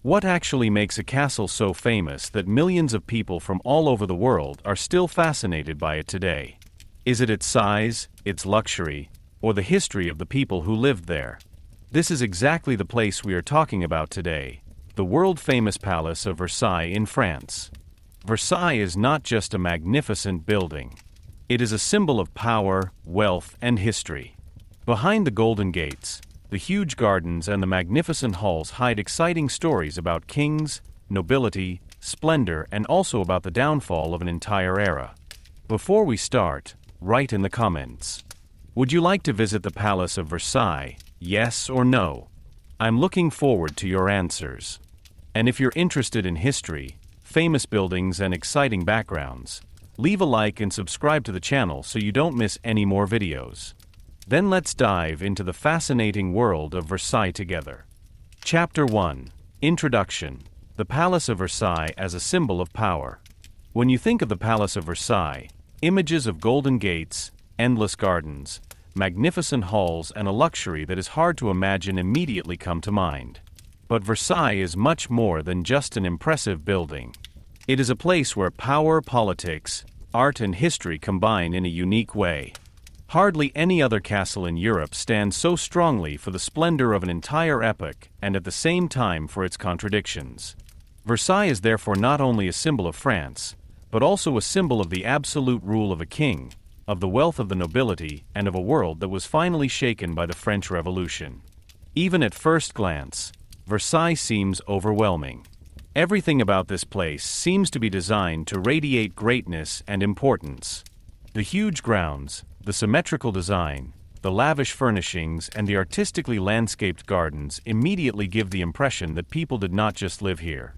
What actually makes a castle so famous that millions of people from all over the world are still fascinated by it today? Is it its size, its luxury, or the history of the people who lived there? This is exactly the place we are talking about today, the world-famous Palace of Versailles in France. Versailles is not just a magnificent building. It is a symbol of power, wealth, and history. Behind the golden gates, the huge gardens and the magnificent halls hide exciting stories about kings, nobility, splendor, and also about the downfall of an entire era. Before we start, write in the comments. Would you like to visit the Palace of Versailles, yes or no? I'm looking forward to your answers. And if you're interested in history, famous buildings, and exciting backgrounds, leave a like and subscribe to the channel so you don't miss any more videos. Then let's dive into the fascinating world of Versailles together. Chapter 1. Introduction. The Palace of Versailles as a symbol of power. When you think of the Palace of Versailles, images of golden gates, endless gardens, magnificent halls, and a luxury that is hard to imagine immediately come to mind. But Versailles is much more than just an impressive building. It is a place where power, politics, art, and history combine in a unique way. Hardly any other castle in Europe stands so strongly for the splendor of an entire epoch and at the same time for its contradictions. Versailles is therefore not only a symbol of France, but also a symbol of the absolute rule of a king, of the wealth of the nobility, and of a world that was finally shaken by the French Revolution. Even at first glance, Versailles seems overwhelming. Everything about this place seems to be designed to radiate greatness and importance. The huge grounds, the symmetrical design, the lavish furnishings, and the artistically landscaped gardens immediately give the impression that people did not just live here.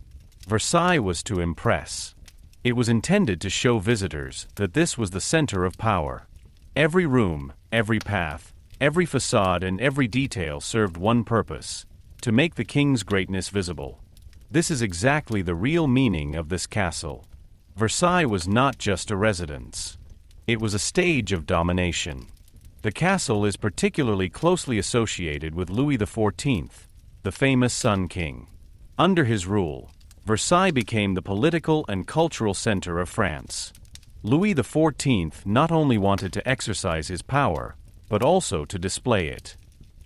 Versailles was to impress. It was intended to show visitors that this was the center of power. Every room, every path, every facade, and every detail served one purpose: to make the king's greatness visible. This is exactly the real meaning of this castle. Versailles was not just a residence. It was a stage of domination. The castle is particularly closely associated with Louis XIV, the famous Sun King. Under his rule, Versailles became the political and cultural center of France. Louis XIV not only wanted to exercise his power, but also to display it.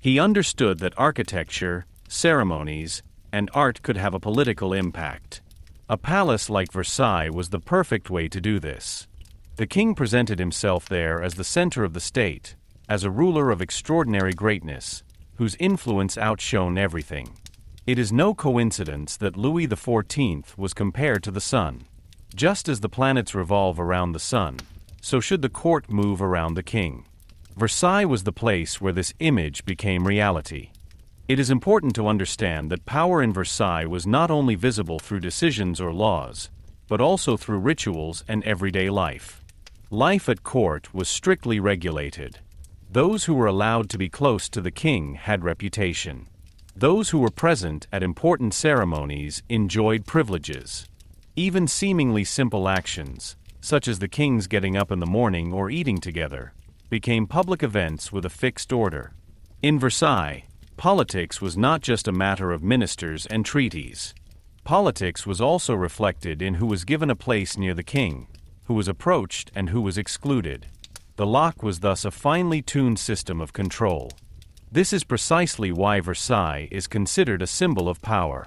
He understood that architecture, ceremonies, and art could have a political impact. A palace like Versailles was the perfect way to do this. The king presented himself there as the center of the state, as a ruler of extraordinary greatness, whose influence outshone everything. It is no coincidence that Louis XIV was compared to the sun. Just as the planets revolve around the sun, so should the court move around the king. Versailles was the place where this image became reality. It is important to understand that power in Versailles was not only visible through decisions or laws, but also through rituals and everyday life. Life at court was strictly regulated. Those who were allowed to be close to the king had reputation. Those who were present at important ceremonies enjoyed privileges. Even seemingly simple actions, such as the king's getting up in the morning or eating together, became public events with a fixed order. In Versailles, politics was not just a matter of ministers and treaties. Politics was also reflected in who was given a place near the king, who was approached, and who was excluded. The lock was thus a finely tuned system of control. This is precisely why Versailles is considered a symbol of power.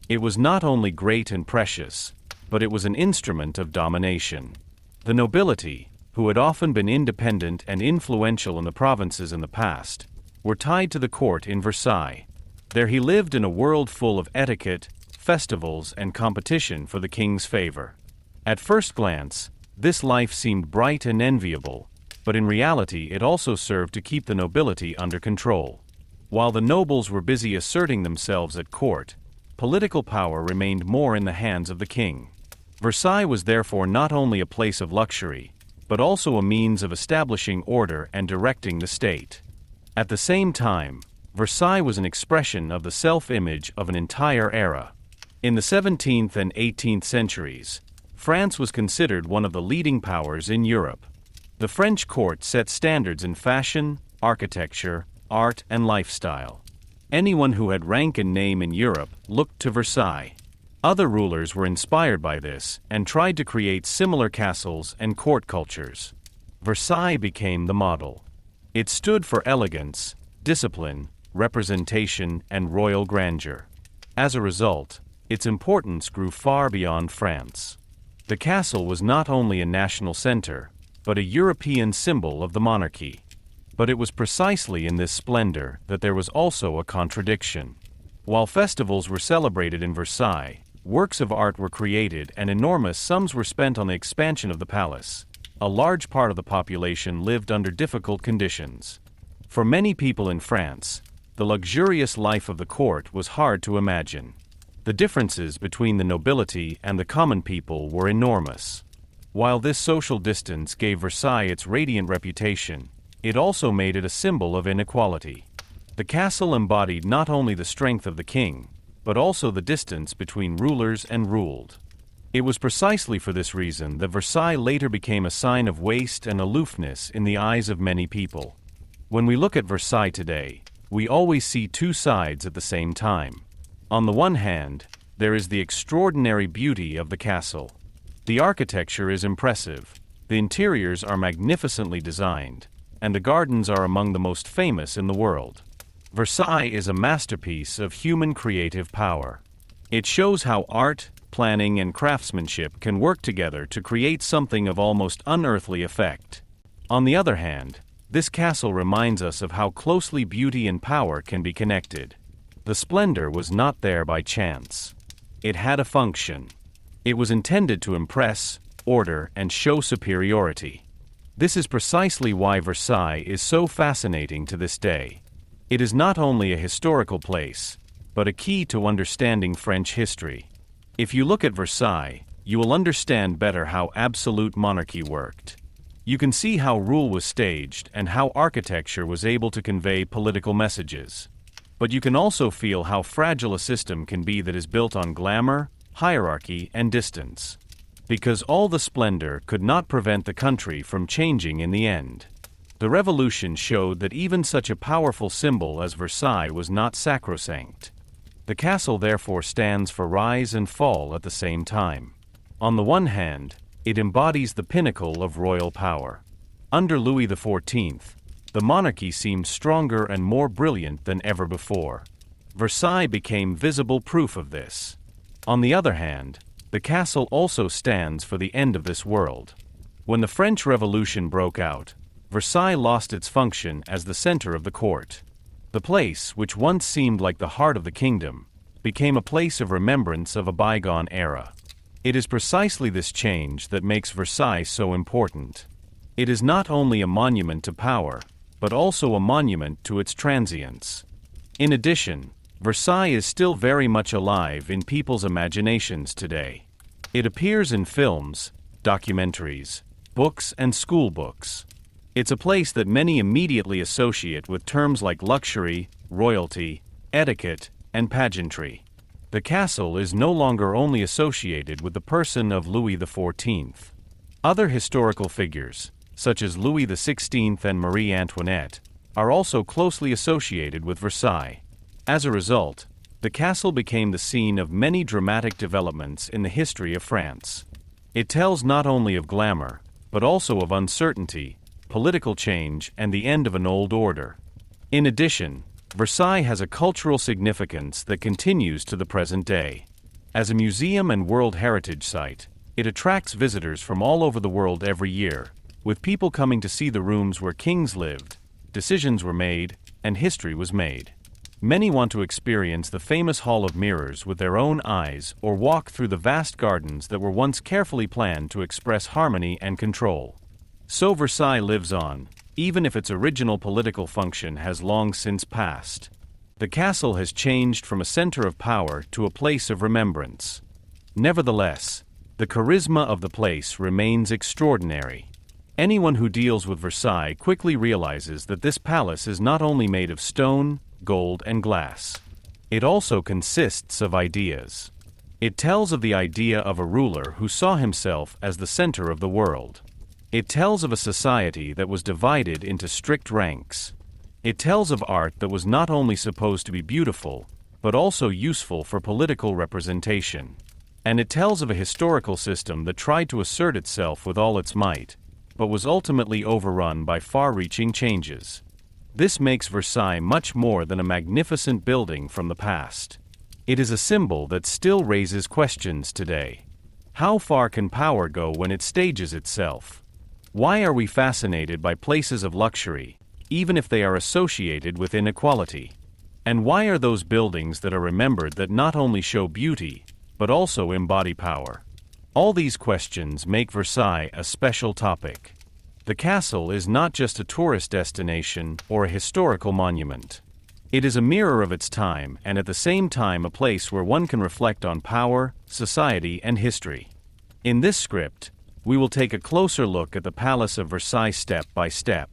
It was not only great and precious, but it was an instrument of domination. The nobility, who had often been independent and influential in the provinces in the past, were tied to the court in Versailles. There he lived in a world full of etiquette, festivals, and competition for the king's favor. At first glance, this life seemed bright and enviable, but in reality it also served to keep the nobility under control. While the nobles were busy asserting themselves at court, political power remained more in the hands of the king. Versailles was therefore not only a place of luxury, but also a means of establishing order and directing the state. At the same time, Versailles was an expression of the self-image of an entire era. In the 17th and 18th centuries, France was considered one of the leading powers in Europe. The French court set standards in fashion, architecture, art, and lifestyle. Anyone who had rank and name in Europe looked to Versailles. Other rulers were inspired by this and tried to create similar castles and court cultures. Versailles became the model. It stood for elegance, discipline, representation, and royal grandeur. As a result, its importance grew far beyond France. The castle was not only a national center, but a European symbol of the monarchy. But it was precisely in this splendor that there was also a contradiction. While festivals were celebrated in Versailles, works of art were created and enormous sums were spent on the expansion of the palace. A large part of the population lived under difficult conditions. For many people in France, the luxurious life of the court was hard to imagine. The differences between the nobility and the common people were enormous. While this social distance gave Versailles its radiant reputation, it also made it a symbol of inequality. The castle embodied not only the strength of the king, but also the distance between rulers and ruled. It was precisely for this reason that Versailles later became a sign of waste and aloofness in the eyes of many people. When we look at Versailles today, we always see two sides at the same time. On the one hand, there is the extraordinary beauty of the castle. The architecture is impressive, the interiors are magnificently designed, and the gardens are among the most famous in the world. Versailles is a masterpiece of human creative power. It shows how art, planning, and craftsmanship can work together to create something of almost unearthly effect. On the other hand, this castle reminds us of how closely beauty and power can be connected. The splendor was not there by chance. It had a function. It was intended to impress, order, and show superiority. This is precisely why Versailles is so fascinating to this day. It is not only a historical place, but a key to understanding French history. If you look at Versailles, you will understand better how absolute monarchy worked. You can see how rule was staged and how architecture was able to convey political messages. But you can also feel how fragile a system can be that is built on glamour, hierarchy, and distance. Because all the splendor could not prevent the country from changing in the end. The revolution showed that even such a powerful symbol as Versailles was not sacrosanct. The castle therefore stands for rise and fall at the same time. On the one hand, it embodies the pinnacle of royal power. Under Louis XIV, the monarchy seemed stronger and more brilliant than ever before. Versailles became visible proof of this. On the other hand, the castle also stands for the end of this world. When the French Revolution broke out, Versailles lost its function as the center of the court. The place, which once seemed like the heart of the kingdom, became a place of remembrance of a bygone era. It is precisely this change that makes Versailles so important. It is not only a monument to power, but also a monument to its transience. In addition, Versailles is still very much alive in people's imaginations today. It appears in films, documentaries, books, and school books. It's a place that many immediately associate with terms like luxury, royalty, etiquette, and pageantry. The castle is no longer only associated with the person of Louis XIV. Other historical figures, such as Louis XVI and Marie Antoinette, are also closely associated with Versailles. As a result, the castle became the scene of many dramatic developments in the history of France. It tells not only of glamour, but also of uncertainty, political change, and the end of an old order. In addition, Versailles has a cultural significance that continues to the present day. As a museum and World Heritage Site, it attracts visitors from all over the world every year, with people coming to see the rooms where kings lived, decisions were made, and history was made. Many want to experience the famous Hall of Mirrors with their own eyes or walk through the vast gardens that were once carefully planned to express harmony and control. So Versailles lives on, even if its original political function has long since passed. The castle has changed from a center of power to a place of remembrance. Nevertheless, the charisma of the place remains extraordinary. Anyone who deals with Versailles quickly realizes that this palace is not only made of stone, gold, and glass. It also consists of ideas. It tells of the idea of a ruler who saw himself as the center of the world. It tells of a society that was divided into strict ranks. It tells of art that was not only supposed to be beautiful, but also useful for political representation. And it tells of a historical system that tried to assert itself with all its might, but was ultimately overrun by far-reaching changes. This makes Versailles much more than a magnificent building from the past. It is a symbol that still raises questions today. How far can power go when it stages itself? Why are we fascinated by places of luxury, even if they are associated with inequality? And why are those buildings that are remembered that not only show beauty, but also embody power? All these questions make Versailles a special topic. The castle is not just a tourist destination or a historical monument. It is a mirror of its time and at the same time a place where one can reflect on power, society, and history. In this script, we will take a closer look at the Palace of Versailles step by step.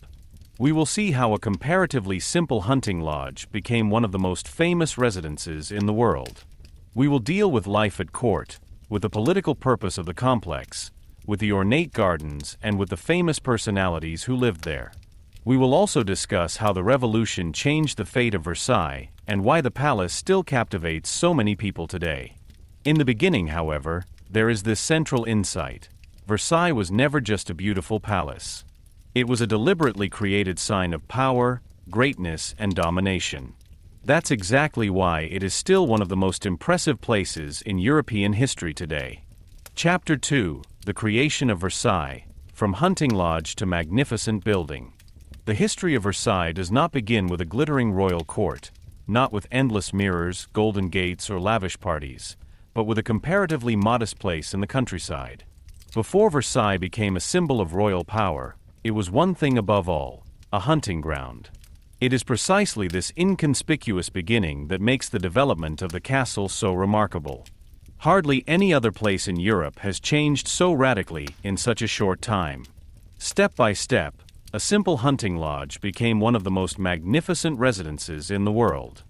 We will see how a comparatively simple hunting lodge became one of the most famous residences in the world. We will deal with life at court, with the political purpose of the complex, with the ornate gardens, and with the famous personalities who lived there. We will also discuss how the revolution changed the fate of Versailles and why the palace still captivates so many people today. In the beginning, however, there is this central insight. Versailles was never just a beautiful palace. It was a deliberately created sign of power, greatness, and domination. That's exactly why it is still one of the most impressive places in European history today. Chapter 2: The Creation of Versailles, From Hunting Lodge to Magnificent Building. The history of Versailles does not begin with a glittering royal court, not with endless mirrors, golden gates, or lavish parties, but with a comparatively modest place in the countryside. Before Versailles became a symbol of royal power, it was one thing above all: a hunting ground. It is precisely this inconspicuous beginning that makes the development of the castle so remarkable. Hardly any other place in Europe has changed so radically in such a short time. Step by step, a simple hunting lodge became one of the most magnificent residences in the world.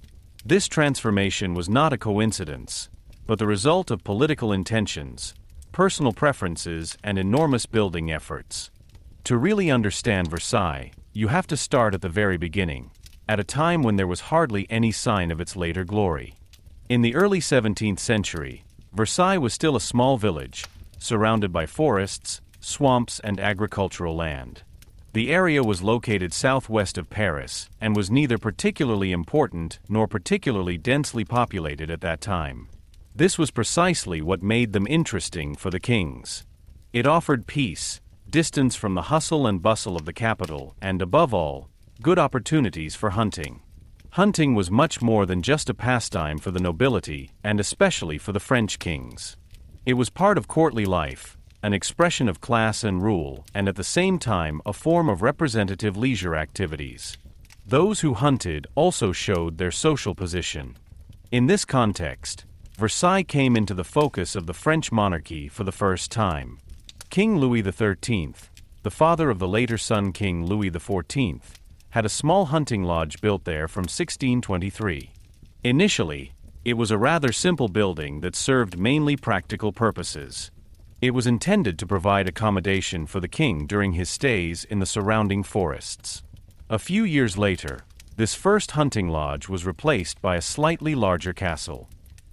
This transformation was not a coincidence, but the result of political intentions, personal preferences, and enormous building efforts. To really understand Versailles, you have to start at the very beginning, at a time when there was hardly any sign of its later glory. In the early 17th century, Versailles was still a small village, surrounded by forests, swamps, and agricultural land. The area was located southwest of Paris and was neither particularly important nor particularly densely populated at that time. This was precisely what made them interesting for the kings. It offered peace, distance from the hustle and bustle of the capital, and above all, good opportunities for hunting. Hunting was much more than just a pastime for the nobility, and especially for the French kings. It was part of courtly life, an expression of class and rule, and at the same time a form of representative leisure activities. Those who hunted also showed their social position. In this context, Versailles came into the focus of the French monarchy for the first time. King Louis XIII, the father of the later Sun King Louis XIV, had a small hunting lodge built there from 1623. Initially, it was a rather simple building that served mainly practical purposes. It was intended to provide accommodation for the king during his stays in the surrounding forests. A few years later, this first hunting lodge was replaced by a slightly larger castle.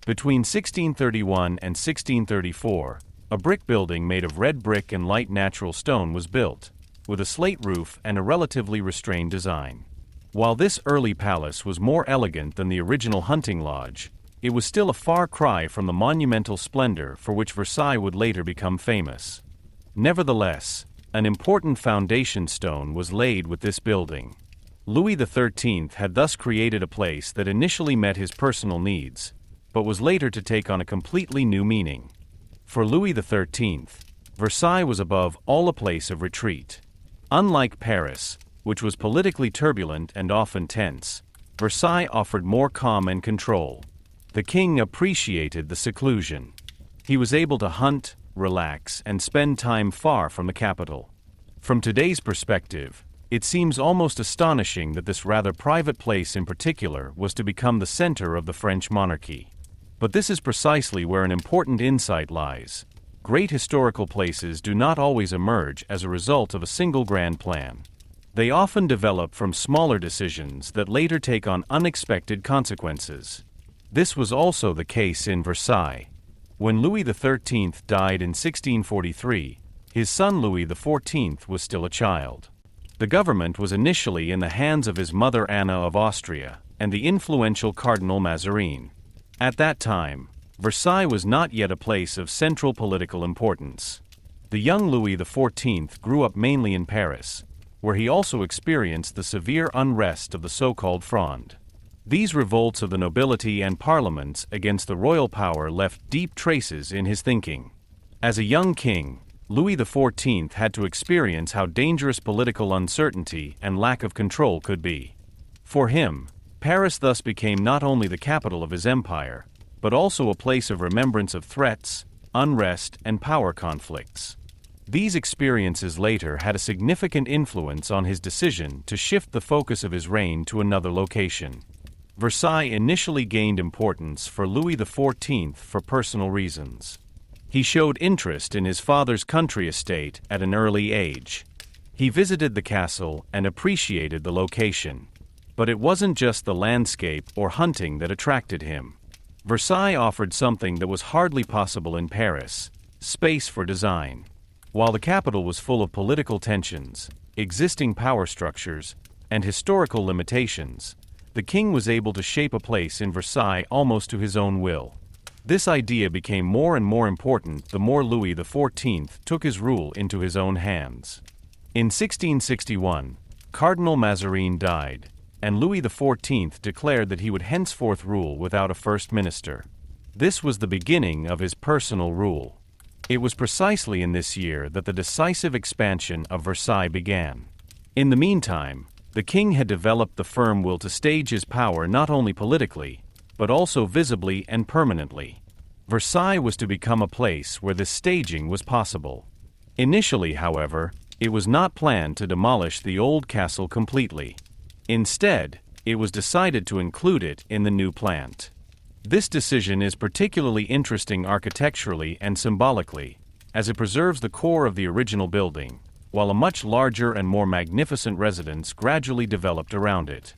Between 1631 and 1634, a brick building made of red brick and light natural stone was built, with a slate roof and a relatively restrained design. While this early palace was more elegant than the original hunting lodge, it was still a far cry from the monumental splendor for which Versailles would later become famous. Nevertheless, an important foundation stone was laid with this building. Louis XIII had thus created a place that initially met his personal needs, but was later to take on a completely new meaning. For Louis XIII, Versailles was above all a place of retreat. Unlike Paris, which was politically turbulent and often tense, Versailles offered more calm and control. The king appreciated the seclusion. He was able to hunt, relax, and spend time far from the capital. From today's perspective, it seems almost astonishing that this rather private place in particular was to become the center of the French monarchy. But this is precisely where an important insight lies. Great historical places do not always emerge as a result of a single grand plan. They often develop from smaller decisions that later take on unexpected consequences. This was also the case in Versailles. When Louis XIII died in 1643, his son Louis XIV was still a child. The government was initially in the hands of his mother Anna of Austria and the influential Cardinal Mazarin. At that time, Versailles was not yet a place of central political importance. The young Louis XIV grew up mainly in Paris, where he also experienced the severe unrest of the so-called Fronde. These revolts of the nobility and parliaments against the royal power left deep traces in his thinking. As a young king, Louis XIV had to experience how dangerous political uncertainty and lack of control could be. For him, Paris thus became not only the capital of his empire, but also a place of remembrance of threats, unrest, and power conflicts. These experiences later had a significant influence on his decision to shift the focus of his reign to another location. Versailles initially gained importance for Louis XIV for personal reasons. He showed interest in his father's country estate at an early age. He visited the castle and appreciated the location. But it wasn't just the landscape or hunting that attracted him. Versailles offered something that was hardly possible in Paris: space for design. While the capital was full of political tensions, existing power structures, and historical limitations, the king was able to shape a place in Versailles almost to his own will. This idea became more and more important the more Louis XIV took his rule into his own hands. In 1661, Cardinal Mazarin died, and Louis XIV declared that he would henceforth rule without a first minister. This was the beginning of his personal rule. It was precisely in this year that the decisive expansion of Versailles began. In the meantime, the king had developed the firm will to stage his power not only politically, but also visibly and permanently. Versailles was to become a place where this staging was possible. Initially, however, it was not planned to demolish the old castle completely. Instead, it was decided to include it in the new plant. This decision is particularly interesting architecturally and symbolically, as it preserves the core of the original building, while a much larger and more magnificent residence gradually developed around it.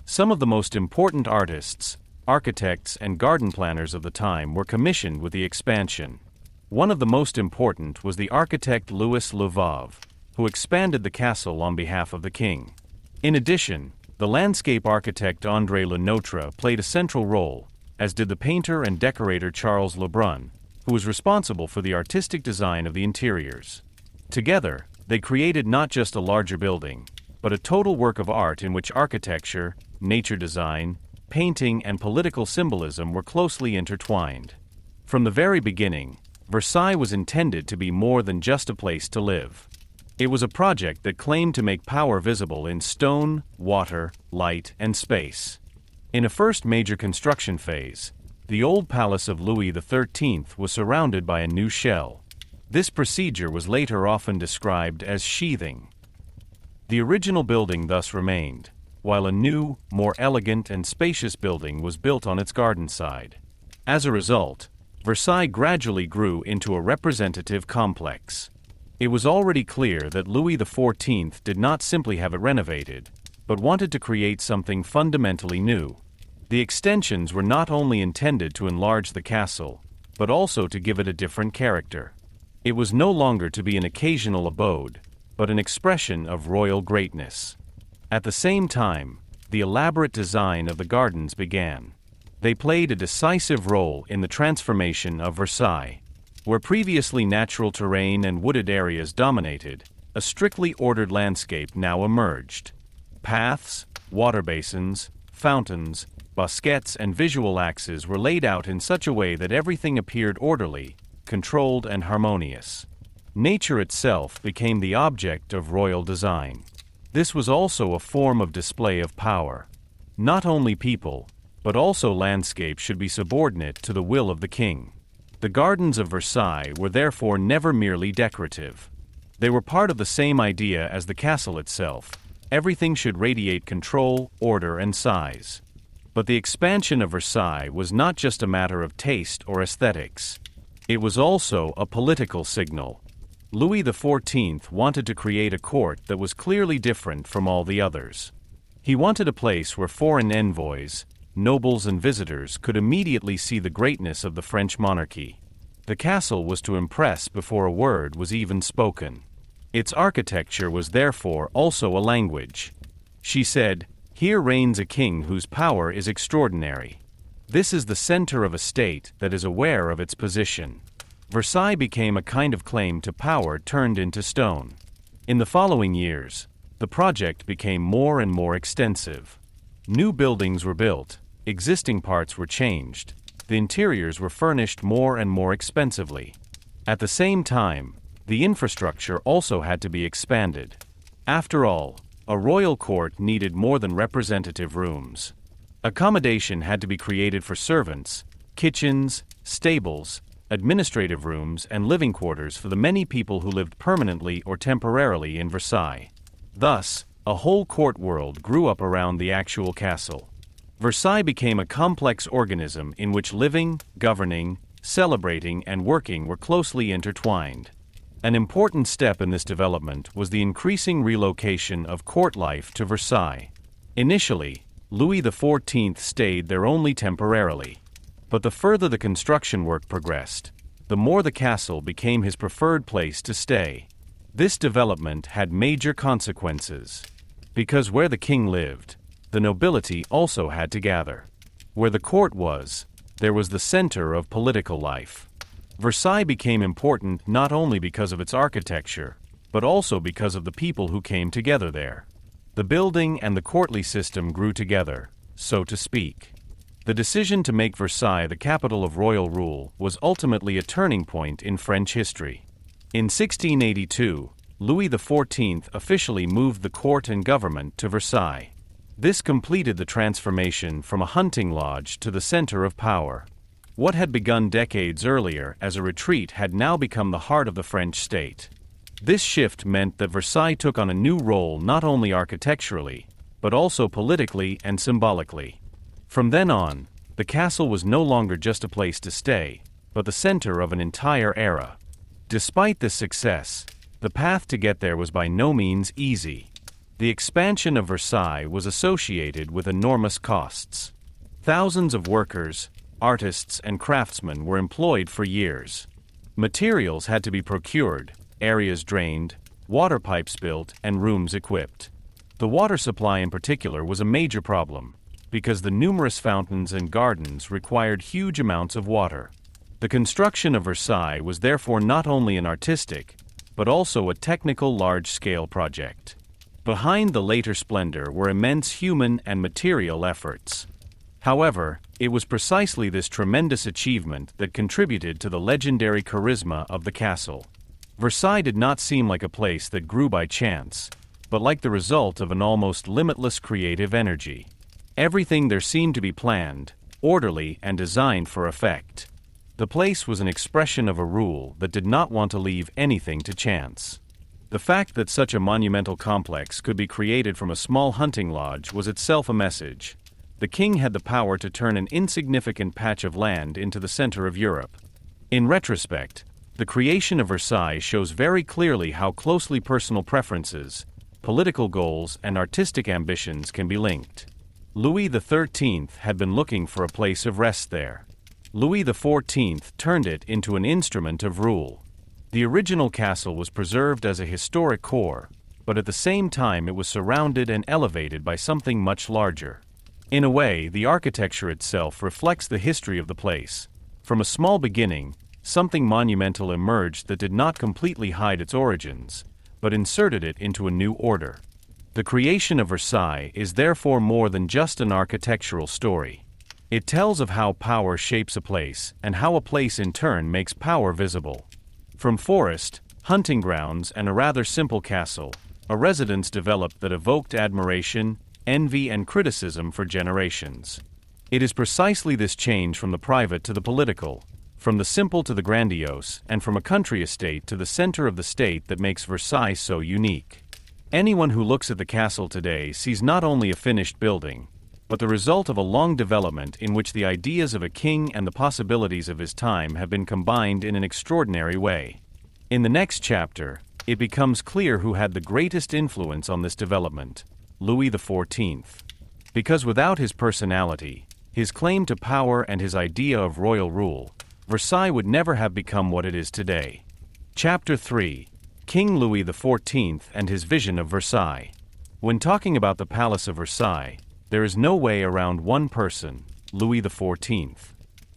Some of the most important artists, architects, and garden planners of the time were commissioned with the expansion. One of the most important was the architect Louis XIV, who expanded the castle on behalf of the king. In addition, the landscape architect André Le Notre played a central role, as did the painter and decorator Charles Lebrun, who was responsible for the artistic design of the interiors. Together, they created not just a larger building, but a total work of art in which architecture, nature design, painting, and political symbolism were closely intertwined. From the very beginning, Versailles was intended to be more than just a place to live. It was a project that claimed to make power visible in stone, water, light, and space. In a first major construction phase, the old palace of Louis XIII was surrounded by a new shell. This procedure was later often described as sheathing. The original building thus remained, while a new, more elegant and spacious building was built on its garden side. As a result, Versailles gradually grew into a representative complex. It was already clear that Louis XIV did not simply have it renovated, but wanted to create something fundamentally new. The extensions were not only intended to enlarge the castle, but also to give it a different character. It was no longer to be an occasional abode, but an expression of royal greatness. At the same time, the elaborate design of the gardens began. They played a decisive role in the transformation of Versailles. Where previously natural terrain and wooded areas dominated, a strictly ordered landscape now emerged. Paths, water basins, fountains, bosquets, and visual axes were laid out in such a way that everything appeared orderly, controlled, and harmonious. Nature itself became the object of royal design. This was also a form of display of power. Not only people, but also landscape should be subordinate to the will of the king. The Gardens of Versailles were therefore never merely decorative. They were part of the same idea as the castle itself. Everything should radiate control, order, and size. But the expansion of Versailles was not just a matter of taste or aesthetics. It was also a political signal. Louis XIV wanted to create a court that was clearly different from all the others. He wanted a place where foreign envoys, nobles and visitors could immediately see the greatness of the French monarchy. The castle was to impress before a word was even spoken. Its architecture was therefore also a language. She said, "Here reigns a king whose power is extraordinary. This is the center of a state that is aware of its position." Versailles became a kind of claim to power turned into stone. In the following years, the project became more and more extensive. New buildings were built, existing parts were changed, the interiors were furnished more and more expensively. At the same time, the infrastructure also had to be expanded. After all, a royal court needed more than representative rooms. Accommodation had to be created for servants, kitchens, stables, administrative rooms, and living quarters for the many people who lived permanently or temporarily in Versailles. Thus, a whole court world grew up around the actual castle. Versailles became a complex organism in which living, governing, celebrating, and working were closely intertwined. An important step in this development was the increasing relocation of court life to Versailles. Initially, Louis XIV stayed there only temporarily. But the further the construction work progressed, the more the castle became his preferred place to stay. This development had major consequences. Because where the king lived, the nobility also had to gather. Where the court was, there was the center of political life. Versailles became important not only because of its architecture, but also because of the people who came together there. The building and the courtly system grew together, so to speak. The decision to make Versailles the capital of royal rule was ultimately a turning point in French history. In 1682, Louis XIV officially moved the court and government to Versailles. This completed the transformation from a hunting lodge to the center of power. What had begun decades earlier as a retreat had now become the heart of the French state. This shift meant that Versailles took on a new role not only architecturally, but also politically and symbolically. From then on, the castle was no longer just a place to stay, but the center of an entire era. Despite this success, the path to get there was by no means easy. The expansion of Versailles was associated with enormous costs. Thousands of workers, artists, and craftsmen were employed for years. Materials had to be procured, areas drained, water pipes built, and rooms equipped. The water supply in particular was a major problem, because the numerous fountains and gardens required huge amounts of water. The construction of Versailles was therefore not only an artistic, but also a technical large-scale project. Behind the later splendor were immense human and material efforts. However, it was precisely this tremendous achievement that contributed to the legendary charisma of the castle. Versailles did not seem like a place that grew by chance, but like the result of an almost limitless creative energy. Everything there seemed to be planned, orderly, and designed for effect. The place was an expression of a rule that did not want to leave anything to chance. The fact that such a monumental complex could be created from a small hunting lodge was itself a message. The king had the power to turn an insignificant patch of land into the center of Europe. In retrospect, the creation of Versailles shows very clearly how closely personal preferences, political goals, and artistic ambitions can be linked. Louis XIII had been looking for a place of rest there. Louis XIV turned it into an instrument of rule. The original castle was preserved as a historic core, but at the same time it was surrounded and elevated by something much larger. In a way, the architecture itself reflects the history of the place. From a small beginning, something monumental emerged that did not completely hide its origins, but inserted it into a new order. The creation of Versailles is therefore more than just an architectural story. It tells of how power shapes a place, and how a place in turn makes power visible. From forest, hunting grounds, and a rather simple castle, a residence developed that evoked admiration, envy, and criticism for generations. It is precisely this change from the private to the political, from the simple to the grandiose, and from a country estate to the center of the state that makes Versailles so unique. Anyone who looks at the castle today sees not only a finished building, but the result of a long development in which the ideas of a king and the possibilities of his time have been combined in an extraordinary way. In the next chapter, it becomes clear who had the greatest influence on this development: Louis XIV. Because without his personality, his claim to power and his idea of royal rule, Versailles would never have become what it is today. Chapter 3: King Louis XIV and his vision of Versailles. When talking about the Palace of Versailles, there is no way around one person: Louis XIV.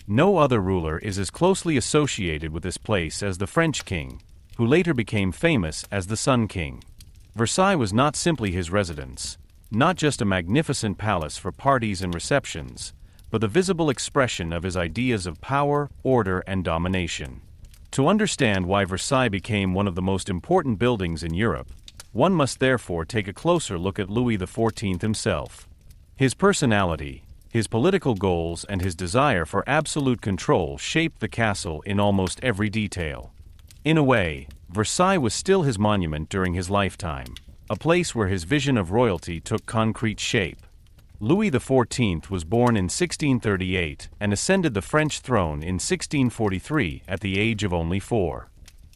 No other ruler is as closely associated with this place as the French king, who later became famous as the Sun King. Versailles was not simply his residence, not just a magnificent palace for parties and receptions, but the visible expression of his ideas of power, order, and domination. To understand why Versailles became one of the most important buildings in Europe, one must therefore take a closer look at Louis XIV himself. His personality, his political goals, and his desire for absolute control shaped the castle in almost every detail. In a way, Versailles was still his monument during his lifetime, a place where his vision of royalty took concrete shape. Louis XIV was born in 1638 and ascended the French throne in 1643 at the age of only 4.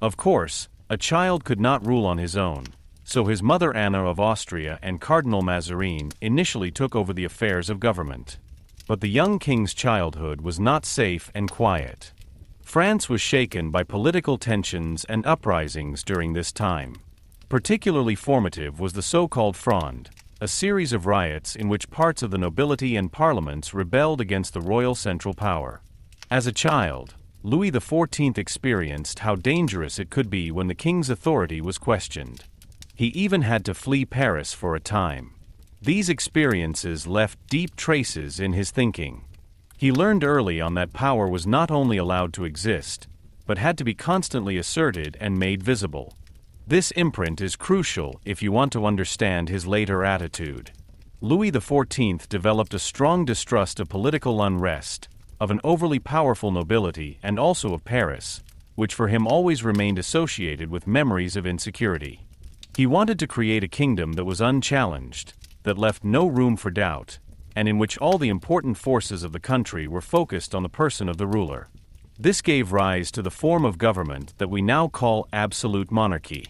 Of course, a child could not rule on his own, so his mother Anna of Austria and Cardinal Mazarin initially took over the affairs of government. But the young king's childhood was not safe and quiet. France was shaken by political tensions and uprisings during this time. Particularly formative was the so-called Fronde, a series of riots in which parts of the nobility and parliaments rebelled against the royal central power. As a child, Louis XIV experienced how dangerous it could be when the king's authority was questioned. He even had to flee Paris for a time. These experiences left deep traces in his thinking. He learned early on that power was not only allowed to exist, but had to be constantly asserted and made visible. This imprint is crucial if you want to understand his later attitude. Louis XIV developed a strong distrust of political unrest, of an overly powerful nobility, and also of Paris, which for him always remained associated with memories of insecurity. He wanted to create a kingdom that was unchallenged, that left no room for doubt, and in which all the important forces of the country were focused on the person of the ruler. This gave rise to the form of government that we now call absolute monarchy.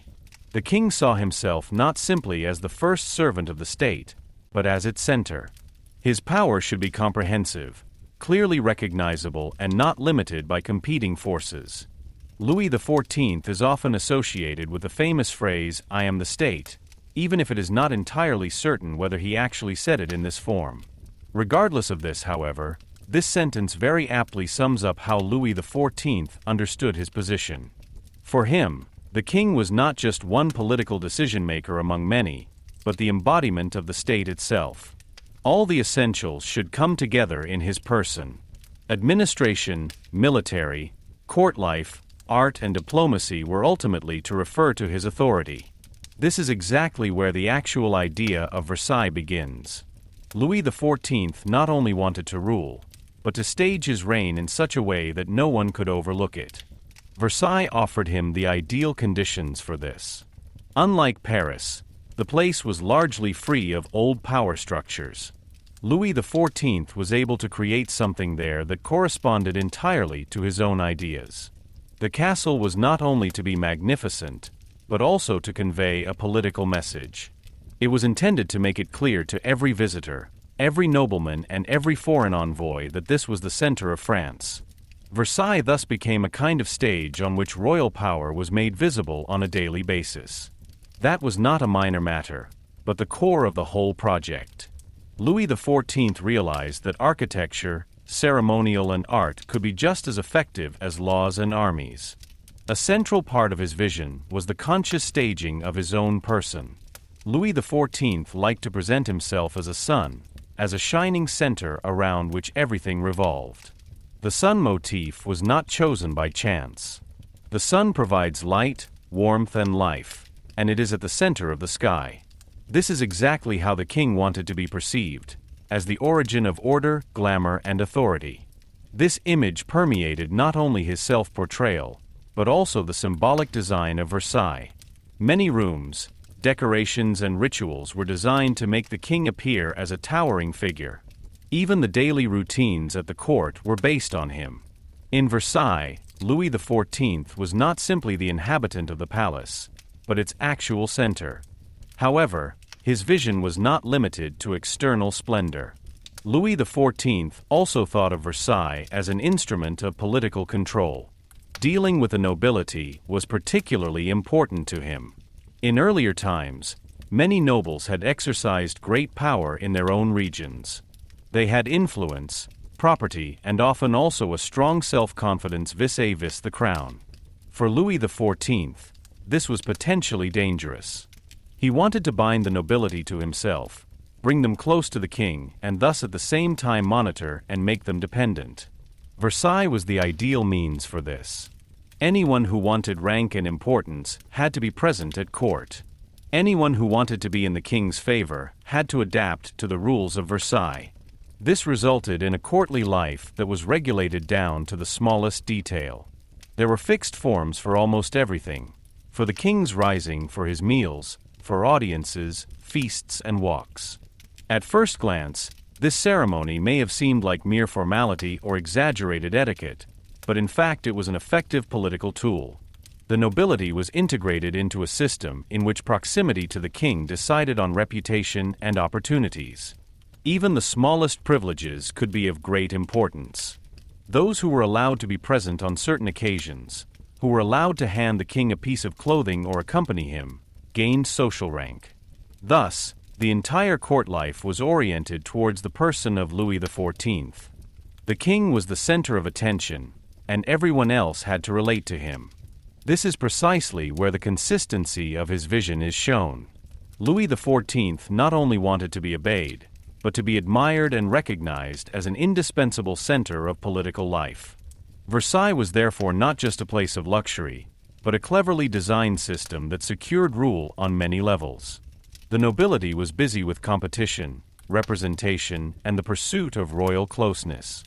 The king saw himself not simply as the first servant of the state, but as its center. His power should be comprehensive, clearly recognizable, and not limited by competing forces. Louis XIV is often associated with the famous phrase, "I am the state," even if it is not entirely certain whether he actually said it in this form. Regardless of this, however, this sentence very aptly sums up how Louis XIV understood his position. For him, the king was not just one political decision-maker among many, but the embodiment of the state itself. All the essentials should come together in his person. Administration, military, court life, art, and diplomacy were ultimately to refer to his authority. This is exactly where the actual idea of Versailles begins. Louis XIV not only wanted to rule, but to stage his reign in such a way that no one could overlook it. Versailles offered him the ideal conditions for this. Unlike Paris, the place was largely free of old power structures. Louis XIV was able to create something there that corresponded entirely to his own ideas. The castle was not only to be magnificent, but also to convey a political message. It was intended to make it clear to every visitor, every nobleman, and every foreign envoy that this was the center of France. Versailles thus became a kind of stage on which royal power was made visible on a daily basis. That was not a minor matter, but the core of the whole project. Louis XIV realized that architecture, ceremonial, and art could be just as effective as laws and armies. A central part of his vision was the conscious staging of his own person. Louis XIV liked to present himself as a sun, as a shining center around which everything revolved. The sun motif was not chosen by chance. The sun provides light, warmth, and life, and it is at the center of the sky. This is exactly how the king wanted to be perceived, as the origin of order, glamour, and authority. This image permeated not only his self-portrayal, but also the symbolic design of Versailles. Many rooms, decorations, and rituals were designed to make the king appear as a towering figure. Even the daily routines at the court were based on him. In Versailles, Louis XIV was not simply the inhabitant of the palace, but its actual center. However, his vision was not limited to external splendor. Louis XIV also thought of Versailles as an instrument of political control. Dealing with the nobility was particularly important to him. In earlier times, many nobles had exercised great power in their own regions. They had influence, property, and often also a strong self-confidence vis-a-vis the crown. For Louis XIV, this was potentially dangerous. He wanted to bind the nobility to himself, bring them close to the king, and thus at the same time monitor and make them dependent. Versailles was the ideal means for this. Anyone who wanted rank and importance had to be present at court. Anyone who wanted to be in the king's favor had to adapt to the rules of Versailles. This resulted in a courtly life that was regulated down to the smallest detail. There were fixed forms for almost everything: for the king's rising, for his meals, for audiences, feasts, and walks. At first glance, this ceremony may have seemed like mere formality or exaggerated etiquette, but in fact it was an effective political tool. The nobility was integrated into a system in which proximity to the king decided on reputation and opportunities. Even the smallest privileges could be of great importance. Those who were allowed to be present on certain occasions, who were allowed to hand the king a piece of clothing or accompany him, gained social rank. Thus, the entire court life was oriented towards the person of Louis XIV. The king was the center of attention, and everyone else had to relate to him. This is precisely where the consistency of his vision is shown. Louis XIV not only wanted to be obeyed, but to be admired and recognized as an indispensable center of political life. Versailles was therefore not just a place of luxury, but a cleverly designed system that secured rule on many levels. The nobility was busy with competition, representation, and the pursuit of royal closeness.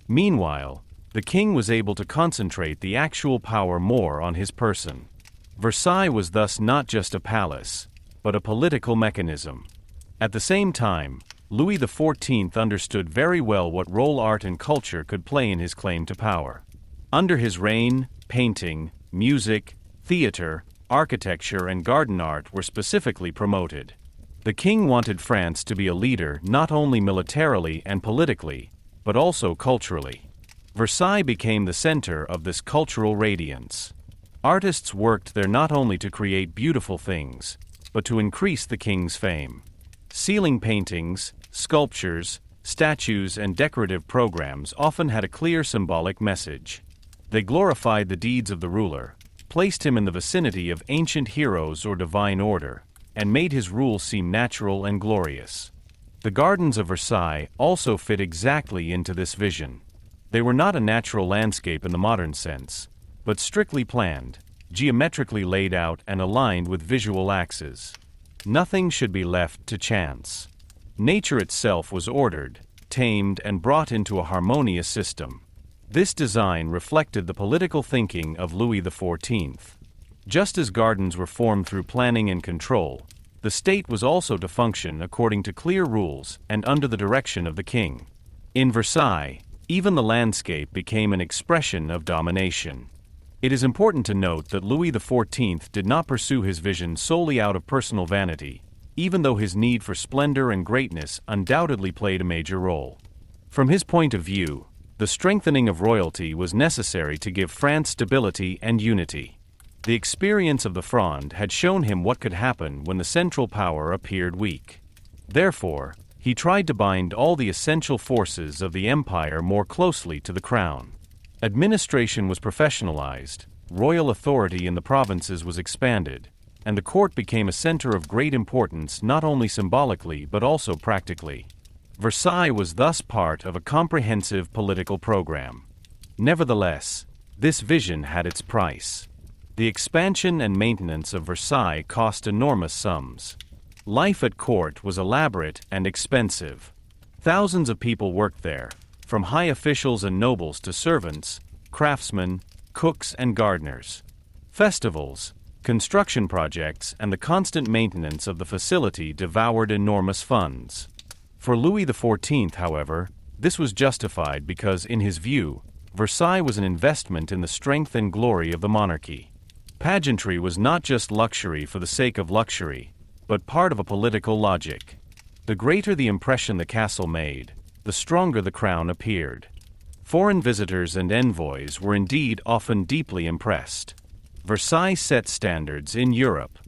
Meanwhile, the king was able to concentrate the actual power more on his person. Versailles was thus not just a palace, but a political mechanism. At the same time, Louis XIV understood very well what role art and culture could play in his claim to power. Under his reign, painting, music, theater, architecture, and garden art were specifically promoted. The king wanted France to be a leader not only militarily and politically, but also culturally. Versailles became the center of this cultural radiance. Artists worked there not only to create beautiful things, but to increase the king's fame. Ceiling paintings, sculptures, statues, and decorative programs often had a clear symbolic message. They glorified the deeds of the ruler, placed him in the vicinity of ancient heroes or divine order, and made his rule seem natural and glorious. The Gardens of Versailles also fit exactly into this vision. They were not a natural landscape in the modern sense, but strictly planned, geometrically laid out and aligned with visual axes. Nothing should be left to chance. Nature itself was ordered, tamed, and brought into a harmonious system. This design reflected the political thinking of Louis XIV. Just as gardens were formed through planning and control, the state was also to function according to clear rules and under the direction of the king. In Versailles, even the landscape became an expression of domination. It is important to note that Louis XIV did not pursue his vision solely out of personal vanity, even though his need for splendor and greatness undoubtedly played a major role. From his point of view, the strengthening of royalty was necessary to give France stability and unity. The experience of the Fronde had shown him what could happen when the central power appeared weak. Therefore, he tried to bind all the essential forces of the empire more closely to the crown. Administration was professionalized, royal authority in the provinces was expanded, and the court became a center of great importance not only symbolically but also practically. Versailles was thus part of a comprehensive political program. Nevertheless, this vision had its price. The expansion and maintenance of Versailles cost enormous sums. Life at court was elaborate and expensive. Thousands of people worked there, from high officials and nobles to servants, craftsmen, cooks, and gardeners. Festivals, construction projects, and the constant maintenance of the facility devoured enormous funds. For Louis XIV, however, this was justified because, in his view, Versailles was an investment in the strength and glory of the monarchy. Pageantry was not just luxury for the sake of luxury, but part of a political logic. The greater the impression the castle made, the stronger the crown appeared. Foreign visitors and envoys were indeed often deeply impressed. Versailles set standards in Europe.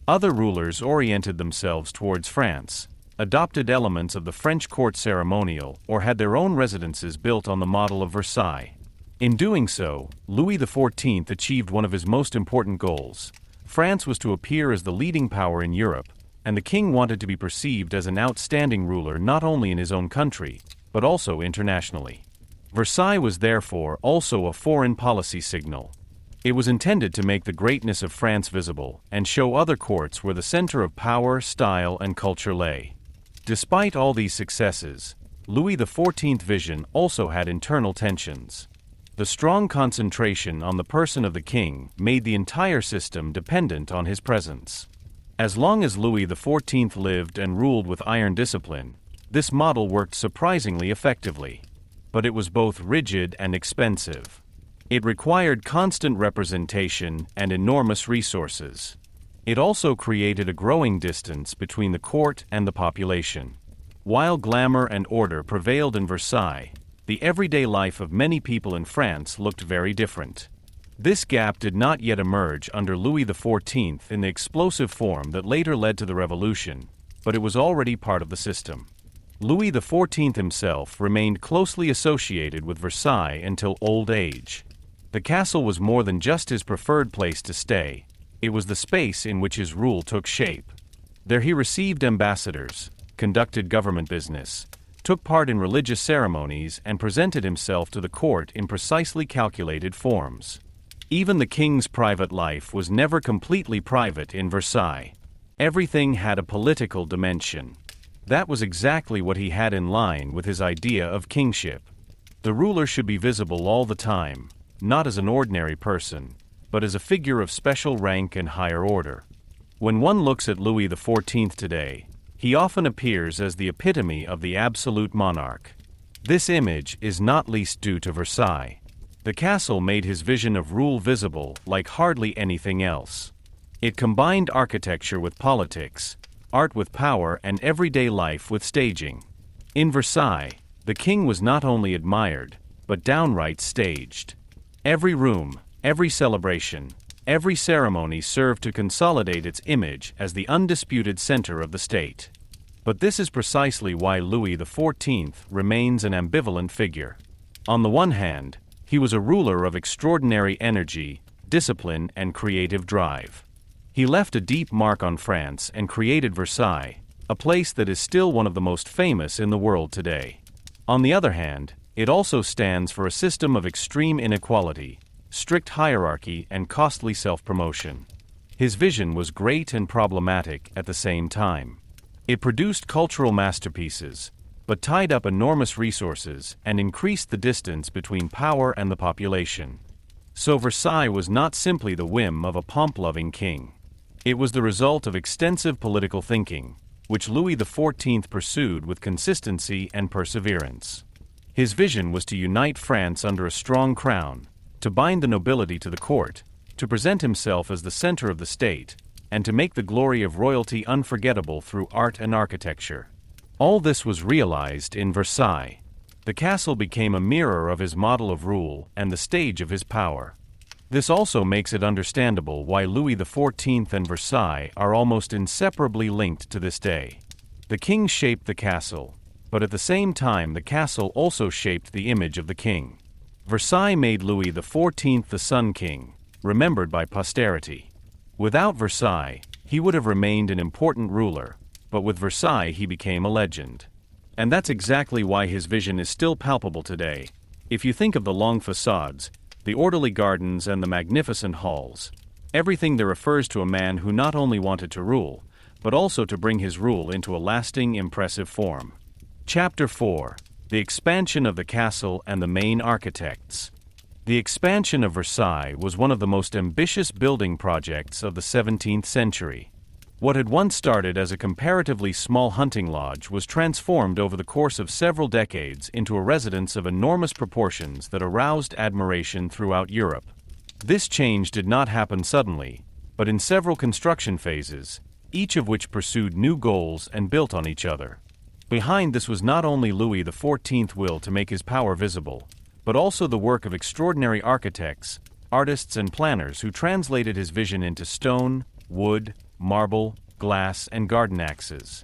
Other rulers oriented themselves towards France, adopted elements of the French court ceremonial, or had their own residences built on the model of Versailles. In doing so, Louis XIV achieved one of his most important goals. France was to appear as the leading power in Europe, and the king wanted to be perceived as an outstanding ruler not only in his own country, but also internationally. Versailles was therefore also a foreign policy signal. It was intended to make the greatness of France visible and show other courts where the center of power, style, and culture lay. Despite all these successes, Louis XIV's vision also had internal tensions. The strong concentration on the person of the king made the entire system dependent on his presence. As long as Louis XIV lived and ruled with iron discipline, this model worked surprisingly effectively. But it was both rigid and expensive. It required constant representation and enormous resources. It also created a growing distance between the court and the population. While glamour and order prevailed in Versailles, the everyday life of many people in France looked very different. This gap did not yet emerge under Louis XIV in the explosive form that later led to the Revolution, but it was already part of the system. Louis XIV himself remained closely associated with Versailles until old age. The castle was more than just his preferred place to stay, it was the space in which his rule took shape. There he received ambassadors, conducted government business, took part in religious ceremonies, and presented himself to the court in precisely calculated forms. Even the king's private life was never completely private in Versailles. Everything had a political dimension. That was exactly what he had in line with his idea of kingship. The ruler should be visible all the time, not as an ordinary person, but as a figure of special rank and higher order. When one looks at Louis XIV today, he often appears as the epitome of the absolute monarch. This image is not least due to Versailles. The castle made his vision of rule visible like hardly anything else. It combined architecture with politics, art with power, and everyday life with staging. In Versailles, the king was not only admired, but downright staged. Every room, every celebration, every ceremony served to consolidate its image as the undisputed center of the state. But this is precisely why Louis XIV remains an ambivalent figure. On the one hand, he was a ruler of extraordinary energy, discipline, and creative drive. He left a deep mark on France and created Versailles, a place that is still one of the most famous in the world today. On the other hand, it also stands for a system of extreme inequality, strict hierarchy, and costly self-promotion. His vision was great and problematic at the same time. It produced cultural masterpieces, but tied up enormous resources and increased the distance between power and the population. So Versailles was not simply the whim of a pomp-loving king. It was the result of extensive political thinking, which Louis XIV pursued with consistency and perseverance. His vision was to unite France under a strong crown, to bind the nobility to the court, to present himself as the center of the state, and to make the glory of royalty unforgettable through art and architecture. All this was realized in Versailles. The castle became a mirror of his model of rule and the stage of his power. This also makes it understandable why Louis XIV and Versailles are almost inseparably linked to this day. The king shaped the castle, but at the same time the castle also shaped the image of the king. Versailles made Louis XIV the Sun King, remembered by posterity. Without Versailles, he would have remained an important ruler, but with Versailles he became a legend. And that's exactly why his vision is still palpable today. If you think of the long facades, the orderly gardens, and the magnificent halls, everything there refers to a man who not only wanted to rule, but also to bring his rule into a lasting, impressive form. Chapter 4: The expansion of the castle and the main architects. The expansion of Versailles was one of the most ambitious building projects of the 17th century. What had once started as a comparatively small hunting lodge was transformed over the course of several decades into a residence of enormous proportions that aroused admiration throughout Europe. This change did not happen suddenly, but in several construction phases, each of which pursued new goals and built on each other. Behind this was not only Louis XIV's will to make his power visible, but also the work of extraordinary architects, artists and planners who translated his vision into stone, wood, marble, glass, and garden axes.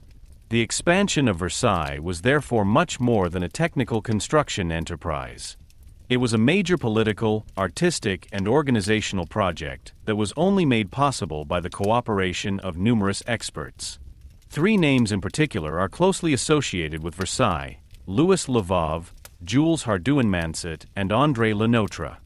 The expansion of Versailles was therefore much more than a technical construction enterprise. It was a major political, artistic, and organizational project that was only made possible by the cooperation of numerous experts. Three names in particular are closely associated with Versailles: Louis le Veuve, Jules Hardouin-Mansart, and André Le Notre.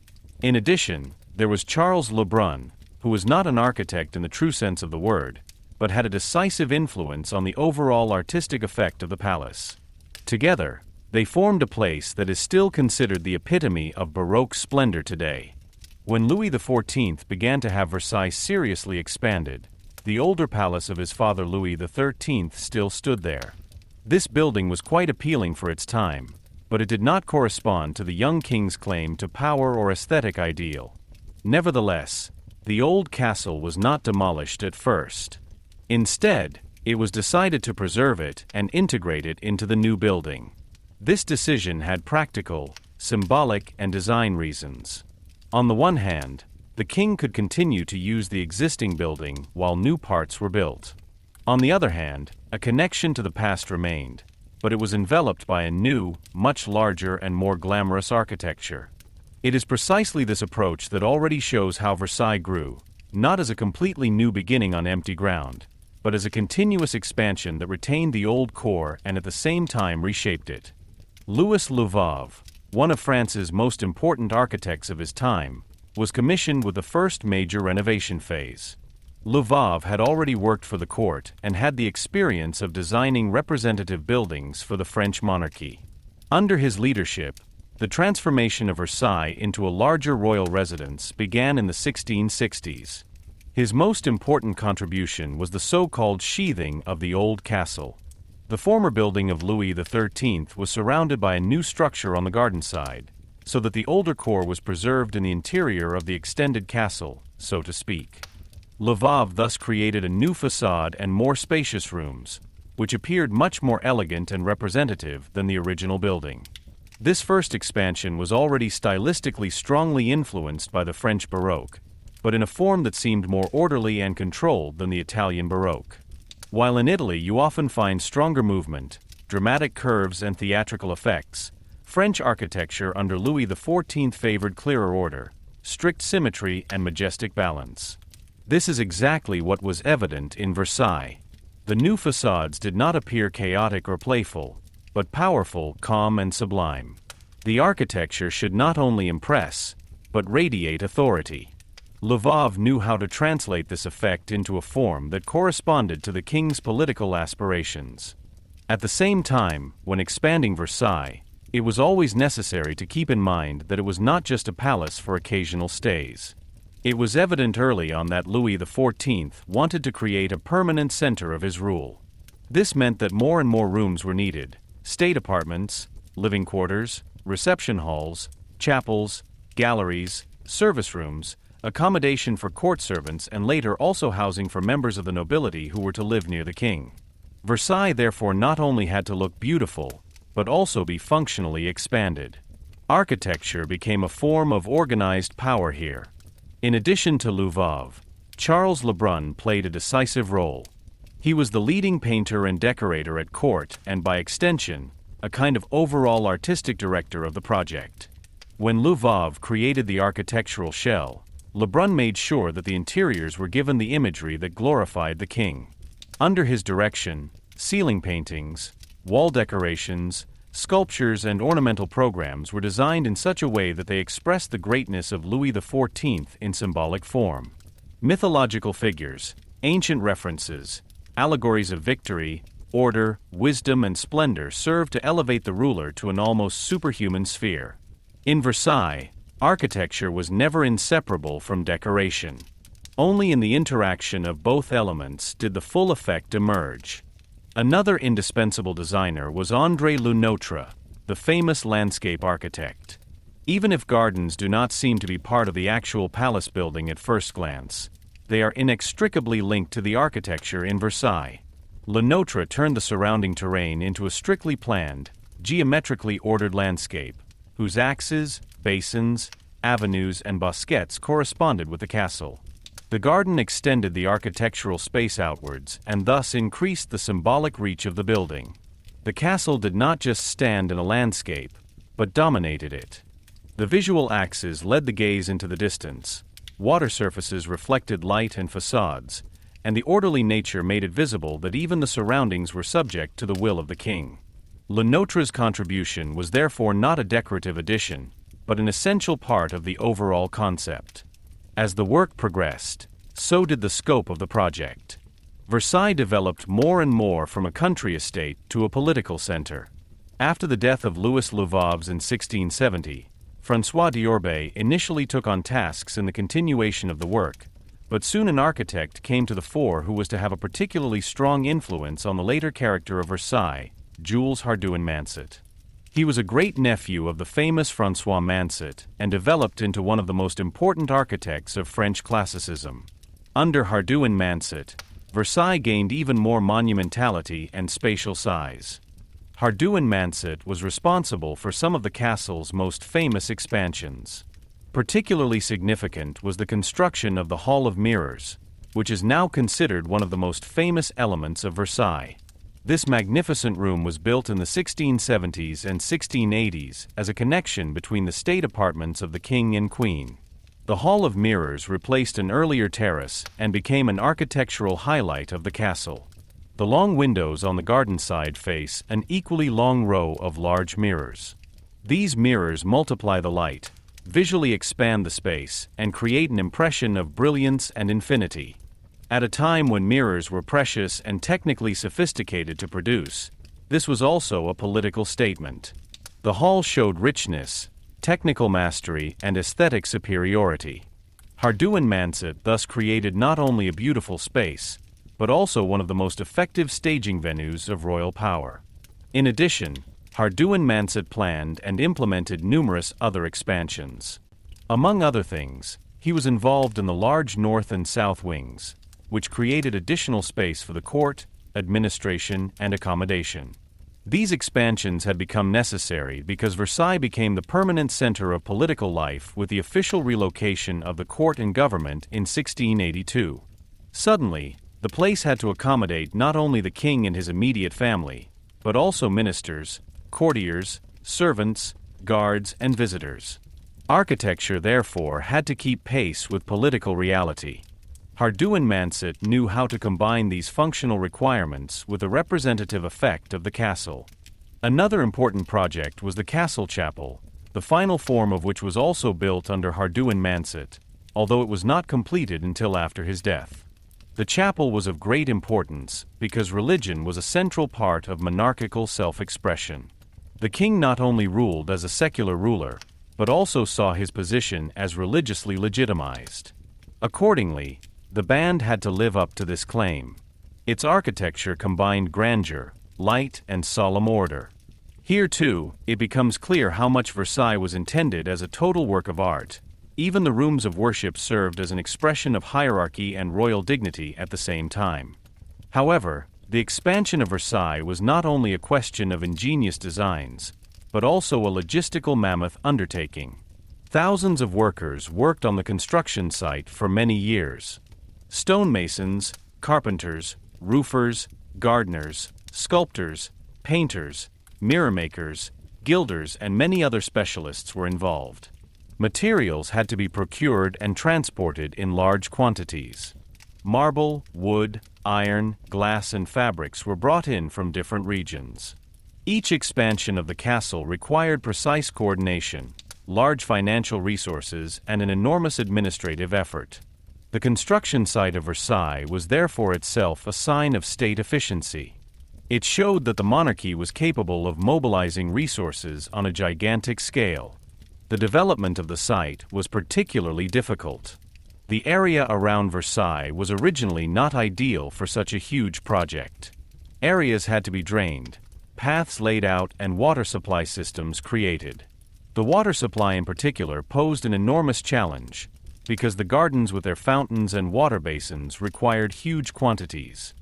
In addition, there was Charles Le Brun, who was not an architect in the true sense of the word, but had a decisive influence on the overall artistic effect of the palace. Together, they formed a place that is still considered the epitome of Baroque splendor today. When Louis XIV began to have Versailles seriously expanded, the older palace of his father Louis XIII still stood there. This building was quite appealing for its time, but it did not correspond to the young king's claim to power or aesthetic ideal. Nevertheless, the old castle was not demolished at first. Instead, it was decided to preserve it and integrate it into the new building. This decision had practical, symbolic, and design reasons. On the one hand, the king could continue to use the existing building while new parts were built. On the other hand, a connection to the past remained, but it was enveloped by a new, much larger and more glamorous architecture. It is precisely this approach that already shows how Versailles grew, not as a completely new beginning on empty ground, but as a continuous expansion that retained the old core and at the same time reshaped it. Louis le Veuve, one of France's most important architects of his time, was commissioned with the first major renovation phase. Le Veuve had already worked for the court and had the experience of designing representative buildings for the French monarchy. Under his leadership, the transformation of Versailles into a larger royal residence began in the 1660s. His most important contribution was the so-called sheathing of the old castle. The former building of Louis XIII was surrounded by a new structure on the garden side, so that the older core was preserved in the interior of the extended castle, so to speak. Le Veuve thus created a new facade and more spacious rooms, which appeared much more elegant and representative than the original building. This first expansion was already stylistically strongly influenced by the French Baroque, but in a form that seemed more orderly and controlled than the Italian Baroque. While in Italy you often find stronger movement, dramatic curves, and theatrical effects, French architecture under Louis XIV favored clearer order, strict symmetry, and majestic balance. This is exactly what was evident in Versailles. The new facades did not appear chaotic or playful, but powerful, calm, and sublime. The architecture should not only impress, but radiate authority. Le Veuve knew how to translate this effect into a form that corresponded to the king's political aspirations. At the same time, when expanding Versailles, it was always necessary to keep in mind that it was not just a palace for occasional stays. It was evident early on that Louis XIV wanted to create a permanent center of his rule. This meant that more and more rooms were needed: state apartments, living quarters, reception halls, chapels, galleries, service rooms, accommodation for court servants, and later also housing for members of the nobility who were to live near the king. Versailles therefore not only had to look beautiful, but also be functionally expanded. Architecture became a form of organized power here. In addition to Le Veuve, Charles Le Brun played a decisive role. He was the leading painter and decorator at court and, by extension, a kind of overall artistic director of the project. When Le Veuve created the architectural shell, Le Brun made sure that the interiors were given the imagery that glorified the king. Under his direction, ceiling paintings, wall decorations, sculptures, and ornamental programs were designed in such a way that they expressed the greatness of Louis XIV in symbolic form. Mythological figures, ancient references, allegories of victory, order, wisdom, and splendor served to elevate the ruler to an almost superhuman sphere. In Versailles, architecture was never inseparable from decoration. Only in the interaction of both elements did the full effect emerge. Another indispensable designer was André Le Nôtre, the famous landscape architect. Even if gardens do not seem to be part of the actual palace building at first glance, they are inextricably linked to the architecture in Versailles. Le Nôtre turned the surrounding terrain into a strictly planned, geometrically ordered landscape, whose axes, basins, avenues, and bosquets corresponded with the castle. The garden extended the architectural space outwards and thus increased the symbolic reach of the building. The castle did not just stand in a landscape, but dominated it. The visual axes led the gaze into the distance, water surfaces reflected light and facades, and the orderly nature made it visible that even the surroundings were subject to the will of the king. Le Nôtre's contribution was therefore not a decorative addition, but an essential part of the overall concept. As the work progressed, so did the scope of the project. Versailles developed more and more from a country estate to a political center. After the death of Louis XIV in 1670, François d'Orbay initially took on tasks in the continuation of the work, but soon an architect came to the fore who was to have a particularly strong influence on the later character of Versailles, Jules Hardouin-Mansart. He was a great-nephew of the famous François Mansart and developed into one of the most important architects of French classicism. Under Hardouin-Mansart, Versailles gained even more monumentality and spatial size. Hardouin-Mansart was responsible for some of the castle's most famous expansions. Particularly significant was the construction of the Hall of Mirrors, which is now considered one of the most famous elements of Versailles. This magnificent room was built in the 1670s and 1680s as a connection between the state apartments of the king and queen. The Hall of Mirrors replaced an earlier terrace and became an architectural highlight of the castle. The long windows on the garden side face an equally long row of large mirrors. These mirrors multiply the light, visually expand the space, and create an impression of brilliance and infinity. At a time when mirrors were precious and technically sophisticated to produce, this was also a political statement. The hall showed richness, technical mastery, and aesthetic superiority. Hardouin-Mansart thus created not only a beautiful space, but also one of the most effective staging venues of royal power. In addition, Hardouin-Mansart planned and implemented numerous other expansions. Among other things, he was involved in the large north and south wings, which created additional space for the court, administration, and accommodation. These expansions had become necessary because Versailles became the permanent center of political life with the official relocation of the court and government in 1682. Suddenly, the place had to accommodate not only the king and his immediate family, but also ministers, courtiers, servants, guards, and visitors. Architecture, therefore, had to keep pace with political reality. Hardouin-Mansart knew how to combine these functional requirements with a representative effect of the castle. Another important project was the castle chapel, the final form of which was also built under Hardouin-Mansart, although it was not completed until after his death. The chapel was of great importance because religion was a central part of monarchical self-expression. The king not only ruled as a secular ruler, but also saw his position as religiously legitimized. Accordingly, the band had to live up to this claim. Its architecture combined grandeur, light, and solemn order. Here, too, it becomes clear how much Versailles was intended as a total work of art. Even the rooms of worship served as an expression of hierarchy and royal dignity at the same time. However, the expansion of Versailles was not only a question of ingenious designs, but also a logistical mammoth undertaking. Thousands of workers worked on the construction site for many years. Stonemasons, carpenters, roofers, gardeners, sculptors, painters, mirror makers, gilders, and many other specialists were involved. Materials had to be procured and transported in large quantities. Marble, wood, iron, glass, and fabrics were brought in from different regions. Each expansion of the castle required precise coordination, large financial resources, and an enormous administrative effort. The construction site of Versailles was therefore itself a sign of state efficiency. It showed that the monarchy was capable of mobilizing resources on a gigantic scale. The development of the site was particularly difficult. The area around Versailles was originally not ideal for such a huge project. Areas had to be drained, paths laid out, and water supply systems created. The water supply in particular posed an enormous challenge, because the gardens with their fountains and water basins required huge quantities.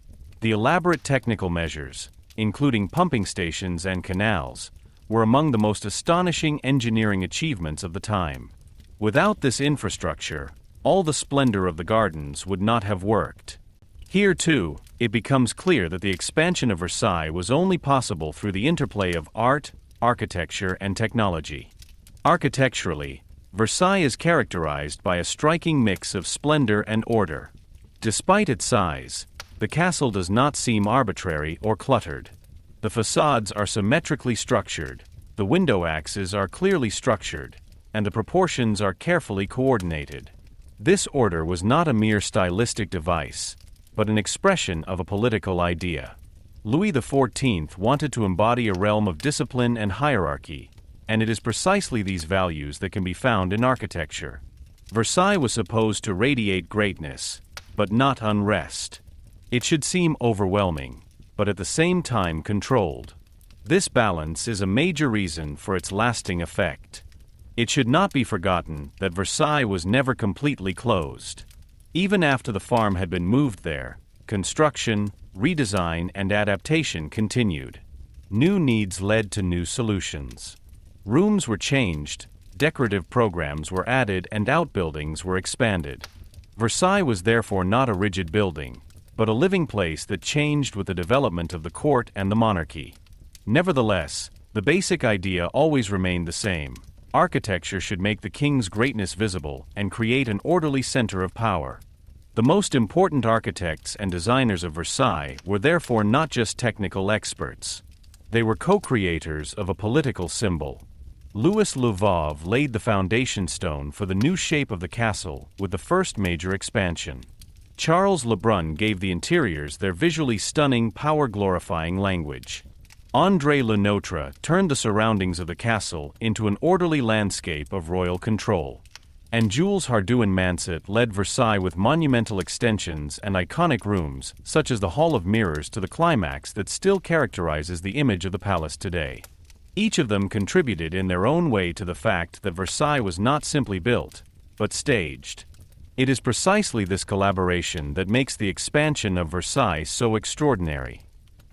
The elaborate technical measures, including pumping stations and canals, were among the most astonishing engineering achievements of the time. Without this infrastructure, all the splendor of the gardens would not have worked. Here, too, it becomes clear that the expansion of Versailles was only possible through the interplay of art, architecture, and technology. Architecturally, Versailles is characterized by a striking mix of splendor and order. Despite its size, the castle does not seem arbitrary or cluttered. The facades are symmetrically structured, the window axes are clearly structured, and the proportions are carefully coordinated. This order was not a mere stylistic device, but an expression of a political idea. Louis XIV wanted to embody a realm of discipline and hierarchy, and it is precisely these values that can be found in architecture. Versailles was supposed to radiate greatness, but not unrest. It should seem overwhelming, but at the same time controlled. This balance is a major reason for its lasting effect. It should not be forgotten that Versailles was never completely closed. Even after the farm had been moved there, construction, redesign, and adaptation continued. New needs led to new solutions. Rooms were changed, decorative programs were added, and outbuildings were expanded. Versailles was therefore not a rigid building, but a living place that changed with the development of the court and the monarchy. Nevertheless, the basic idea always remained the same. Architecture should make the king's greatness visible and create an orderly center of power. The most important architects and designers of Versailles were therefore not just technical experts. They were co-creators of a political symbol. Louis XIV laid the foundation stone for the new shape of the castle with the first major expansion. Charles Lebrun gave the interiors their visually stunning, power-glorifying language. André Le Nôtre turned the surroundings of the castle into an orderly landscape of royal control. And Jules Hardouin-Mansart led Versailles with monumental extensions and iconic rooms, such as the Hall of Mirrors, to the climax that still characterizes the image of the palace today. Each of them contributed in their own way to the fact that Versailles was not simply built, but staged. It is precisely this collaboration that makes the expansion of Versailles so extraordinary.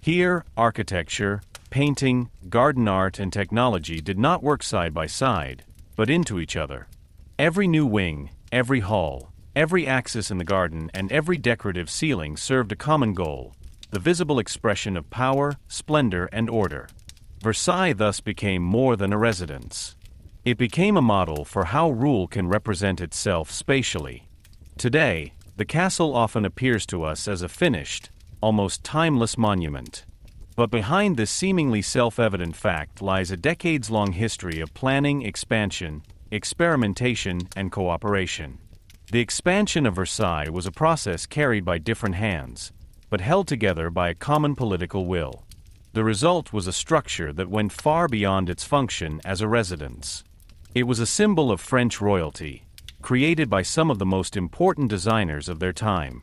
Here, architecture, painting, garden art, and technology did not work side by side, but into each other. Every new wing, every hall, every axis in the garden, and every decorative ceiling served a common goal: the visible expression of power, splendor, and order. Versailles thus became more than a residence. It became a model for how rule can represent itself spatially. Today, the castle often appears to us as a finished, almost timeless monument. But behind this seemingly self-evident fact lies a decades-long history of planning, expansion, experimentation, and cooperation. The expansion of Versailles was a process carried by different hands, but held together by a common political will. The result was a structure that went far beyond its function as a residence. It was a symbol of French royalty, created by some of the most important designers of their time.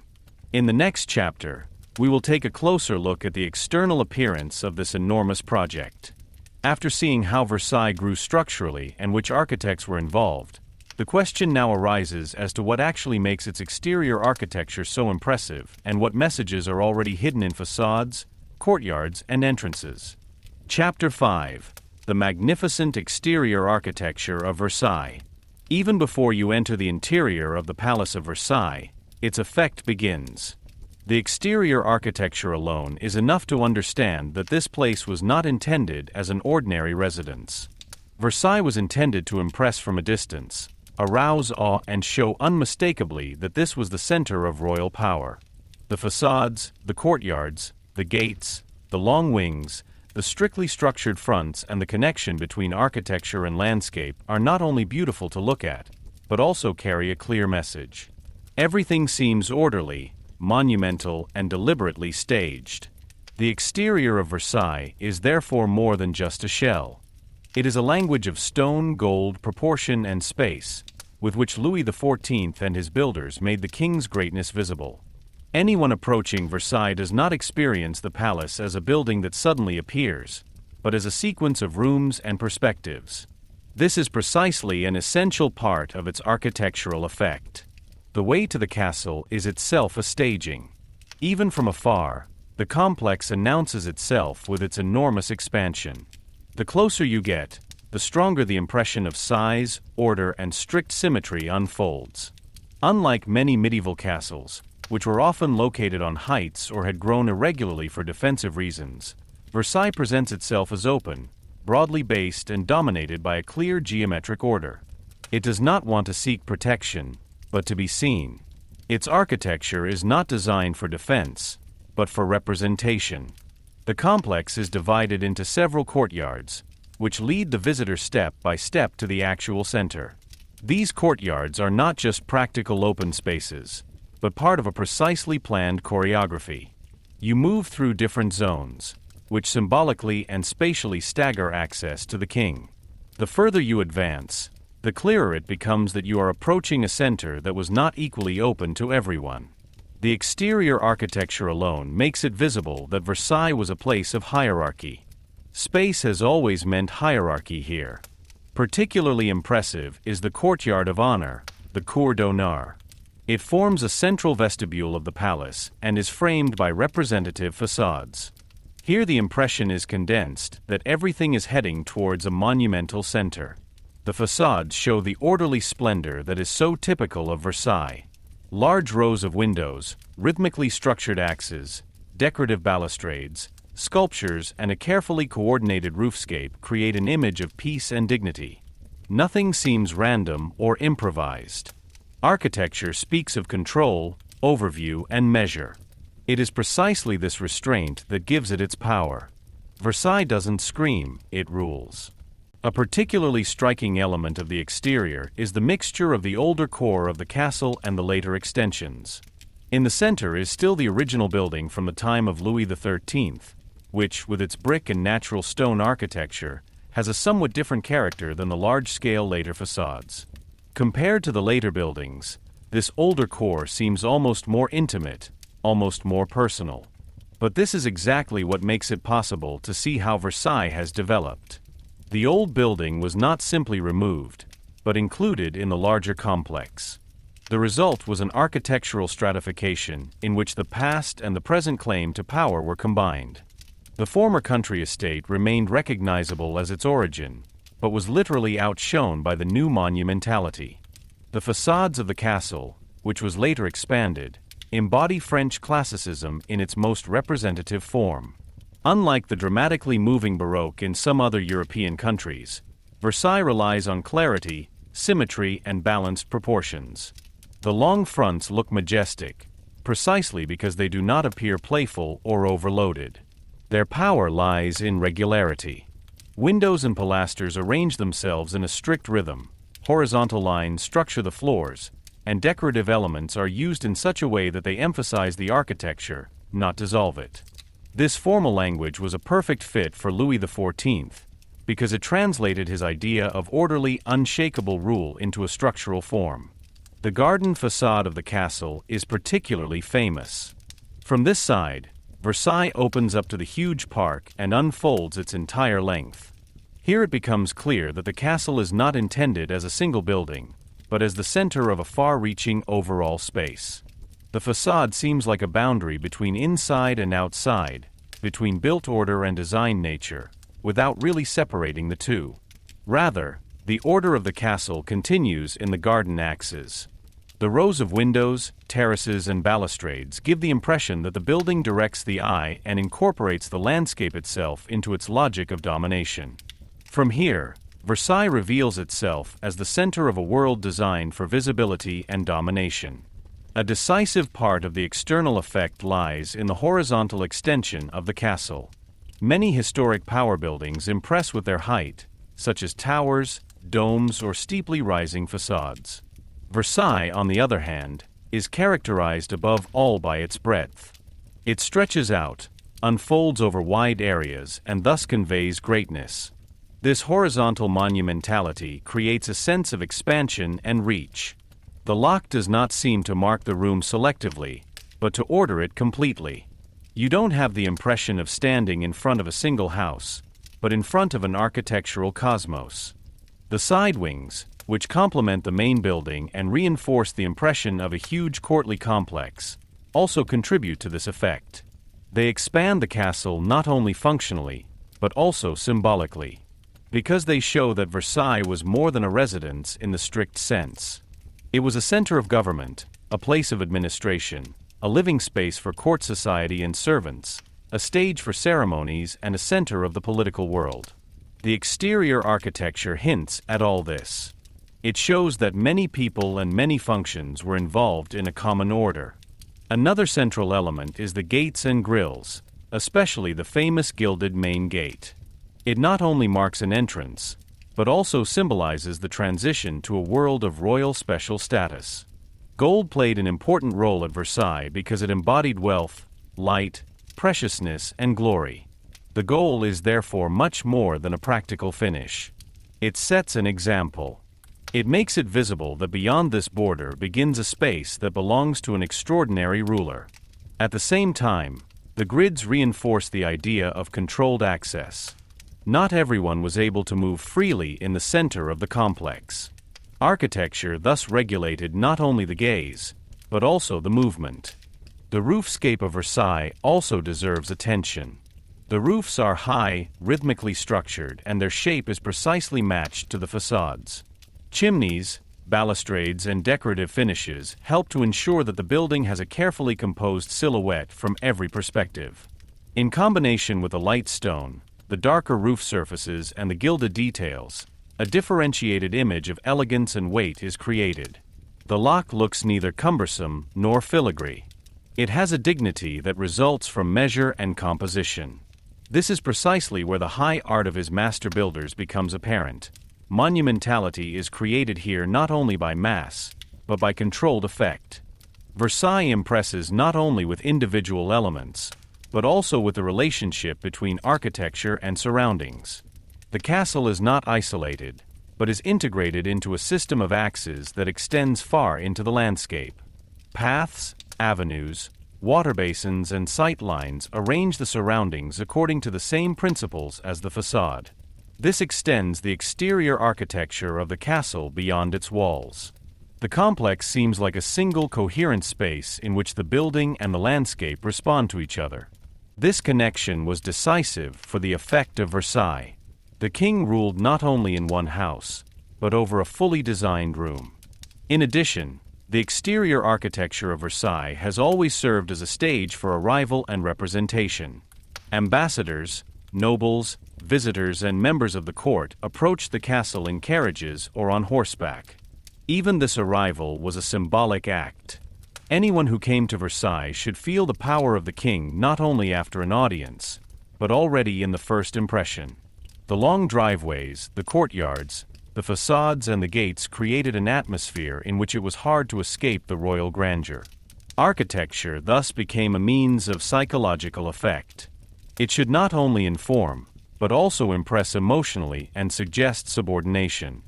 In the next chapter, we will take a closer look at the external appearance of this enormous project. After seeing how Versailles grew structurally and which architects were involved, the question now arises as to what actually makes its exterior architecture so impressive and what messages are already hidden in facades, courtyards, and entrances. Chapter 5: The Magnificent Exterior Architecture of Versailles. Even before you enter the interior of the Palace of Versailles, its effect begins. The exterior architecture alone is enough to understand that this place was not intended as an ordinary residence. Versailles was intended to impress from a distance, arouse awe, and show unmistakably that this was the center of royal power. The facades, the courtyards, the gates, the long wings, the strictly structured fronts, and the connection between architecture and landscape are not only beautiful to look at, but also carry a clear message. Everything seems orderly, monumental, and deliberately staged. The exterior of Versailles is therefore more than just a shell. It is a language of stone, gold, proportion, and space, with which Louis XIV and his builders made the king's greatness visible. Anyone approaching Versailles does not experience the palace as a building that suddenly appears, but as a sequence of rooms and perspectives. This is precisely an essential part of its architectural effect. The way to the castle is itself a staging. Even from afar, the complex announces itself with its enormous expansion. The closer you get, the stronger the impression of size, order, and strict symmetry unfolds. Unlike many medieval castles, which were often located on heights or had grown irregularly for defensive reasons, Versailles presents itself as open, broadly based, and dominated by a clear geometric order. It does not want to seek protection, but to be seen. Its architecture is not designed for defense, but for representation. The complex is divided into several courtyards, which lead the visitor step by step to the actual center. These courtyards are not just practical open spaces, but part of a precisely planned choreography. You move through different zones, which symbolically and spatially stagger access to the king. The further you advance, the clearer it becomes that you are approaching a center that was not equally open to everyone. The exterior architecture alone makes it visible that Versailles was a place of hierarchy. Space has always meant hierarchy here. Particularly impressive is the courtyard of honor, the cour d'honneur. It forms a central vestibule of the palace and is framed by representative facades. Here the impression is condensed that everything is heading towards a monumental center. The facades show the orderly splendor that is so typical of Versailles. Large rows of windows, rhythmically structured axes, decorative balustrades, sculptures, and a carefully coordinated roofscape create an image of peace and dignity. Nothing seems random or improvised. Architecture speaks of control, overview, and measure. It is precisely this restraint that gives it its power. Versailles doesn't scream, it rules. A particularly striking element of the exterior is the mixture of the older core of the castle and the later extensions. In the center is still the original building from the time of Louis XIII, which, with its brick and natural stone architecture, has a somewhat different character than the large-scale later facades. Compared to the later buildings, this older core seems almost more intimate, almost more personal. But this is exactly what makes it possible to see how Versailles has developed. The old building was not simply removed, but included in the larger complex. The result was an architectural stratification in which the past and the present claim to power were combined. The former country estate remained recognizable as its origin, but was literally outshone by the new monumentality. The facades of the castle, which was later expanded, embody French classicism in its most representative form. Unlike the dramatically moving Baroque in some other European countries, Versailles relies on clarity, symmetry, and balanced proportions. The long fronts look majestic, precisely because they do not appear playful or overloaded. Their power lies in regularity. Windows and pilasters arrange themselves in a strict rhythm, horizontal lines structure the floors, and decorative elements are used in such a way that they emphasize the architecture, not dissolve it. This formal language was a perfect fit for Louis XIV, because it translated his idea of orderly, unshakable rule into a structural form. The garden facade of the castle is particularly famous. From this side, Versailles opens up to the huge park and unfolds its entire length. Here it becomes clear that the castle is not intended as a single building, but as the center of a far-reaching overall space. The facade seems like a boundary between inside and outside, between built order and design nature, without really separating the two. Rather, the order of the castle continues in the garden axes. The rows of windows, terraces, and balustrades give the impression that the building directs the eye and incorporates the landscape itself into its logic of domination. From here, Versailles reveals itself as the center of a world designed for visibility and domination. A decisive part of the external effect lies in the horizontal extension of the castle. Many historic power buildings impress with their height, such as towers, domes, or steeply rising facades. Versailles, on the other hand, is characterized above all by its breadth. It stretches out, unfolds over wide areas, and thus conveys greatness. This horizontal monumentality creates a sense of expansion and reach. The lock does not seem to mark the room selectively, but to order it completely. You don't have the impression of standing in front of a single house, but in front of an architectural cosmos. The side wings, which complement the main building and reinforce the impression of a huge courtly complex, also contribute to this effect. They expand the castle not only functionally, but also symbolically, because they show that Versailles was more than a residence in the strict sense. It was a center of government, a place of administration, a living space for court society and servants, a stage for ceremonies, and a center of the political world. The exterior architecture hints at all this. It shows that many people and many functions were involved in a common order. Another central element is the gates and grilles, especially the famous gilded main gate. It not only marks an entrance, but also symbolizes the transition to a world of royal special status. Gold played an important role at Versailles because it embodied wealth, light, preciousness, and glory. The goal is therefore much more than a practical finish. It sets an example. It makes it visible that beyond this border begins a space that belongs to an extraordinary ruler. At the same time, the grids reinforce the idea of controlled access. Not everyone was able to move freely in the center of the complex. Architecture thus regulated not only the gaze, but also the movement. The roofscape of Versailles also deserves attention. The roofs are high, rhythmically structured, and their shape is precisely matched to the facades. Chimneys, balustrades, and decorative finishes help to ensure that the building has a carefully composed silhouette from every perspective. In combination with the light stone, the darker roof surfaces, and the gilded details, a differentiated image of elegance and weight is created. The lock looks neither cumbersome nor filigree. It has a dignity that results from measure and composition. This is precisely where the high art of his master builders becomes apparent. Monumentality is created here not only by mass, but by controlled effect. Versailles impresses not only with individual elements, but also with the relationship between architecture and surroundings. The castle is not isolated, but is integrated into a system of axes that extends far into the landscape. Paths, avenues, water basins, and sight lines arrange the surroundings according to the same principles as the facade. This extends the exterior architecture of the castle beyond its walls. The complex seems like a single coherent space in which the building and the landscape respond to each other. This connection was decisive for the effect of Versailles. The king ruled not only in one house, but over a fully designed room. In addition, the exterior architecture of Versailles has always served as a stage for arrival and representation. Ambassadors, nobles, visitors, and members of the court approached the castle in carriages or on horseback. Even this arrival was a symbolic act. Anyone who came to Versailles should feel the power of the king not only after an audience, but already in the first impression. The long driveways, the courtyards, the facades, and the gates created an atmosphere in which it was hard to escape the royal grandeur. Architecture thus became a means of psychological effect. It should not only inform, but also impress emotionally and suggest subordination.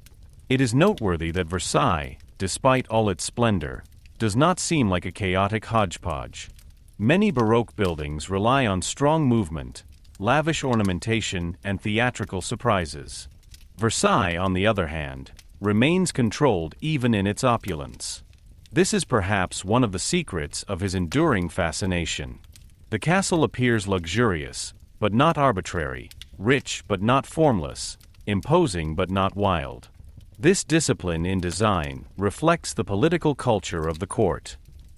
It is noteworthy that Versailles, despite all its splendor, does not seem like a chaotic hodgepodge. Many Baroque buildings rely on strong movement, lavish ornamentation, and theatrical surprises. Versailles, on the other hand, remains controlled even in its opulence. This is perhaps one of the secrets of his enduring fascination. The castle appears luxurious, but not arbitrary, rich but not formless, imposing but not wild. This discipline in design reflects the political culture of the court.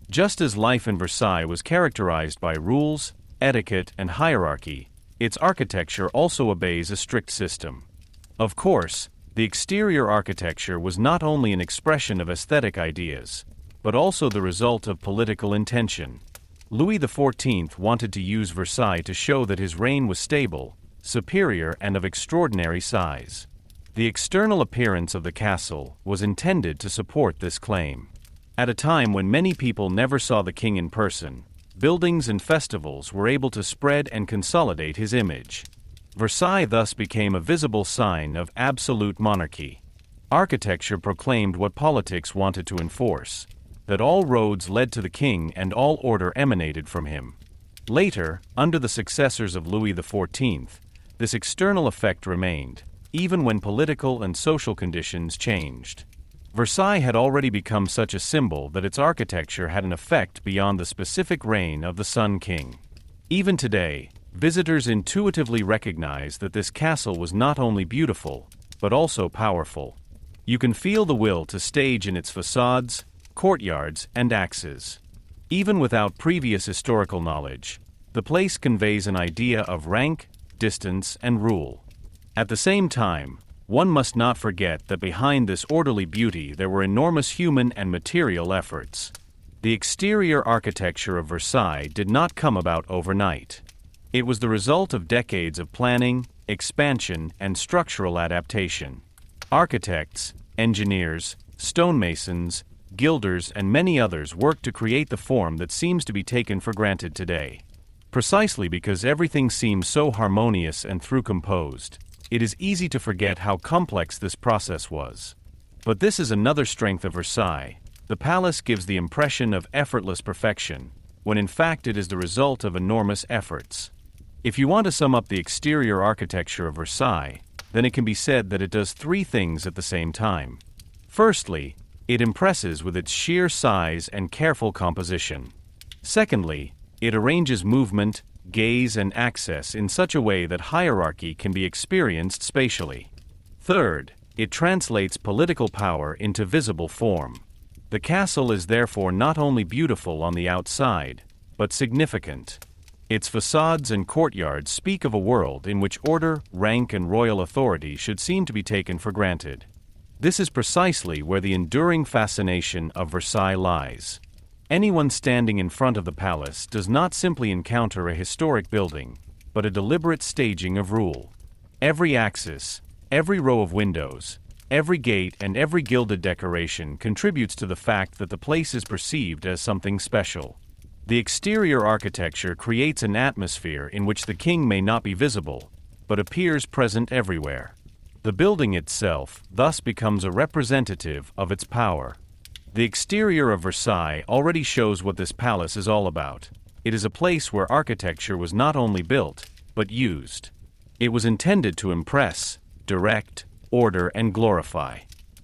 Just as life in Versailles was characterized by rules, etiquette, and hierarchy, its architecture also obeys a strict system. Of course, the exterior architecture was not only an expression of aesthetic ideas, but also the result of political intention. Louis XIV wanted to use Versailles to show that his reign was stable, superior, and of extraordinary size. The external appearance of the castle was intended to support this claim. At a time when many people never saw the king in person, buildings and festivals were able to spread and consolidate his image. Versailles thus became a visible sign of absolute monarchy. Architecture proclaimed what politics wanted to enforce, that all roads led to the king and all order emanated from him. Later, under the successors of Louis XIV, this external effect remained, even when political and social conditions changed. Versailles had already become such a symbol that its architecture had an effect beyond the specific reign of the Sun King. Even today, visitors intuitively recognize that this castle was not only beautiful, but also powerful. You can feel the will to stage in its facades, courtyards, and axes. Even without previous historical knowledge, the place conveys an idea of rank, distance, and rule. At the same time, one must not forget that behind this orderly beauty there were enormous human and material efforts. The exterior architecture of Versailles did not come about overnight. It was the result of decades of planning, expansion, and structural adaptation. Architects, engineers, stonemasons, gilders, and many others worked to create the form that seems to be taken for granted today. Precisely because everything seems so harmonious and composed, it is easy to forget how complex this process was. But this is another strength of Versailles. The palace gives the impression of effortless perfection, when in fact it is the result of enormous efforts. If you want to sum up the exterior architecture of Versailles, then it can be said that it does three things at the same time. Firstly, it impresses with its sheer size and careful composition. Secondly, it arranges movement, gaze, and access in such a way that hierarchy can be experienced spatially. Third, it translates political power into visible form. The castle is therefore not only beautiful on the outside, but significant. Its facades and courtyards speak of a world in which order, rank, and royal authority should seem to be taken for granted. This is precisely where the enduring fascination of Versailles lies. Anyone standing in front of the palace does not simply encounter a historic building, but a deliberate staging of rule. Every axis, every row of windows, every gate, and every gilded decoration contributes to the fact that the place is perceived as something special. The exterior architecture creates an atmosphere in which the king may not be visible, but appears present everywhere. The building itself thus becomes a representative of its power. The exterior of Versailles already shows what this palace is all about. It is a place where architecture was not only built, but used. It was intended to impress, direct, order, and glorify.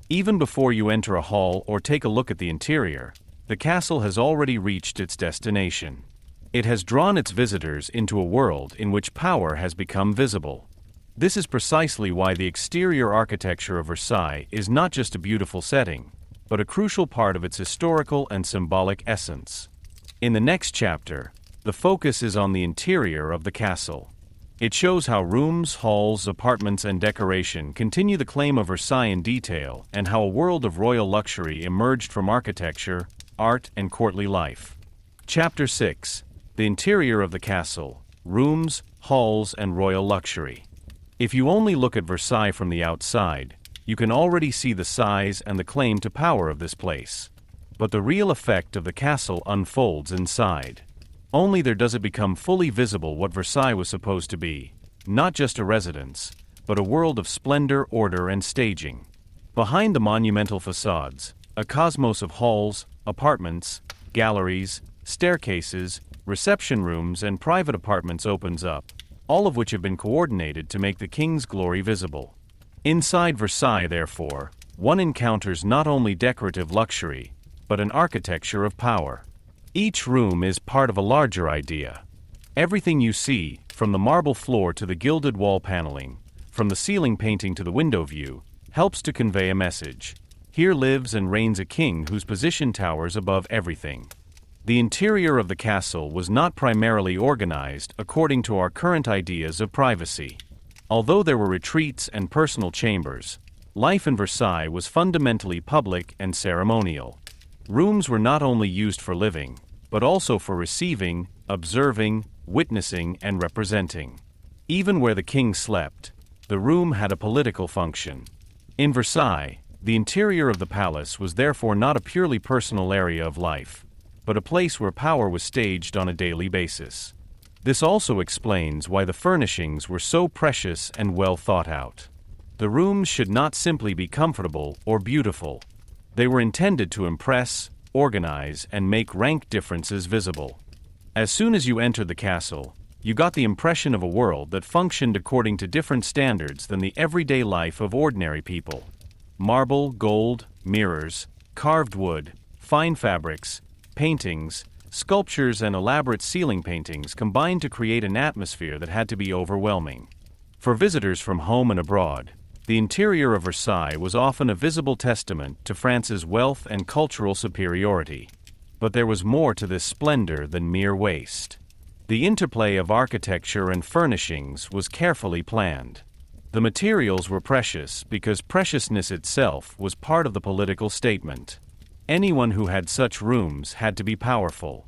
Even before you enter a hall or take a look at the interior, the castle has already reached its destination. It has drawn its visitors into a world in which power has become visible. This is precisely why the exterior architecture of Versailles is not just a beautiful setting, but a crucial part of its historical and symbolic essence. In the next chapter, the focus is on the interior of the castle. It shows how rooms, halls, apartments, and decoration continue the claim of Versailles in detail, and how a world of royal luxury emerged from architecture, art, and courtly life. Chapter 6: The Interior of the Castle, Rooms, Halls, and Royal Luxury. If you only look at Versailles from the outside, you can already see the size and the claim to power of this place. But the real effect of the castle unfolds inside. Only there does it become fully visible what Versailles was supposed to be, not just a residence, but a world of splendor, order, and staging. Behind the monumental facades, a cosmos of halls, apartments, galleries, staircases, reception rooms, and private apartments opens up, all of which have been coordinated to make the king's glory visible. Inside Versailles, therefore, one encounters not only decorative luxury, but an architecture of power. Each room is part of a larger idea. Everything you see, from the marble floor to the gilded wall paneling, from the ceiling painting to the window view, helps to convey a message. Here lives and reigns a king whose position towers above everything. The interior of the castle was not primarily organized according to our current ideas of privacy. Although there were retreats and personal chambers, life in Versailles was fundamentally public and ceremonial. Rooms were not only used for living, but also for receiving, observing, witnessing, and representing. Even where the king slept, the room had a political function. In Versailles, the interior of the palace was therefore not a purely personal area of life, but a place where power was staged on a daily basis. This also explains why the furnishings were so precious and well thought out. The rooms should not simply be comfortable or beautiful. They were intended to impress, organize, and make rank differences visible. As soon as you entered the castle, you got the impression of a world that functioned according to different standards than the everyday life of ordinary people. Marble, gold, mirrors, carved wood, fine fabrics, paintings, sculptures, and elaborate ceiling paintings combined to create an atmosphere that had to be overwhelming. For visitors from home and abroad, the interior of Versailles was often a visible testament to France's wealth and cultural superiority. But there was more to this splendor than mere waste. The interplay of architecture and furnishings was carefully planned. The materials were precious because preciousness itself was part of the political statement. Anyone who had such rooms had to be powerful.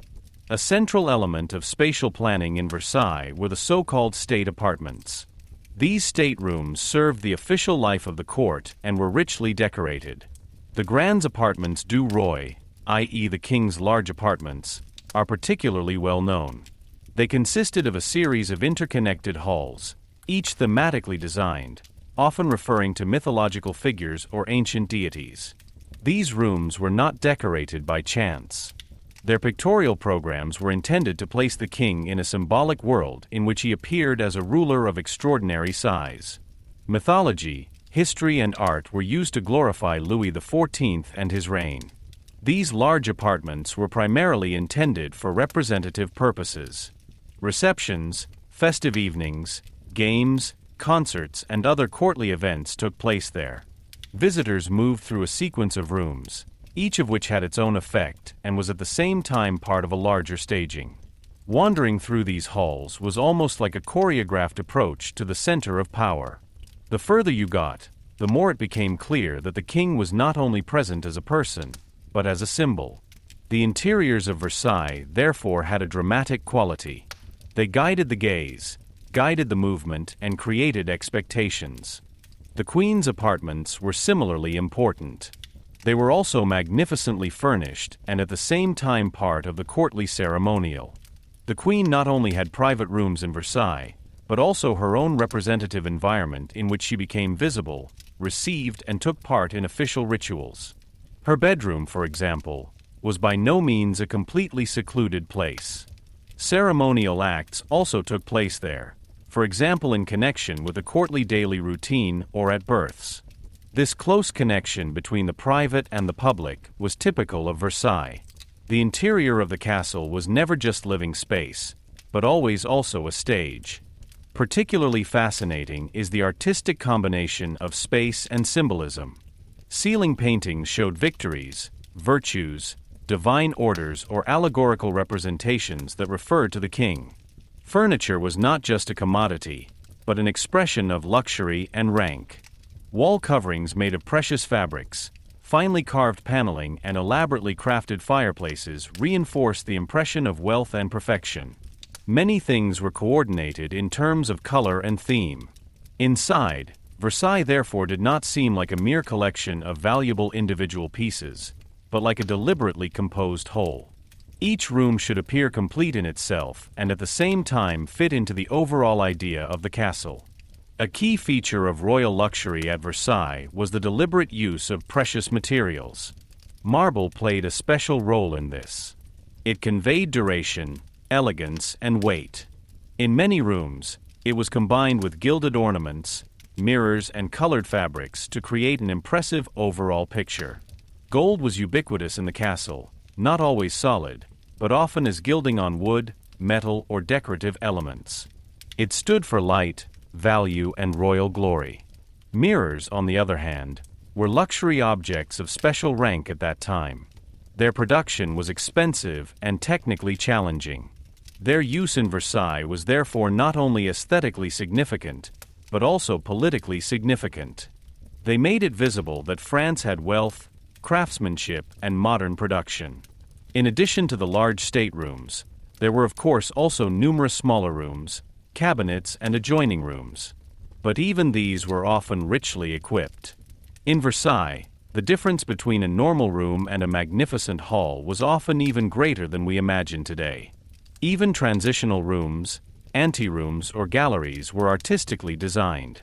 A central element of spatial planning in Versailles were the so-called state apartments. These staterooms served the official life of the court and were richly decorated. The Grands apartments du Roi, i.e. the king's large apartments, are particularly well known. They consisted of a series of interconnected halls, each thematically designed, often referring to mythological figures or ancient deities. These rooms were not decorated by chance. Their pictorial programs were intended to place the king in a symbolic world in which he appeared as a ruler of extraordinary size. Mythology, history, and art were used to glorify Louis XIV and his reign. These large apartments were primarily intended for representative purposes. Receptions, festive evenings, games, concerts, and other courtly events took place there. Visitors moved through a sequence of rooms, each of which had its own effect and was at the same time part of a larger staging. Wandering through these halls was almost like a choreographed approach to the center of power. The further you got, the more it became clear that the king was not only present as a person, but as a symbol. The interiors of Versailles therefore had a dramatic quality. They guided the gaze, guided the movement, and created expectations. The Queen's apartments were similarly important. They were also magnificently furnished and at the same time part of the courtly ceremonial. The Queen not only had private rooms in Versailles, but also her own representative environment in which she became visible, received, and took part in official rituals. Her bedroom, for example, was by no means a completely secluded place. Ceremonial acts also took place there, for example in connection with a courtly daily routine or at births. This close connection between the private and the public was typical of Versailles. The interior of the castle was never just living space, but always also a stage. Particularly fascinating is the artistic combination of space and symbolism. Ceiling paintings showed victories, virtues, divine orders, or allegorical representations that referred to the king. Furniture was not just a commodity, but an expression of luxury and rank. Wall coverings made of precious fabrics, finely carved paneling, and elaborately crafted fireplaces reinforced the impression of wealth and perfection. Many things were coordinated in terms of color and theme. Inside, Versailles therefore did not seem like a mere collection of valuable individual pieces, but like a deliberately composed whole. Each room should appear complete in itself and at the same time fit into the overall idea of the castle. A key feature of royal luxury at Versailles was the deliberate use of precious materials. Marble played a special role in this. It conveyed duration, elegance, and weight. In many rooms, it was combined with gilded ornaments, mirrors, and colored fabrics to create an impressive overall picture. Gold was ubiquitous in the castle, not always solid, but often as gilding on wood, metal, or decorative elements. It stood for light, value, and royal glory. Mirrors, on the other hand, were luxury objects of special rank at that time. Their production was expensive and technically challenging. Their use in Versailles was therefore not only aesthetically significant, but also politically significant. They made it visible that France had wealth, craftsmanship, and modern production. In addition to the large staterooms, there were of course also numerous smaller rooms, cabinets, and adjoining rooms. But even these were often richly equipped. In Versailles, the difference between a normal room and a magnificent hall was often even greater than we imagine today. Even transitional rooms, anterooms, or galleries were artistically designed.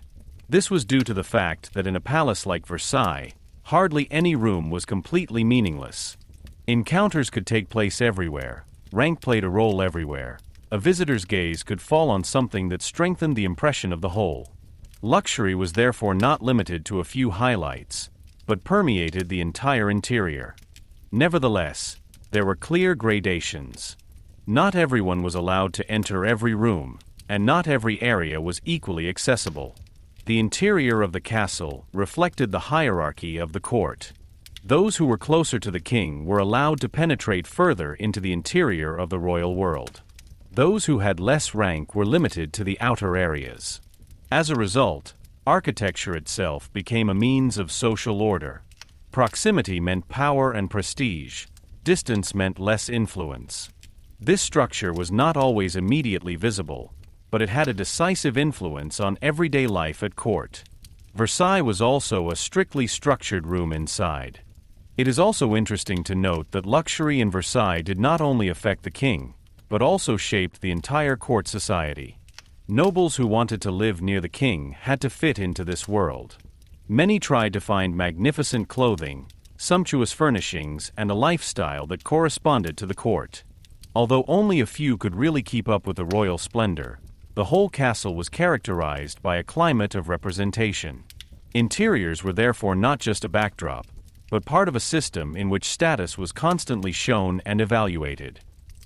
This was due to the fact that in a palace like Versailles, hardly any room was completely meaningless. Encounters could take place everywhere, rank played a role everywhere, a visitor's gaze could fall on something that strengthened the impression of the whole. Luxury was therefore not limited to a few highlights, but permeated the entire interior. Nevertheless, there were clear gradations. Not everyone was allowed to enter every room, and not every area was equally accessible. The interior of the castle reflected the hierarchy of the court. Those who were closer to the king were allowed to penetrate further into the interior of the royal world. Those who had less rank were limited to the outer areas. As a result, architecture itself became a means of social order. Proximity meant power and prestige. Distance meant less influence. This structure was not always immediately visible, but it had a decisive influence on everyday life at court. Versailles was also a strictly structured room inside. It is also interesting to note that luxury in Versailles did not only affect the king, but also shaped the entire court society. Nobles who wanted to live near the king had to fit into this world. Many tried to find magnificent clothing, sumptuous furnishings, and a lifestyle that corresponded to the court. Although only a few could really keep up with the royal splendor, the whole castle was characterized by a climate of representation. Interiors were therefore not just a backdrop, but part of a system in which status was constantly shown and evaluated.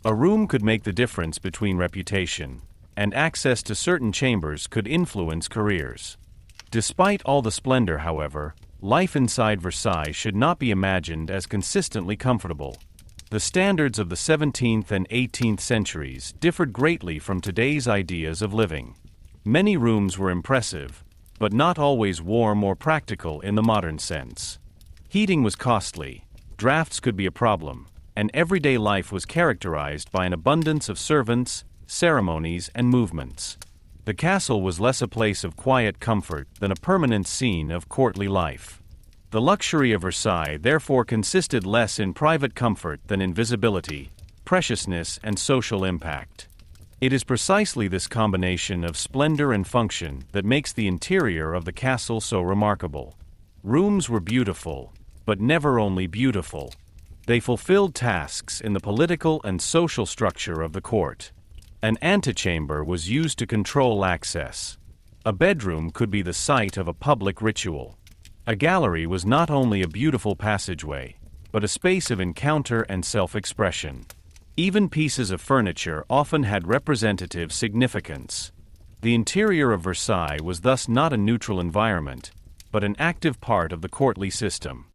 A room could make the difference between reputation, and access to certain chambers could influence careers. Despite all the splendor, however, life inside Versailles should not be imagined as consistently comfortable. The standards of the 17th and 18th centuries differed greatly from today's ideas of living. Many rooms were impressive, but not always warm or practical in the modern sense. Heating was costly, drafts could be a problem, and everyday life was characterized by an abundance of servants, ceremonies, and movements. The castle was less a place of quiet comfort than a permanent scene of courtly life. The luxury of Versailles therefore consisted less in private comfort than in visibility, preciousness, and social impact. It is precisely this combination of splendor and function that makes the interior of the castle so remarkable. Rooms were beautiful, but never only beautiful. They fulfilled tasks in the political and social structure of the court. An antechamber was used to control access. A bedroom could be the site of a public ritual. A gallery was not only a beautiful passageway, but a space of encounter and self-expression. Even pieces of furniture often had representative significance. The interior of Versailles was thus not a neutral environment, but an active part of the courtly system.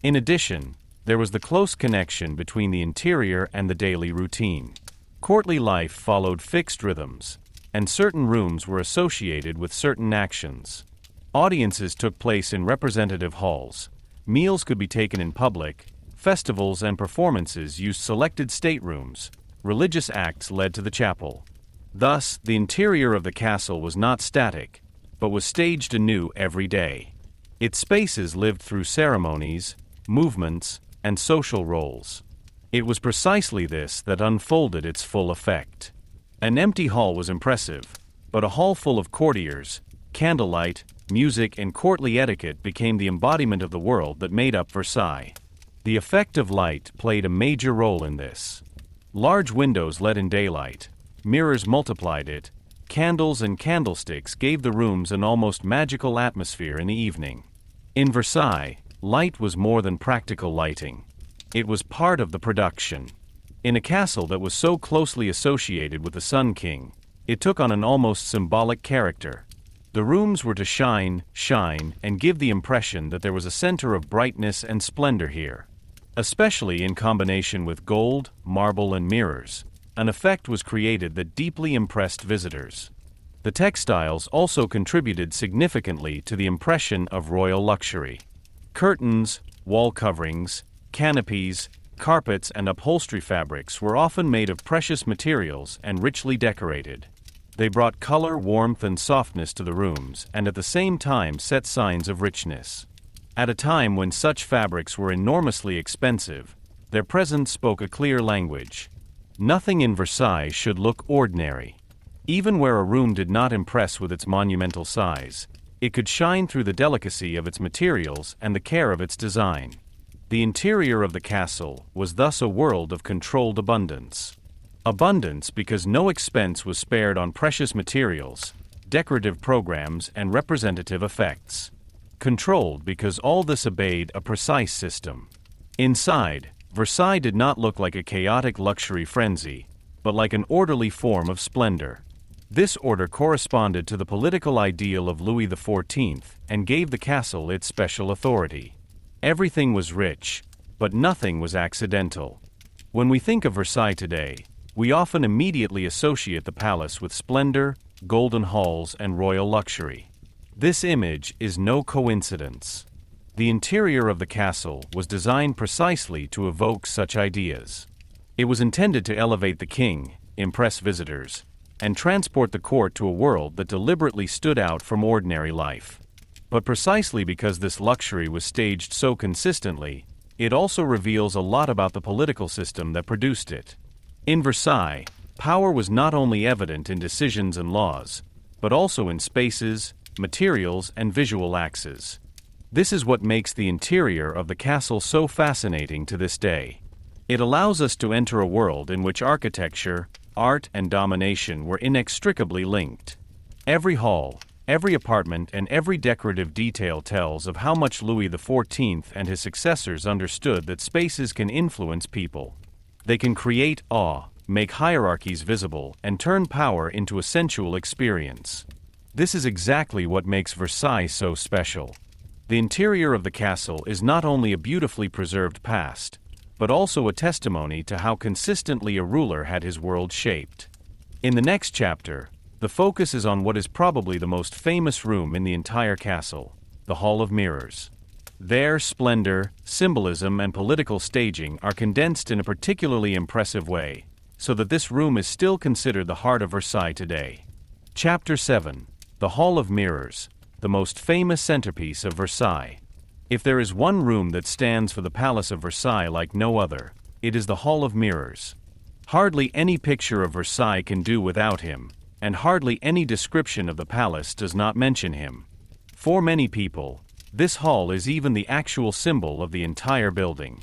In addition, there was the close connection between the interior and the daily routine. Courtly life followed fixed rhythms, and certain rooms were associated with certain actions. Audiences took place in representative halls, meals could be taken in public, festivals and performances used selected staterooms, religious acts led to the chapel. Thus, the interior of the castle was not static, but was staged anew every day. Its spaces lived through ceremonies, movements, and social roles. It was precisely this that unfolded its full effect. An empty hall was impressive, but a hall full of courtiers, candlelight, music, and courtly etiquette became the embodiment of the world that made up Versailles. The effect of light played a major role in this. Large windows let in daylight, mirrors multiplied it, candles and candlesticks gave the rooms an almost magical atmosphere in the evening. In Versailles, light was more than practical lighting. It was part of the production. In a castle that was so closely associated with the Sun King, it took on an almost symbolic character. The rooms were to shine, and give the impression that there was a center of brightness and splendor here. Especially in combination with gold, marble, and mirrors, an effect was created that deeply impressed visitors. The textiles also contributed significantly to the impression of royal luxury. Curtains, wall coverings, canopies, carpets, and upholstery fabrics were often made of precious materials and richly decorated. They brought color, warmth, and softness to the rooms, and at the same time set signs of richness. At a time when such fabrics were enormously expensive, their presence spoke a clear language. Nothing in Versailles should look ordinary. Even where a room did not impress with its monumental size, it could shine through the delicacy of its materials and the care of its design. The interior of the castle was thus a world of controlled abundance. Abundance because no expense was spared on precious materials, decorative programs, and representative effects. Controlled because all this obeyed a precise system. Inside, Versailles did not look like a chaotic luxury frenzy, but like an orderly form of splendor. This order corresponded to the political ideal of Louis XIV and gave the castle its special authority. Everything was rich, but nothing was accidental. When we think of Versailles today, we often immediately associate the palace with splendor, golden halls, and royal luxury. This image is no coincidence. The interior of the castle was designed precisely to evoke such ideas. It was intended to elevate the king, impress visitors, and transport the court to a world that deliberately stood out from ordinary life. But precisely because this luxury was staged so consistently, it also reveals a lot about the political system that produced it. In Versailles, power was not only evident in decisions and laws, but also in spaces, materials, and visual axes. This is what makes the interior of the castle so fascinating to this day. It allows us to enter a world in which architecture, art, and domination were inextricably linked. Every hall, every apartment, and every decorative detail tells of how much Louis XIV and his successors understood that spaces can influence people. They can create awe, make hierarchies visible, and turn power into a sensual experience. This is exactly what makes Versailles so special. The interior of the castle is not only a beautifully preserved past, but also a testimony to how consistently a ruler had his world shaped. In the next chapter, the focus is on what is probably the most famous room in the entire castle, the Hall of Mirrors. There, splendor, symbolism, and political staging are condensed in a particularly impressive way, so that this room is still considered the heart of Versailles today. Chapter 7: The Hall of Mirrors, the most famous centerpiece of Versailles. If there is one room that stands for the Palace of Versailles like no other, it is the Hall of Mirrors. Hardly any picture of Versailles can do without him, and hardly any description of the palace does not mention him. For many people, this hall is even the actual symbol of the entire building.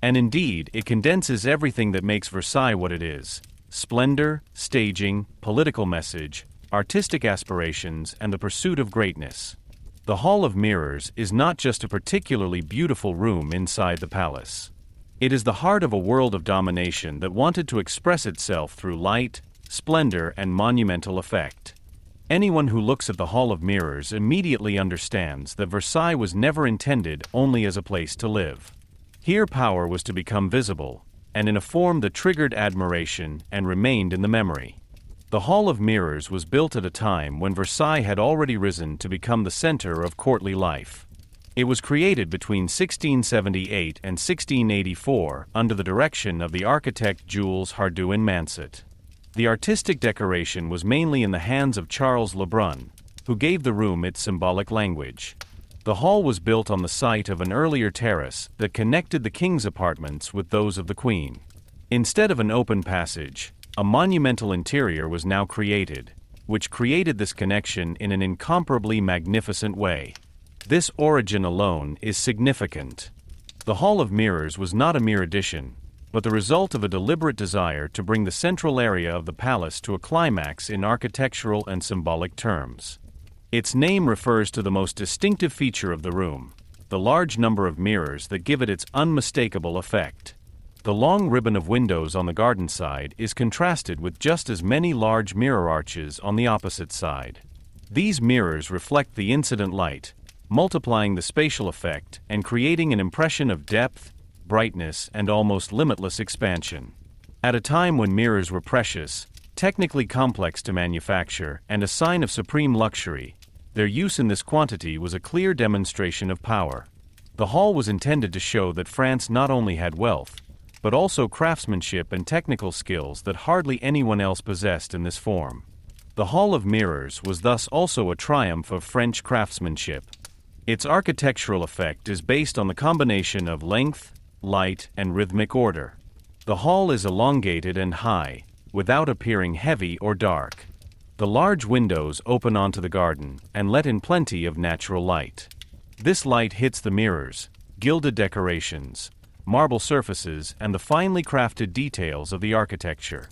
And indeed, it condenses everything that makes Versailles what it is: splendor, staging, political message, artistic aspirations, and the pursuit of greatness. The Hall of Mirrors is not just a particularly beautiful room inside the palace. It is the heart of a world of domination that wanted to express itself through light, splendor, and monumental effect. Anyone who looks at the Hall of Mirrors immediately understands that Versailles was never intended only as a place to live. Here power was to become visible, and in a form that triggered admiration and remained in the memory. The Hall of Mirrors was built at a time when Versailles had already risen to become the center of courtly life. It was created between 1678 and 1684 under the direction of the architect Jules Hardouin-Mansart. The artistic decoration was mainly in the hands of Charles Lebrun, who gave the room its symbolic language. The hall was built on the site of an earlier terrace that connected the king's apartments with those of the queen. Instead of an open passage, a monumental interior was now created, which created this connection in an incomparably magnificent way. This origin alone is significant. The Hall of Mirrors was not a mere addition, but the result of a deliberate desire to bring the central area of the palace to a climax in architectural and symbolic terms. Its name refers to the most distinctive feature of the room, the large number of mirrors that give it its unmistakable effect. The long ribbon of windows on the garden side is contrasted with just as many large mirror arches on the opposite side. These mirrors reflect the incident light, multiplying the spatial effect and creating an impression of depth, brightness, and almost limitless expansion. At a time when mirrors were precious, technically complex to manufacture, and a sign of supreme luxury, their use in this quantity was a clear demonstration of power. The hall was intended to show that France not only had wealth, but also craftsmanship and technical skills that hardly anyone else possessed in this form. The Hall of Mirrors was thus also a triumph of French craftsmanship. Its architectural effect is based on the combination of length, light, and rhythmic order. The hall is elongated and high, without appearing heavy or dark. The large windows open onto the garden and let in plenty of natural light. This light hits the mirrors, gilded decorations, marble surfaces, and the finely crafted details of the architecture.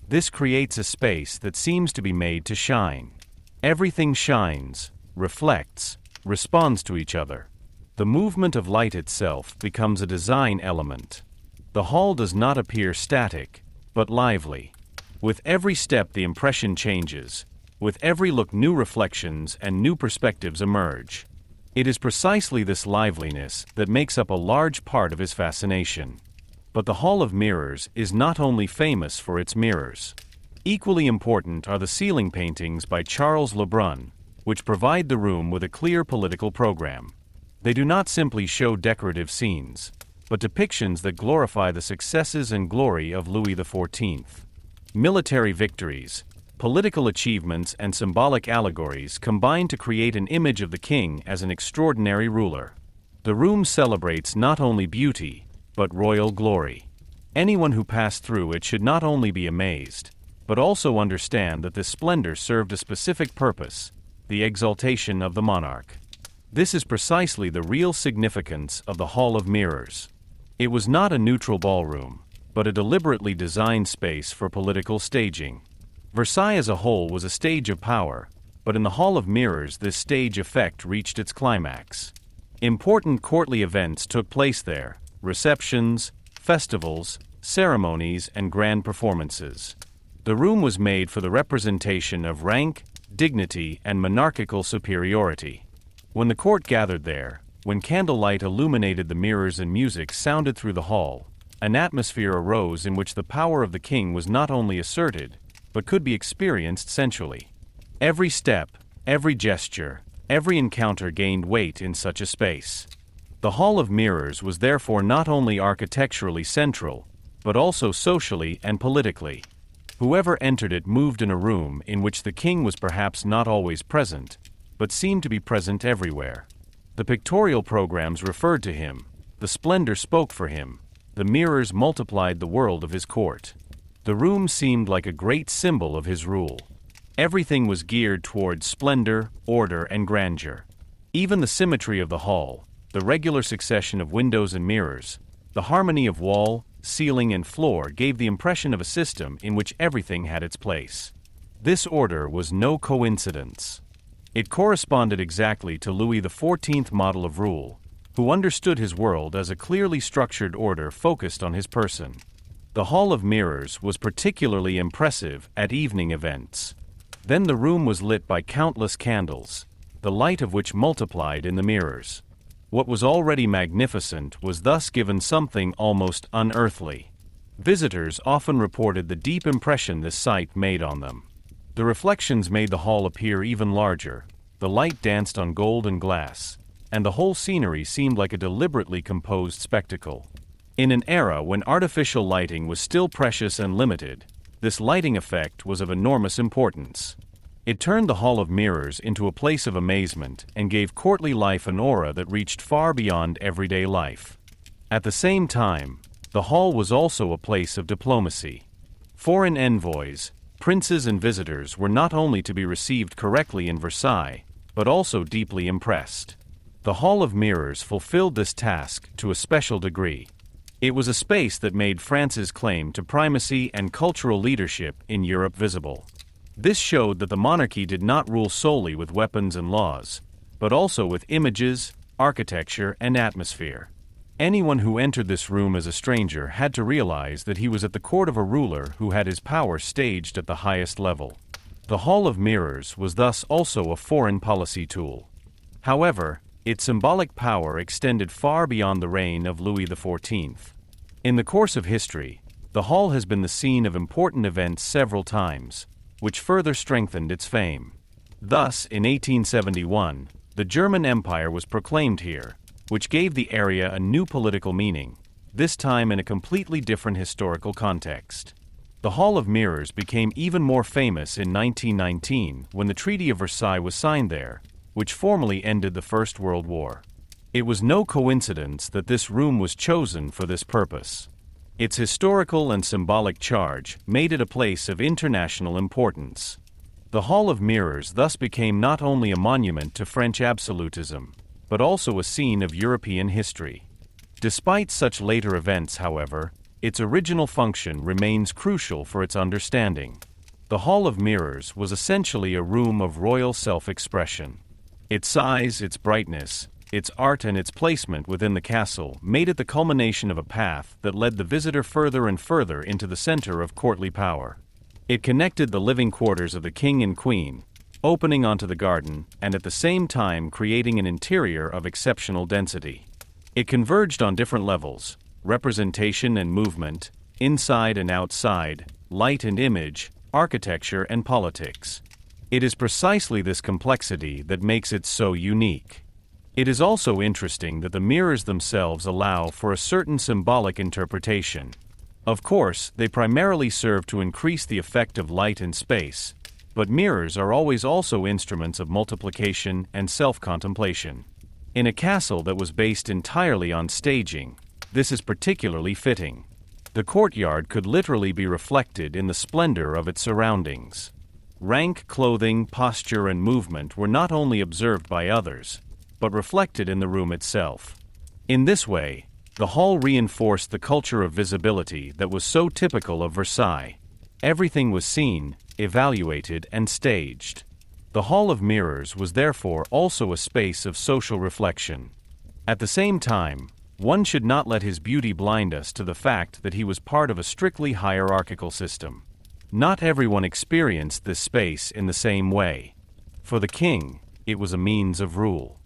This creates a space that seems to be made to shine. Everything shines, reflects, responds to each other. The movement of light itself becomes a design element. The hall does not appear static, but lively. With every step the impression changes. With every look new reflections and new perspectives emerge. It is precisely this liveliness that makes up a large part of his fascination. But the Hall of Mirrors is not only famous for its mirrors. Equally important are the ceiling paintings by Charles Lebrun, which provide the room with a clear political program. They do not simply show decorative scenes, but depictions that glorify the successes and glory of Louis XIV. Military victories, political achievements, and symbolic allegories combine to create an image of the king as an extraordinary ruler. The room celebrates not only beauty, but royal glory. Anyone who passed through it should not only be amazed, but also understand that this splendor served a specific purpose, the exaltation of the monarch. This is precisely the real significance of the Hall of Mirrors. It was not a neutral ballroom, but a deliberately designed space for political staging. Versailles as a whole was a stage of power, but in the Hall of Mirrors this stage effect reached its climax. Important courtly events took place there: receptions, festivals, ceremonies, and grand performances. The room was made for the representation of rank, dignity, and monarchical superiority. When the court gathered there, when candlelight illuminated the mirrors and music sounded through the hall, an atmosphere arose in which the power of the king was not only asserted, but could be experienced sensually. Every step, every gesture, every encounter gained weight in such a space. The Hall of Mirrors was therefore not only architecturally central, but also socially and politically. Whoever entered it moved in a room in which the king was perhaps not always present, but seemed to be present everywhere. The pictorial programs referred to him, the splendor spoke for him, the mirrors multiplied the world of his court. The room seemed like a great symbol of his rule. Everything was geared towards splendor, order, and grandeur. Even the symmetry of the hall, the regular succession of windows and mirrors, the harmony of wall, ceiling, and floor gave the impression of a system in which everything had its place. This order was no coincidence. It corresponded exactly to Louis XIV model of rule, who understood his world as a clearly structured order focused on his person. The Hall of Mirrors was particularly impressive at evening events. Then the room was lit by countless candles, the light of which multiplied in the mirrors. What was already magnificent was thus given something almost unearthly. Visitors often reported the deep impression this sight made on them. The reflections made the hall appear even larger, the light danced on gold and glass, and the whole scenery seemed like a deliberately composed spectacle. In an era when artificial lighting was still precious and limited, this lighting effect was of enormous importance. It turned the Hall of Mirrors into a place of amazement and gave courtly life an aura that reached far beyond everyday life. At the same time, the hall was also a place of diplomacy. Foreign envoys, princes, and visitors were not only to be received correctly in Versailles, but also deeply impressed. The Hall of Mirrors fulfilled this task to a special degree. It was a space that made France's claim to primacy and cultural leadership in Europe visible. This showed that the monarchy did not rule solely with weapons and laws, but also with images, architecture, and atmosphere. Anyone who entered this room as a stranger had to realize that he was at the court of a ruler who had his power staged at the highest level. The Hall of Mirrors was thus also a foreign policy tool. However, its symbolic power extended far beyond the reign of Louis XIV. In the course of history, the hall has been the scene of important events several times, which further strengthened its fame. Thus, in 1871, the German Empire was proclaimed here, which gave the area a new political meaning, this time in a completely different historical context. The Hall of Mirrors became even more famous in 1919 when the Treaty of Versailles was signed there, which formally ended the First World War. It was no coincidence that this room was chosen for this purpose. Its historical and symbolic charge made it a place of international importance. The Hall of Mirrors thus became not only a monument to French absolutism, but also a scene of European history. Despite such later events, however, its original function remains crucial for its understanding. The Hall of Mirrors was essentially a room of royal self-expression. Its size, its brightness, its art and its placement within the castle made it the culmination of a path that led the visitor further and further into the center of courtly power. It connected the living quarters of the king and queen, opening onto the garden, and at the same time creating an interior of exceptional density. It converged on different levels: representation and movement, inside and outside, light and image, architecture and politics. It is precisely this complexity that makes it so unique. It is also interesting that the mirrors themselves allow for a certain symbolic interpretation. Of course, they primarily serve to increase the effect of light and space, but mirrors are always also instruments of multiplication and self-contemplation. In a castle that was based entirely on staging, this is particularly fitting. The courtyard could literally be reflected in the splendor of its surroundings. Rank, clothing, posture, and movement were not only observed by others, but reflected in the room itself. In this way, the hall reinforced the culture of visibility that was so typical of Versailles. Everything was seen, evaluated, and staged. The Hall of Mirrors was therefore also a space of social reflection. At the same time, one should not let his beauty blind us to the fact that he was part of a strictly hierarchical system. Not everyone experienced this space in the same way. For the king, it was a means of rule.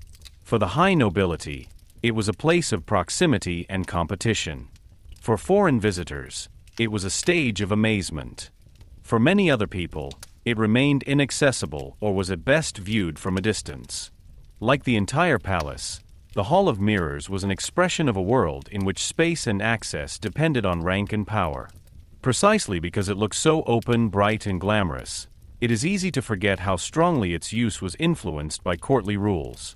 For the high nobility, it was a place of proximity and competition. For foreign visitors, it was a stage of amazement. For many other people, it remained inaccessible or was at best viewed from a distance. Like the entire palace, the Hall of Mirrors was an expression of a world in which space and access depended on rank and power. Precisely because it looked so open, bright, and glamorous, it is easy to forget how strongly its use was influenced by courtly rules.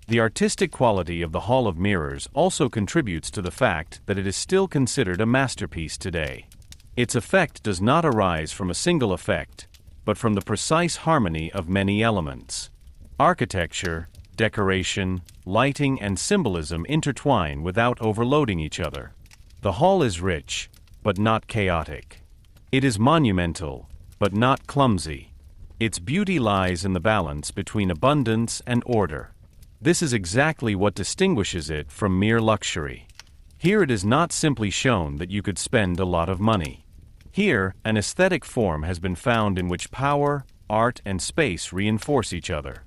The artistic quality of the Hall of Mirrors also contributes to the fact that it is still considered a masterpiece today. Its effect does not arise from a single effect, but from the precise harmony of many elements. Architecture, decoration, lighting, and symbolism intertwine without overloading each other. The hall is rich, but not chaotic. It is monumental, but not clumsy. Its beauty lies in the balance between abundance and order. This is exactly what distinguishes it from mere luxury. Here it is not simply shown that you could spend a lot of money. Here, an aesthetic form has been found in which power, art, and space reinforce each other.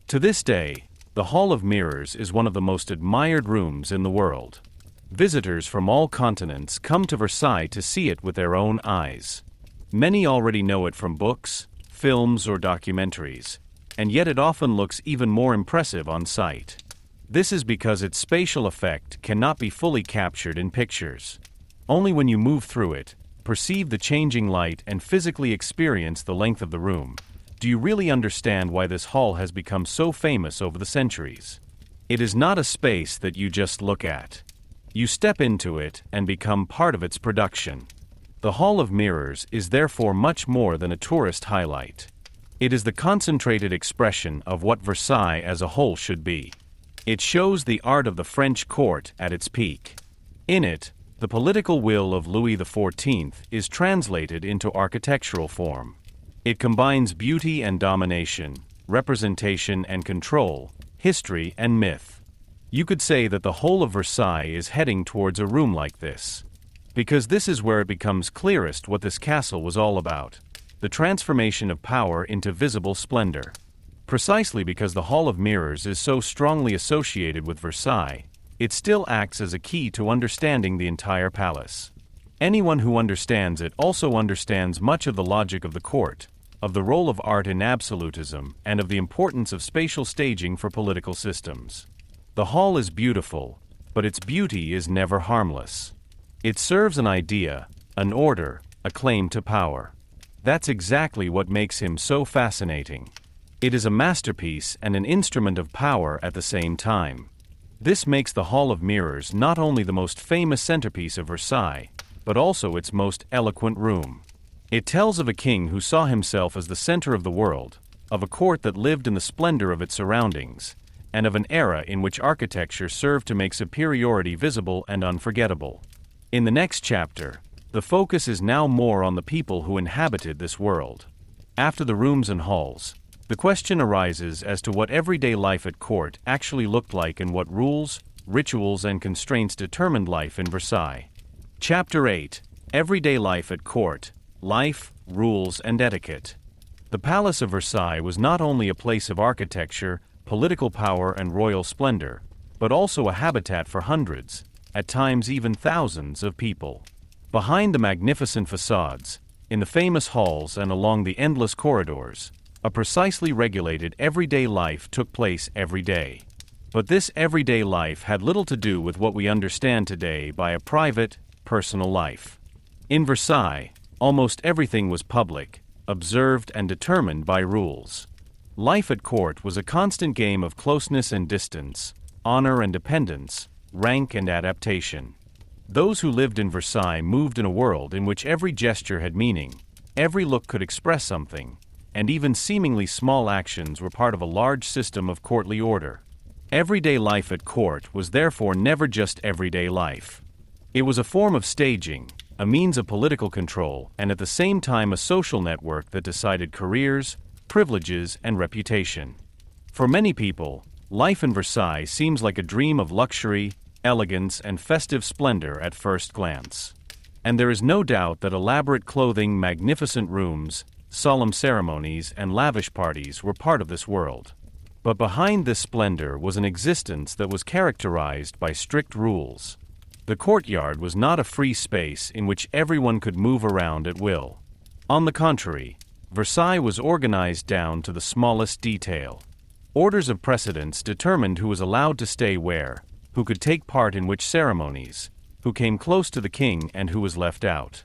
To this day, the Hall of Mirrors is one of the most admired rooms in the world. Visitors from all continents come to Versailles to see it with their own eyes. Many already know it from books, films, or documentaries, and yet it often looks even more impressive on sight. This is because its spatial effect cannot be fully captured in pictures. Only when you move through it, perceive the changing light, and physically experience the length of the room, do you really understand why this hall has become so famous over the centuries. It is not a space that you just look at. You step into it and become part of its production. The Hall of Mirrors is therefore much more than a tourist highlight. It is the concentrated expression of what Versailles as a whole should be. It shows the art of the French court at its peak. In it, the political will of Louis XIV is translated into architectural form. It combines beauty and domination, representation and control, history and myth. You could say that the whole of Versailles is heading towards a room like this. Because this is where it becomes clearest what this castle was all about: the transformation of power into visible splendor. Precisely because the Hall of Mirrors is so strongly associated with Versailles, it still acts as a key to understanding the entire palace. Anyone who understands it also understands much of the logic of the court, of the role of art in absolutism, and of the importance of spatial staging for political systems. The hall is beautiful, but its beauty is never harmless. It serves an idea, an order, a claim to power. That's exactly what makes him so fascinating. It is a masterpiece and an instrument of power at the same time. This makes the Hall of Mirrors not only the most famous centerpiece of Versailles, but also its most eloquent room. It tells of a king who saw himself as the center of the world, of a court that lived in the splendor of its surroundings, and of an era in which architecture served to make superiority visible and unforgettable. In the next chapter, the focus is now more on the people who inhabited this world. After the rooms and halls, the question arises as to what everyday life at court actually looked like and what rules, rituals, and constraints determined life in Versailles. Chapter 8: Everyday Life at Court, Life, Rules, and Etiquette. The Palace of Versailles was not only a place of architecture, political power, and royal splendor, but also a habitat for hundreds, at times even thousands, of people. Behind the magnificent facades, in the famous halls and along the endless corridors, a precisely regulated everyday life took place every day. But this everyday life had little to do with what we understand today by a private, personal life. In Versailles, almost everything was public, observed, and determined by rules. Life at court was a constant game of closeness and distance, honor and dependence, rank and adaptation. Those who lived in Versailles moved in a world in which every gesture had meaning, every look could express something, and even seemingly small actions were part of a large system of courtly order. Everyday life at court was therefore never just everyday life. It was a form of staging, a means of political control, and at the same time a social network that decided careers, privileges, and reputation. For many people, life in Versailles seems like a dream of luxury, elegance, and festive splendor at first glance. And there is no doubt that elaborate clothing, magnificent rooms, solemn ceremonies, and lavish parties were part of this world. But behind this splendor was an existence that was characterized by strict rules. The courtyard was not a free space in which everyone could move around at will. On the contrary, Versailles was organized down to the smallest detail. Orders of precedence determined who was allowed to stay where, who could take part in which ceremonies, who came close to the king and who was left out.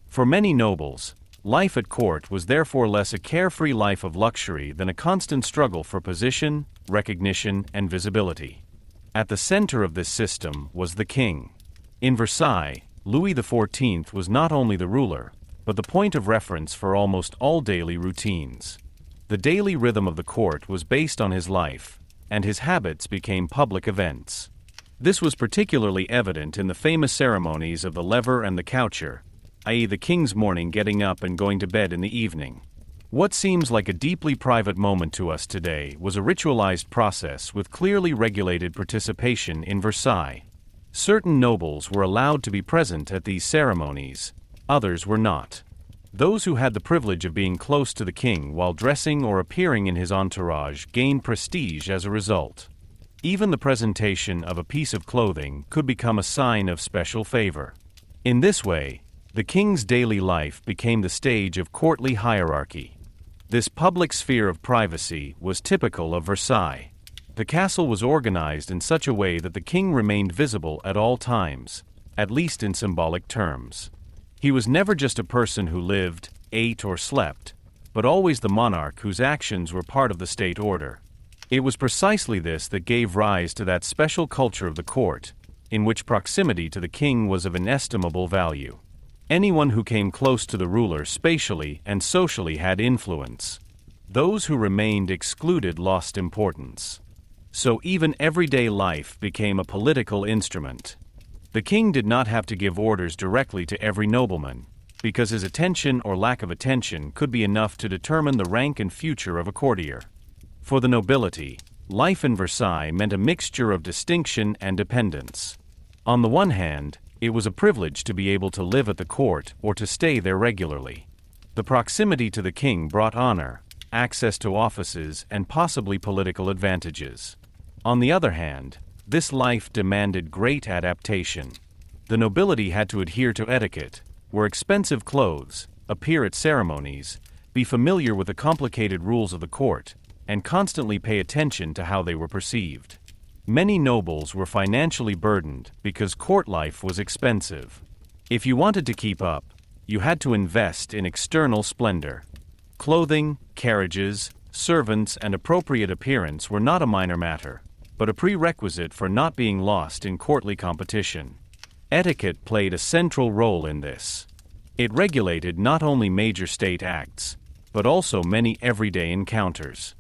For many nobles, life at court was therefore less a carefree life of luxury than a constant struggle for position, recognition, and visibility. At the center of this system was the king. In Versailles, Louis XIV was not only the ruler, but the point of reference for almost all daily routines. The daily rhythm of the court was based on his life, and his habits became public events. This was particularly evident in the famous ceremonies of the lever and the coucher, i.e. the king's morning getting up and going to bed in the evening. What seems like a deeply private moment to us today was a ritualized process with clearly regulated participation in Versailles. Certain nobles were allowed to be present at these ceremonies, others were not. Those who had the privilege of being close to the king while dressing or appearing in his entourage gained prestige as a result. Even the presentation of a piece of clothing could become a sign of special favor. In this way, the king's daily life became the stage of courtly hierarchy. This public sphere of privacy was typical of Versailles. The castle was organized in such a way that the king remained visible at all times, at least in symbolic terms. He was never just a person who lived, ate, or slept, but always the monarch whose actions were part of the state order. It was precisely this that gave rise to that special culture of the court, in which proximity to the king was of inestimable value. Anyone who came close to the ruler spatially and socially had influence. Those who remained excluded lost importance. So even everyday life became a political instrument. The king did not have to give orders directly to every nobleman, because his attention or lack of attention could be enough to determine the rank and future of a courtier. For the nobility, life in Versailles meant a mixture of distinction and dependence. On the one hand, it was a privilege to be able to live at the court or to stay there regularly. The proximity to the king brought honor, access to offices, and possibly political advantages. On the other hand, this life demanded great adaptation. The nobility had to adhere to etiquette, wear expensive clothes, appear at ceremonies, be familiar with the complicated rules of the court, and constantly pay attention to how they were perceived. Many nobles were financially burdened because court life was expensive. If you wanted to keep up, you had to invest in external splendor. Clothing, carriages, servants, and appropriate appearance were not a minor matter, but a prerequisite for not being lost in courtly competition. Etiquette played a central role in this. It regulated not only major state acts, but also many everyday encounters.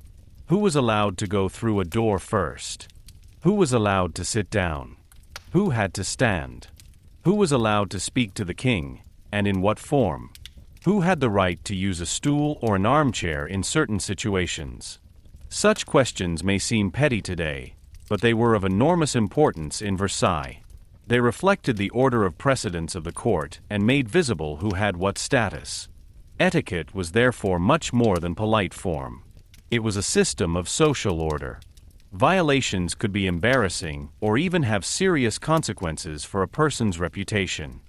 Who was allowed to go through a door first? Who was allowed to sit down? Who had to stand? Who was allowed to speak to the king, and in what form? Who had the right to use a stool or an armchair in certain situations? Such questions may seem petty today, but they were of enormous importance in Versailles. They reflected the order of precedence of the court and made visible who had what status. Etiquette was therefore much more than polite form. It was a system of social order. Violations could be embarrassing or even have serious consequences for a person's reputation.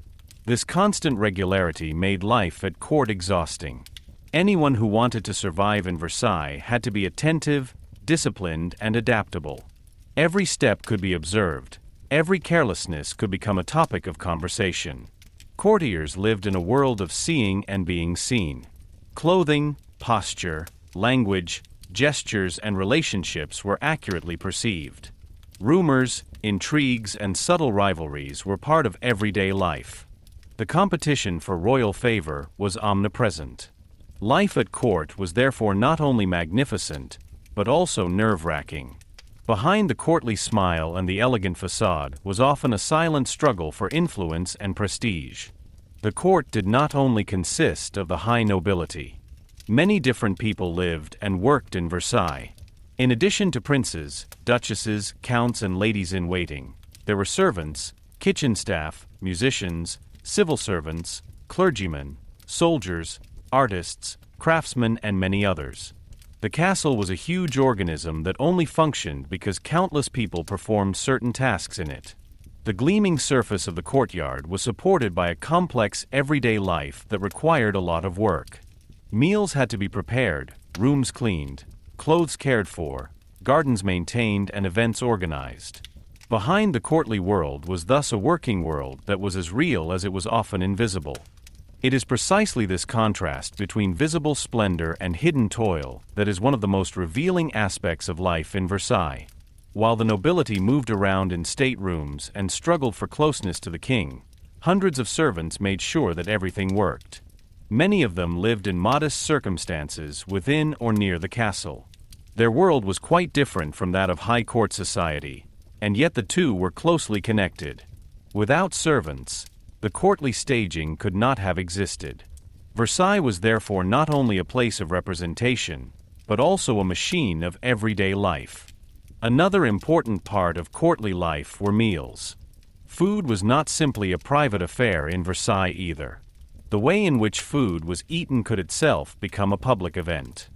This constant regularity made life at court exhausting. Anyone who wanted to survive in Versailles had to be attentive, disciplined, and adaptable. Every step could be observed. Every carelessness could become a topic of conversation. Courtiers lived in a world of seeing and being seen. Clothing, posture, language, gestures, and relationships were accurately perceived. Rumors, intrigues, and subtle rivalries were part of everyday life. The competition for royal favor was omnipresent. Life at court was therefore not only magnificent, but also nerve-wracking. Behind the courtly smile and the elegant facade was often a silent struggle for influence and prestige. The court did not only consist of the high nobility. Many different people lived and worked in Versailles. In addition to princes, duchesses, counts, and ladies-in-waiting, there were servants, kitchen staff, musicians, civil servants, clergymen, soldiers, artists, craftsmen, and many others. The castle was a huge organism that only functioned because countless people performed certain tasks in it. The gleaming surface of the courtyard was supported by a complex everyday life that required a lot of work. Meals had to be prepared, rooms cleaned, clothes cared for, gardens maintained, and events organized. Behind the courtly world was thus a working world that was as real as it was often invisible. It is precisely this contrast between visible splendor and hidden toil that is one of the most revealing aspects of life in Versailles. While the nobility moved around in staterooms and struggled for closeness to the king, hundreds of servants made sure that everything worked. Many of them lived in modest circumstances within or near the castle. Their world was quite different from that of high court society, and yet the two were closely connected. Without servants, the courtly staging could not have existed. Versailles was therefore not only a place of representation, but also a machine of everyday life. Another important part of courtly life were meals. Food was not simply a private affair in Versailles either. The way in which food was eaten could itself become a public event.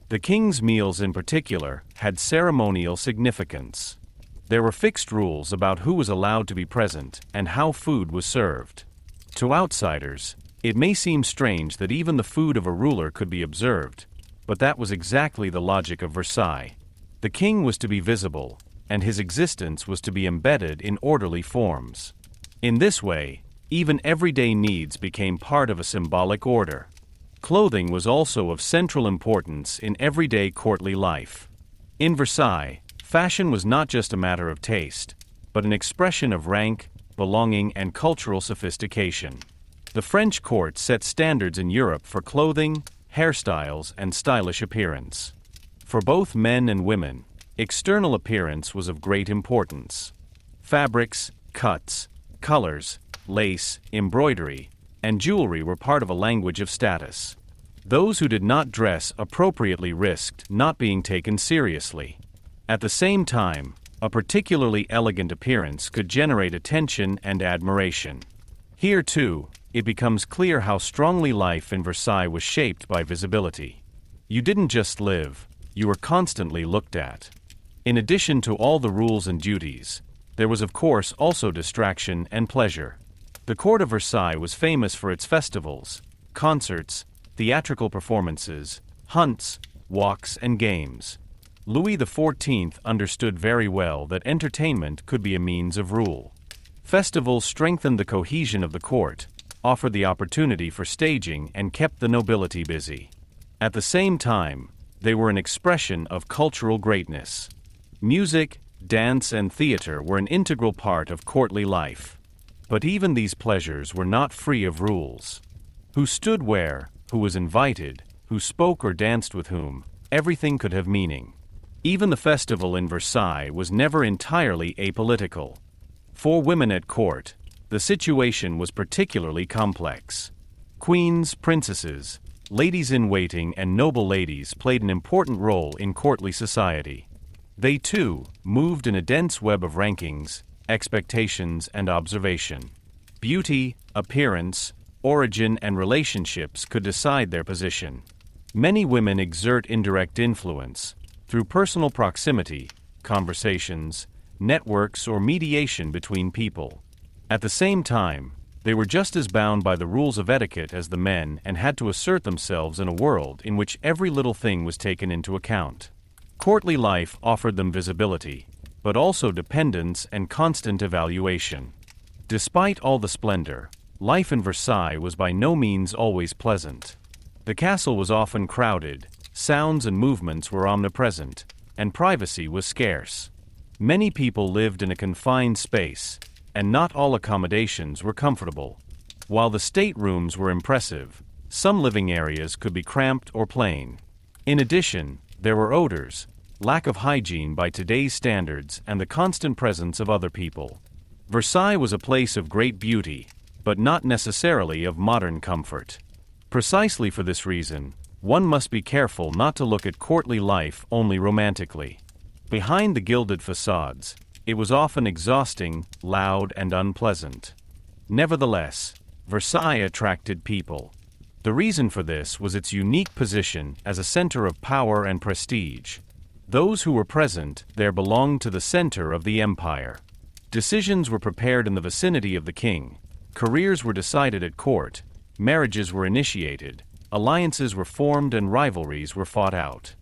The king's meals in particular had ceremonial significance. There were fixed rules about who was allowed to be present and how food was served. To outsiders, it may seem strange that even the food of a ruler could be observed, but that was exactly the logic of Versailles. The king was to be visible, and his existence was to be embedded in orderly forms. In this way, even everyday needs became part of a symbolic order. Clothing was also of central importance in everyday courtly life. In Versailles, fashion was not just a matter of taste, but an expression of rank, belonging, and cultural sophistication. The French court set standards in Europe for clothing, hairstyles, and stylish appearance. For both men and women, external appearance was of great importance. Fabrics, cuts, colors, lace, embroidery, and jewelry were part of a language of status. Those who did not dress appropriately risked not being taken seriously. At the same time, a particularly elegant appearance could generate attention and admiration. Here, too, it becomes clear how strongly life in Versailles was shaped by visibility. You didn't just live, you were constantly looked at. In addition to all the rules and duties, there was of course also distraction and pleasure. The court of Versailles was famous for its festivals, concerts, theatrical performances, hunts, walks, and games. Louis XIV understood very well that entertainment could be a means of rule. Festivals strengthened the cohesion of the court, offered the opportunity for staging, and kept the nobility busy. At the same time, they were an expression of cultural greatness. Music, dance, and theater were an integral part of courtly life. But even these pleasures were not free of rules. Who stood where, who was invited, who spoke or danced with whom, everything could have meaning. Even the festival in Versailles was never entirely apolitical. For women at court, the situation was particularly complex. Queens, princesses, ladies-in-waiting and noble ladies played an important role in courtly society. They, too, moved in a dense web of rankings, expectations, and observation. Beauty, appearance, origin, and relationships could decide their position. Many women exert indirect influence through personal proximity, conversations, networks, or mediation between people. At the same time, they were just as bound by the rules of etiquette as the men and had to assert themselves in a world in which every little thing was taken into account. Courtly life offered them visibility, but also dependence and constant evaluation. Despite all the splendor, life in Versailles was by no means always pleasant. The castle was often crowded, sounds and movements were omnipresent, and privacy was scarce. Many people lived in a confined space, and not all accommodations were comfortable. While the staterooms were impressive, some living areas could be cramped or plain. In addition, there were odors, lack of hygiene by today's standards, and the constant presence of other people. Versailles was a place of great beauty, but not necessarily of modern comfort. Precisely for this reason, one must be careful not to look at courtly life only romantically. Behind the gilded facades, it was often exhausting, loud, and unpleasant. Nevertheless, Versailles attracted people. The reason for this was its unique position as a center of power and prestige. Those who were present there belonged to the center of the empire. Decisions were prepared in the vicinity of the king, careers were decided at court, marriages were initiated, alliances were formed, and rivalries were fought out.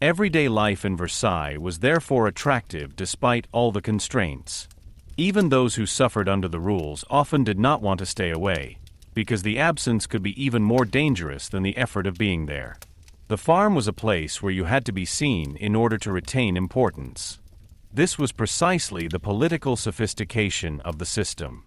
Everyday life in Versailles was therefore attractive despite all the constraints. Even those who suffered under the rules often did not want to stay away, because the absence could be even more dangerous than the effort of being there. The farm was a place where you had to be seen in order to retain importance. This was precisely the political sophistication of the system.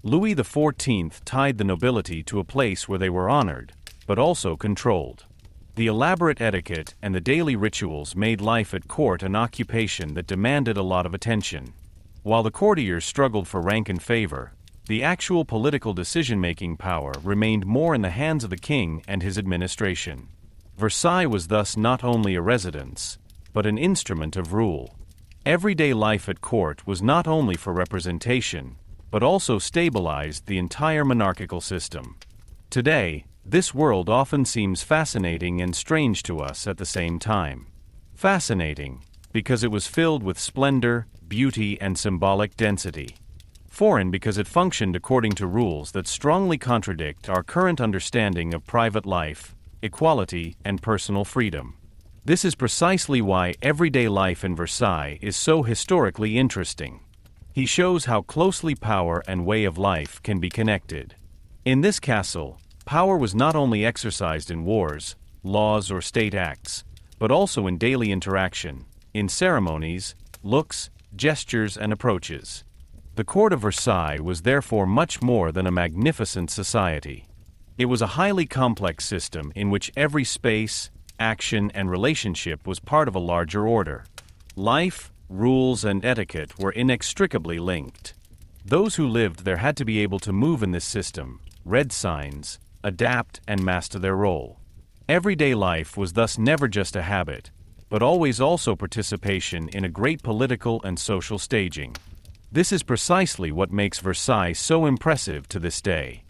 Louis XIV tied the nobility to a place where they were honored, but also controlled. The elaborate etiquette and the daily rituals made life at court an occupation that demanded a lot of attention. While the courtiers struggled for rank and favor, the actual political decision-making power remained more in the hands of the king and his administration. Versailles was thus not only a residence, but an instrument of rule. Everyday life at court was not only for representation, but also stabilized the entire monarchical system. Today, this world often seems fascinating and strange to us at the same time. Fascinating, because it was filled with splendor, beauty, and symbolic density. Foreign, because it functioned according to rules that strongly contradict our current understanding of private life, equality, and personal freedom. This is precisely why everyday life in Versailles is so historically interesting. He shows how closely power and way of life can be connected. In this castle, power was not only exercised in wars, laws, or state acts, but also in daily interaction, in ceremonies, looks, gestures, and approaches. The court of Versailles was therefore much more than a magnificent society. It was a highly complex system in which every space, action, and relationship was part of a larger order. Life, rules, and etiquette were inextricably linked. Those who lived there had to be able to move in this system, read signs, adapt, and master their role. Everyday life was thus never just a habit, but always also participation in a great political and social staging. This is precisely what makes Versailles so impressive to this day.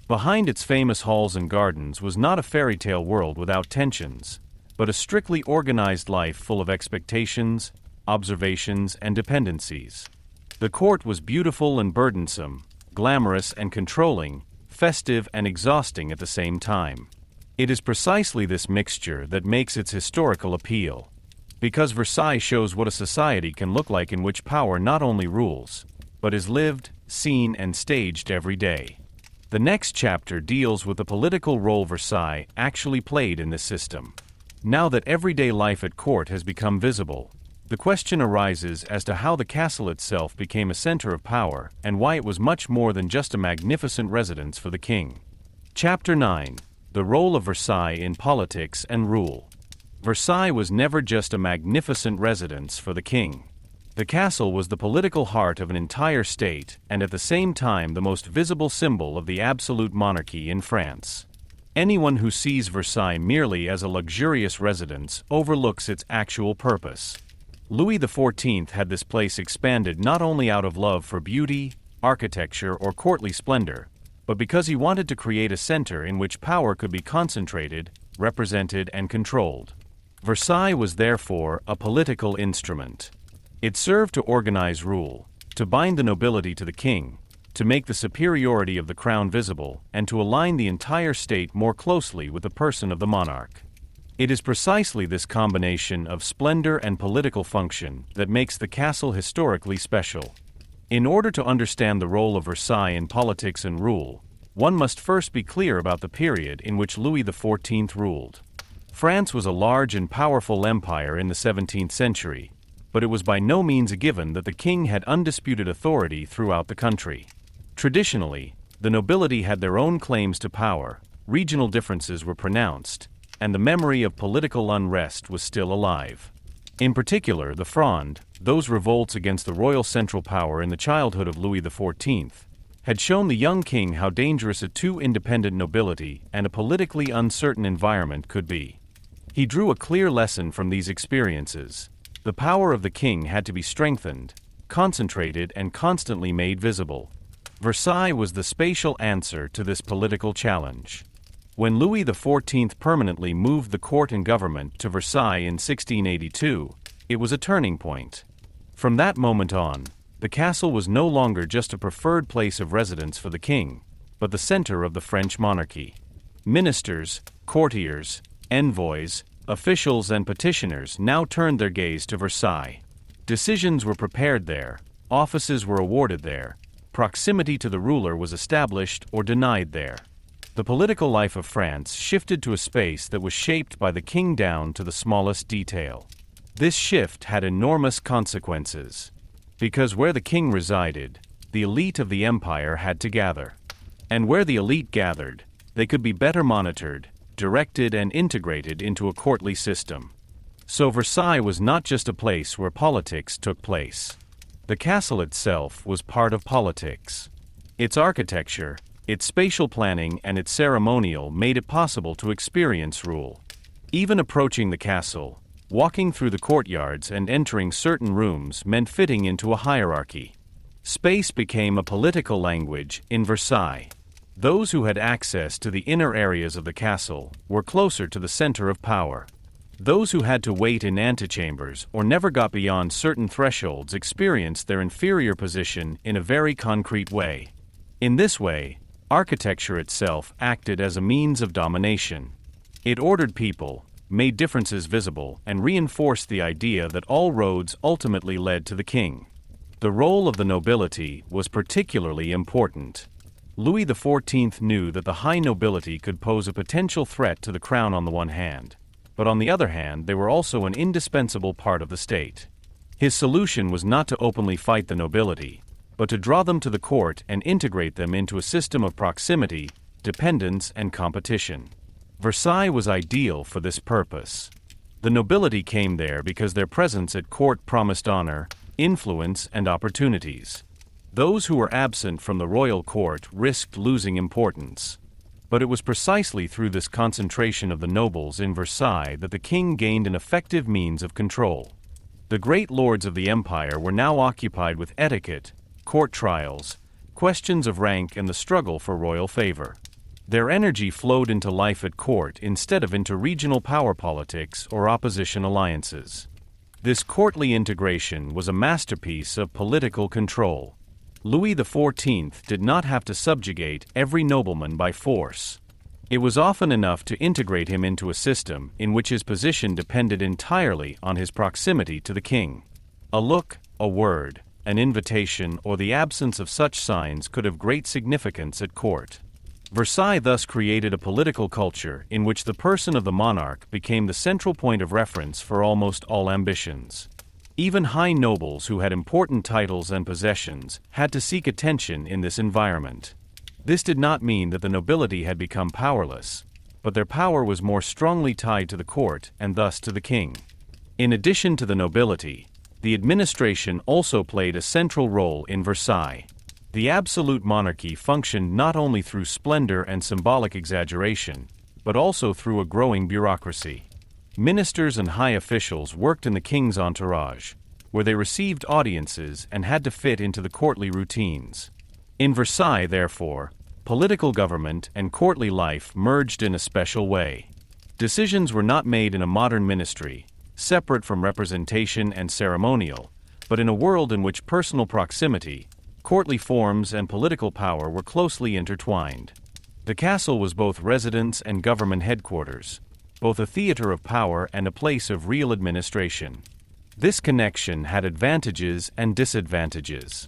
Behind its famous halls and gardens was not a fairy tale world without tensions, but a strictly organized life full of expectations, observations, and dependencies. The court was beautiful and burdensome, glamorous and controlling, festive and exhausting at the same time. It is precisely this mixture that makes its historical appeal. Because Versailles shows what a society can look like in which power not only rules, but is lived, seen, and staged every day. The next chapter deals with the political role Versailles actually played in this system. Now that everyday life at court has become visible, The question arises as to how the castle itself became a center of power and why it was much more than just a magnificent residence for the king. Chapter 9. The Role of Versailles in Politics and Rule. Versailles was never just a magnificent residence for the king. The castle was the political heart of an entire state and at the same time the most visible symbol of the absolute monarchy in France. Anyone who sees Versailles merely as a luxurious residence overlooks its actual purpose. Louis XIV had this place expanded not only out of love for beauty, architecture, or courtly splendor, but because he wanted to create a center in which power could be concentrated, represented, and controlled. Versailles was therefore a political instrument. It served to organize rule, to bind the nobility to the king, to make the superiority of the crown visible, and to align the entire state more closely with the person of the monarch. It is precisely this combination of splendor and political function that makes the castle historically special. In order to understand the role of Versailles in politics and rule, one must first be clear about the period in which Louis XIV ruled. France was a large and powerful empire in the 17th century, but it was by no means a given that the king had undisputed authority throughout the country. Traditionally, the nobility had their own claims to power, regional differences were pronounced, and the memory of political unrest was still alive. In particular, the Fronde, those revolts against the royal central power in the childhood of Louis XIV, had shown the young king how dangerous a too independent nobility and a politically uncertain environment could be. He drew a clear lesson from these experiences. The power of the king had to be strengthened, concentrated, and constantly made visible. Versailles was the spatial answer to this political challenge. When Louis XIV permanently moved the court and government to Versailles in 1682, it was a turning point. From that moment on, the castle was no longer just a preferred place of residence for the king, but the center of the French monarchy. Ministers, courtiers, envoys, officials, and petitioners now turned their gaze to Versailles. Decisions were prepared there, offices were awarded there, proximity to the ruler was established or denied there. The political life of France shifted to a space that was shaped by the king down to the smallest detail. This shift had enormous consequences. Because where the king resided, the elite of the empire had to gather. And where the elite gathered, they could be better monitored, directed, and integrated into a courtly system. So Versailles was not just a place where politics took place. The castle itself was part of politics. Its architecture, its spatial planning, and its ceremonial made it possible to experience rule. Even approaching the castle, walking through the courtyards, and entering certain rooms meant fitting into a hierarchy. Space became a political language in Versailles. Those who had access to the inner areas of the castle were closer to the center of power. Those who had to wait in antechambers or never got beyond certain thresholds experienced their inferior position in a very concrete way. In this way, architecture itself acted as a means of domination. It ordered people, made differences visible, and reinforced the idea that all roads ultimately led to the king. The role of the nobility was particularly important. Louis XIV knew that the high nobility could pose a potential threat to the crown on the one hand, but on the other hand they were also an indispensable part of the state. His solution was not to openly fight the nobility, but to draw them to the court and integrate them into a system of proximity, dependence, and competition. Versailles was ideal for this purpose. The nobility came there because their presence at court promised honor, influence, and opportunities. Those who were absent from the royal court risked losing importance. But it was precisely through this concentration of the nobles in Versailles that the king gained an effective means of control. The great lords of the empire were now occupied with etiquette, court trials, questions of rank, and the struggle for royal favor. Their energy flowed into life at court instead of into regional power politics or opposition alliances. This courtly integration was a masterpiece of political control. Louis XIV did not have to subjugate every nobleman by force. It was often enough to integrate him into a system in which his position depended entirely on his proximity to the king. A look, a word, an invitation, or the absence of such signs could have great significance at court. Versailles thus created a political culture in which the person of the monarch became the central point of reference for almost all ambitions. Even high nobles who had important titles and possessions had to seek attention in this environment. This did not mean that the nobility had become powerless, but their power was more strongly tied to the court and thus to the king. In addition to the nobility, the administration also played a central role in Versailles. The absolute monarchy functioned not only through splendor and symbolic exaggeration, but also through a growing bureaucracy. Ministers and high officials worked in the king's entourage, where they received audiences and had to fit into the courtly routines. In Versailles, therefore, political government and courtly life merged in a special way. Decisions were not made in a modern ministry, separate from representation and ceremonial, but in a world in which personal proximity, courtly forms, and political power were closely intertwined. The castle was both residence and government headquarters, both a theater of power and a place of real administration. This connection had advantages and disadvantages.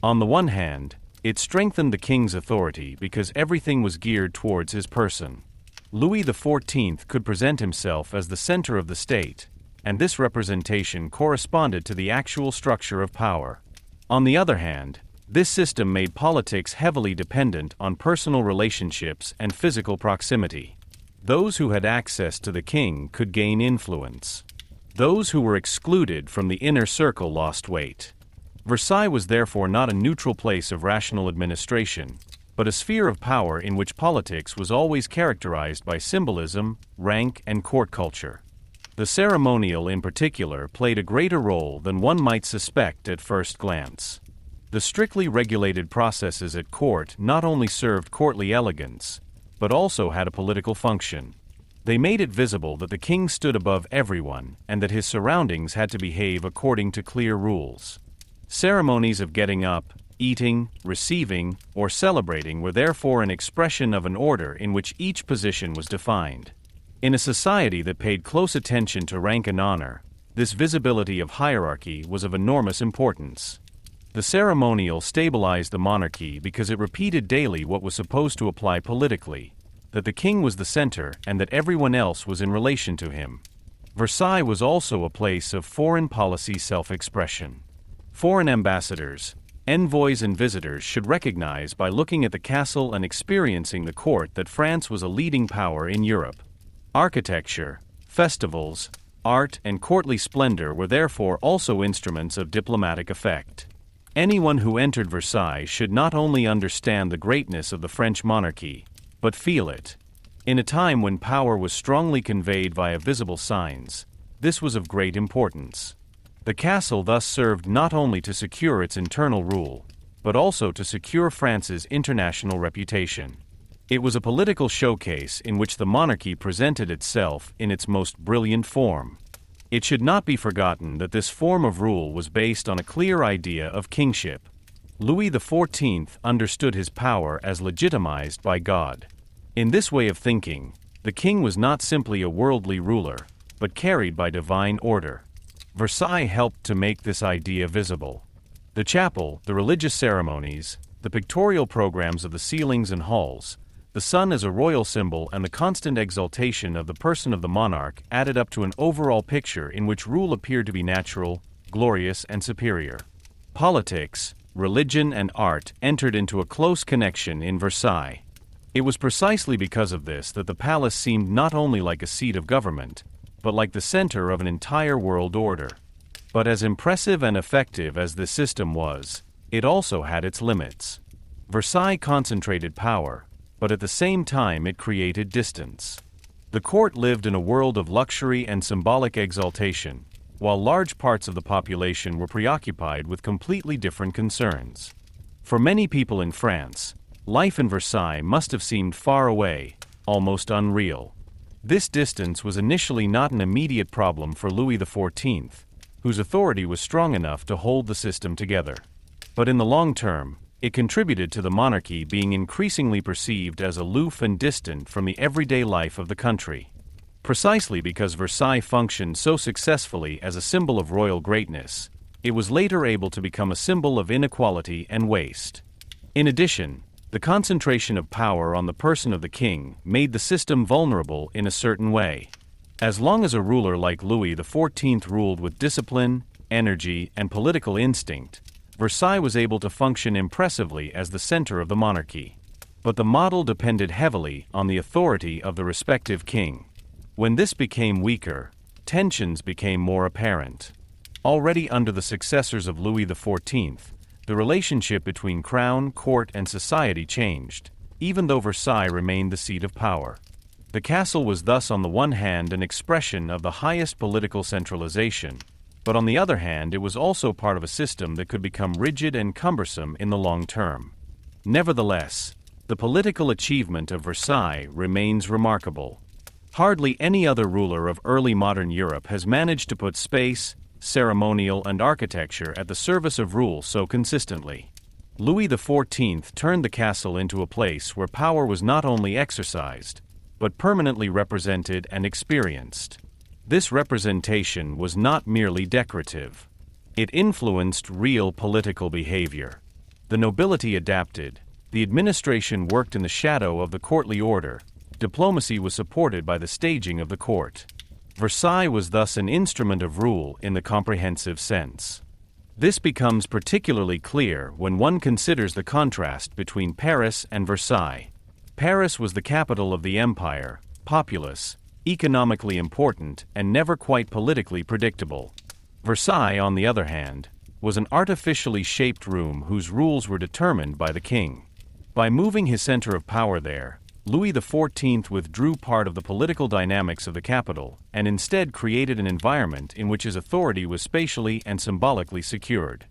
On the one hand, it strengthened the king's authority because everything was geared towards his person. Louis XIV could present himself as the center of the state, and this representation corresponded to the actual structure of power. On the other hand, this system made politics heavily dependent on personal relationships and physical proximity. Those who had access to the king could gain influence. Those who were excluded from the inner circle lost weight. Versailles was therefore not a neutral place of rational administration, but a sphere of power in which politics was always characterized by symbolism, rank, and court culture. The ceremonial in particular played a greater role than one might suspect at first glance. The strictly regulated processes at court not only served courtly elegance, but also had a political function. They made it visible that the king stood above everyone and that his surroundings had to behave according to clear rules. Ceremonies of getting up, eating, receiving, or celebrating were therefore an expression of an order in which each position was defined. In a society that paid close attention to rank and honor, this visibility of hierarchy was of enormous importance. The ceremonial stabilized the monarchy because it repeated daily what was supposed to apply politically, that the king was the center and that everyone else was in relation to him. Versailles was also a place of foreign policy self-expression. Foreign ambassadors, envoys, and visitors should recognize by looking at the castle and experiencing the court that France was a leading power in Europe. Architecture, festivals, art, and courtly splendor were therefore also instruments of diplomatic effect. Anyone who entered Versailles should not only understand the greatness of the French monarchy, but feel it. In a time when power was strongly conveyed via visible signs, this was of great importance. The castle thus served not only to secure its internal rule, but also to secure France's international reputation. It was a political showcase in which the monarchy presented itself in its most brilliant form. It should not be forgotten that this form of rule was based on a clear idea of kingship. Louis XIV understood his power as legitimized by God. In this way of thinking, the king was not simply a worldly ruler, but carried by divine order. Versailles helped to make this idea visible. The chapel, the religious ceremonies, the pictorial programs of the ceilings and halls, the sun as a royal symbol, and the constant exaltation of the person of the monarch added up to an overall picture in which rule appeared to be natural, glorious, and superior. Politics, religion, and art entered into a close connection in Versailles. It was precisely because of this that the palace seemed not only like a seat of government, but like the center of an entire world order. But as impressive and effective as this system was, it also had its limits. Versailles concentrated power, but at the same time it created distance. The court lived in a world of luxury and symbolic exaltation, while large parts of the population were preoccupied with completely different concerns. For many people in France, life in Versailles must have seemed far away, almost unreal. This distance was initially not an immediate problem for Louis XIV, whose authority was strong enough to hold the system together. But in the long term, it contributed to the monarchy being increasingly perceived as aloof and distant from the everyday life of the country. Precisely because Versailles functioned so successfully as a symbol of royal greatness, it was later able to become a symbol of inequality and waste. In addition, the concentration of power on the person of the king made the system vulnerable in a certain way. As long as a ruler like Louis XIV ruled with discipline, energy, and political instinct, Versailles was able to function impressively as the center of the monarchy. But the model depended heavily on the authority of the respective king. When this became weaker, tensions became more apparent. Already under the successors of Louis XIV, the relationship between crown, court, and society changed, even though Versailles remained the seat of power. The castle was thus on the one hand an expression of the highest political centralization, but on the other hand it was also part of a system that could become rigid and cumbersome in the long term. Nevertheless, the political achievement of Versailles remains remarkable. Hardly any other ruler of early modern Europe has managed to put space, ceremonial, and architecture at the service of rule so consistently. Louis XIV turned the castle into a place where power was not only exercised, but permanently represented and experienced. This representation was not merely decorative. It influenced real political behavior. The nobility adapted, the administration worked in the shadow of the courtly order, diplomacy was supported by the staging of the court. Versailles was thus an instrument of rule in the comprehensive sense. This becomes particularly clear when one considers the contrast between Paris and Versailles. Paris was the capital of the empire, populous, economically important, and never quite politically predictable. Versailles, on the other hand, was an artificially shaped room whose rules were determined by the king. By moving his center of power there, Louis XIV withdrew part of the political dynamics of the capital and instead created an environment in which his authority was spatially and symbolically secured.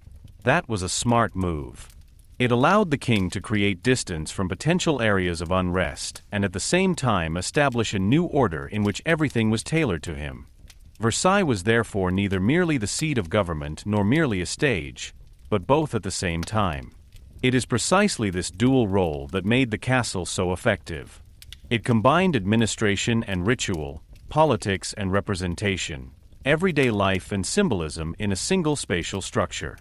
That was a smart move. It allowed the king to create distance from potential areas of unrest and at the same time establish a new order in which everything was tailored to him. Versailles was therefore neither merely the seat of government nor merely a stage, but both at the same time. It is precisely this dual role that made the castle so effective. It combined administration and ritual, politics and representation, everyday life and symbolism in a single spatial structure.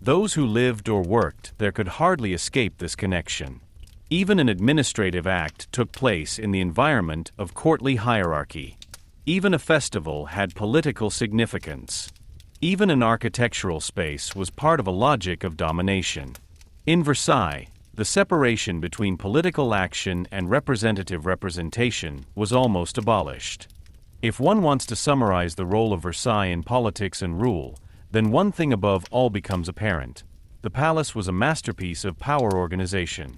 Those who lived or worked there could hardly escape this connection. Even an administrative act took place in the environment of courtly hierarchy. Even a festival had political significance. Even an architectural space was part of a logic of domination. In Versailles, the separation between political action and representative representation was almost abolished. If one wants to summarize the role of Versailles in politics and rule, then one thing above all becomes apparent. The palace was a masterpiece of power organization.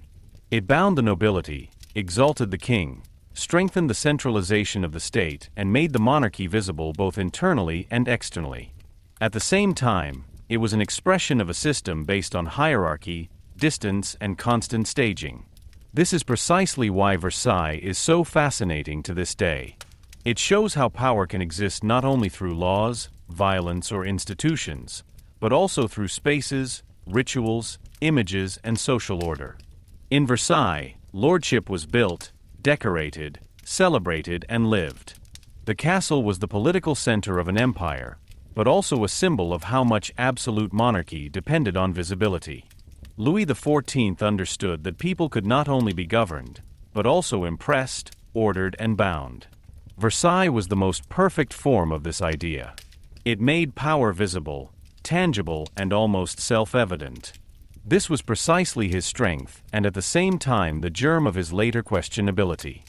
It bound the nobility, exalted the king, strengthened the centralization of the state, and made the monarchy visible both internally and externally. At the same time, it was an expression of a system based on hierarchy, distance, and constant staging. This is precisely why Versailles is so fascinating to this day. It shows how power can exist not only through laws, violence, or institutions, but also through spaces, rituals, images, and social order. In Versailles, lordship was built, decorated, celebrated, and lived. The castle was the political center of an empire, but also a symbol of how much absolute monarchy depended on visibility. Louis XIV understood that people could not only be governed, but also impressed, ordered, and bound. Versailles was the most perfect form of this idea. It made power visible, tangible, and almost self-evident. This was precisely his strength, and at the same time the germ of his later questionability.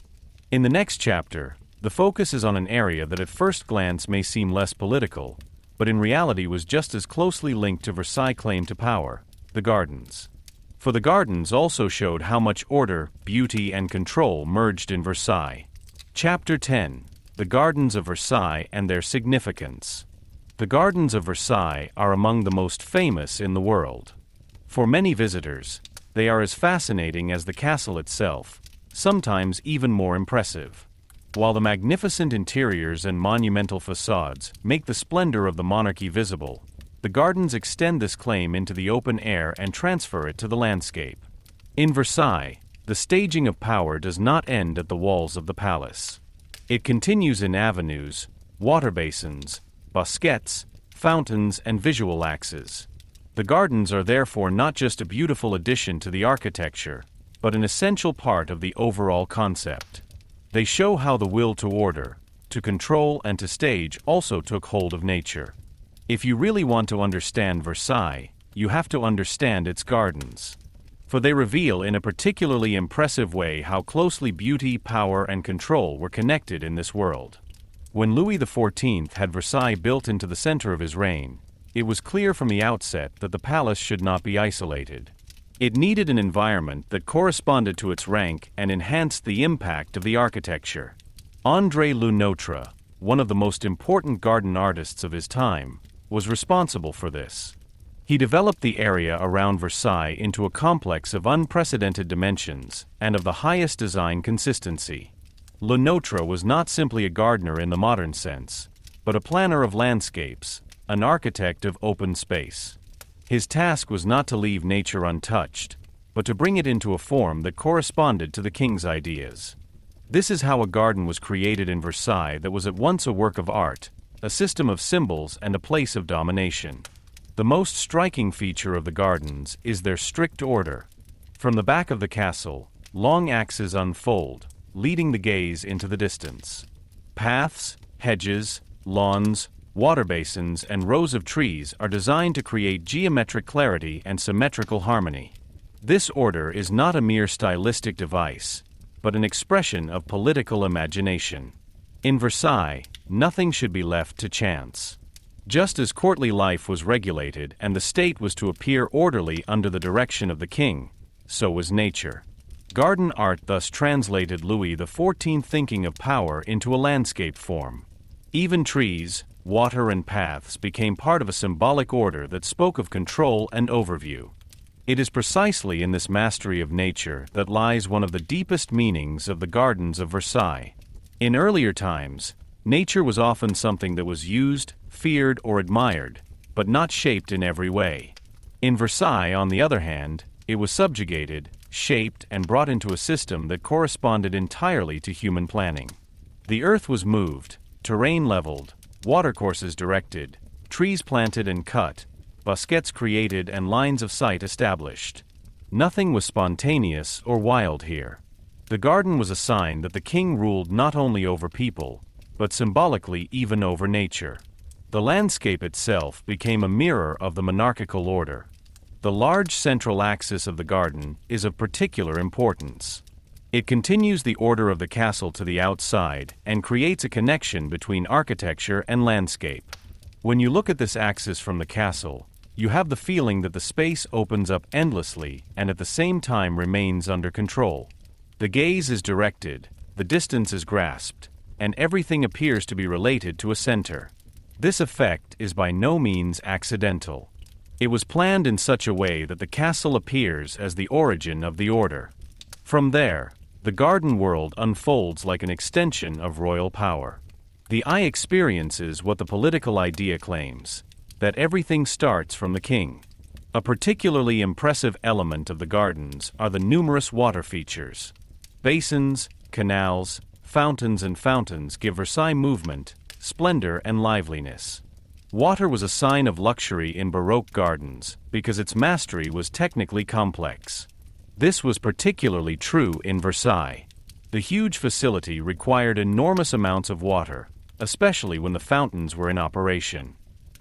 In the next chapter, the focus is on an area that at first glance may seem less political, but in reality was just as closely linked to Versailles' claim to power: the gardens. For the gardens also showed how much order, beauty, and control merged in Versailles. Chapter 10: The Gardens of Versailles and Their Significance. The Gardens of Versailles are among the most famous in the world. For many visitors, they are as fascinating as the castle itself, sometimes even more impressive. While the magnificent interiors and monumental facades make the splendor of the monarchy visible, the gardens extend this claim into the open air and transfer it to the landscape. In Versailles, the staging of power does not end at the walls of the palace. It continues in avenues, water basins, bosquets, fountains, and visual axes. The gardens are therefore not just a beautiful addition to the architecture, but an essential part of the overall concept. They show how the will to order, to control, and to stage also took hold of nature. If you really want to understand Versailles, you have to understand its gardens. For they reveal in a particularly impressive way how closely beauty, power, and control were connected in this world. When Louis XIV had Versailles built into the center of his reign, it was clear from the outset that the palace should not be isolated. It needed an environment that corresponded to its rank and enhanced the impact of the architecture. André Le Notre, one of the most important garden artists of his time, was responsible for this. He developed the area around Versailles into a complex of unprecedented dimensions and of the highest design consistency. Le Notre was not simply a gardener in the modern sense, but a planner of landscapes, an architect of open space. His task was not to leave nature untouched, but to bring it into a form that corresponded to the king's ideas. This is how a garden was created in Versailles that was at once a work of art, a system of symbols, and a place of domination. The most striking feature of the gardens is their strict order. From the back of the castle, long axes unfold, leading the gaze into the distance. Paths, hedges, lawns, water basins, and rows of trees are designed to create geometric clarity and symmetrical harmony. This order is not a mere stylistic device, but an expression of political imagination. In Versailles, nothing should be left to chance. Just as courtly life was regulated and the state was to appear orderly under the direction of the king, so was nature. Garden art thus translated Louis XIV's thinking of power into a landscape form. Even trees, water, and paths became part of a symbolic order that spoke of control and overview. It is precisely in this mastery of nature that lies one of the deepest meanings of the Gardens of Versailles. In earlier times, nature was often something that was used, feared, or admired, but not shaped in every way. In Versailles, on the other hand, it was subjugated, shaped, and brought into a system that corresponded entirely to human planning. The earth was moved, terrain leveled, watercourses directed, trees planted and cut, bosquets created, and lines of sight established. Nothing was spontaneous or wild here. The garden was a sign that the king ruled not only over people, but symbolically even over nature. The landscape itself became a mirror of the monarchical order. The large central axis of the garden is of particular importance. It continues the order of the castle to the outside and creates a connection between architecture and landscape. When you look at this axis from the castle, you have the feeling that the space opens up endlessly and at the same time remains under control. The gaze is directed, the distance is grasped, and everything appears to be related to a center. This effect is by no means accidental. It was planned in such a way that the castle appears as the origin of the order. From there, the garden world unfolds like an extension of royal power. The eye experiences what the political idea claims, that everything starts from the king. A particularly impressive element of the gardens are the numerous water features. Basins, canals, fountains, and fountains give Versailles movement, splendor, and liveliness. Water was a sign of luxury in Baroque gardens because its mastery was technically complex. This was particularly true in Versailles. The huge facility required enormous amounts of water, especially when the fountains were in operation.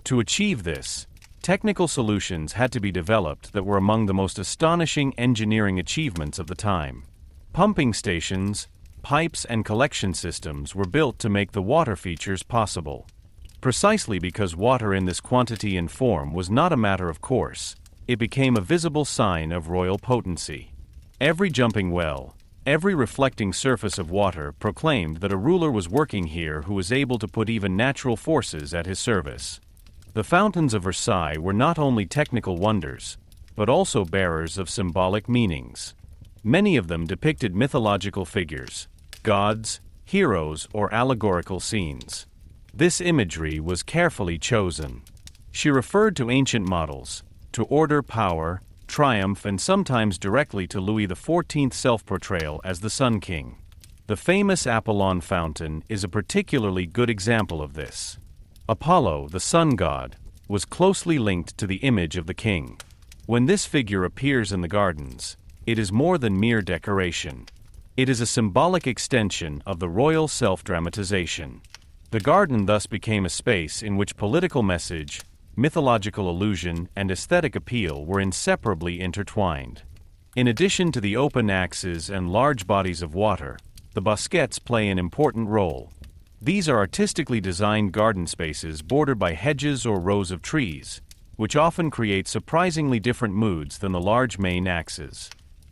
To achieve this, technical solutions had to be developed that were among the most astonishing engineering achievements of the time. Pumping stations, pipes, and collection systems were built to make the water features possible. Precisely because water in this quantity and form was not a matter of course, it became a visible sign of royal potency. Every jumping well, every reflecting surface of water proclaimed that a ruler was working here who was able to put even natural forces at his service. The fountains of Versailles were not only technical wonders, but also bearers of symbolic meanings. Many of them depicted mythological figures, gods, heroes, or allegorical scenes. This imagery was carefully chosen. She referred to ancient models, to order, power, triumph, and sometimes directly to Louis XIV's self-portrayal as the Sun King. The famous Apollon fountain is a particularly good example of this. Apollo, the sun god, was closely linked to the image of the king. When this figure appears in the gardens, it is more than mere decoration. It is a symbolic extension of the royal self-dramatization. The garden thus became a space in which political message, mythological allusion, and aesthetic appeal were inseparably intertwined. In addition to the open axes and large bodies of water, the bosquets play an important role. These are artistically designed garden spaces bordered by hedges or rows of trees, which often create surprisingly different moods than the large main axes.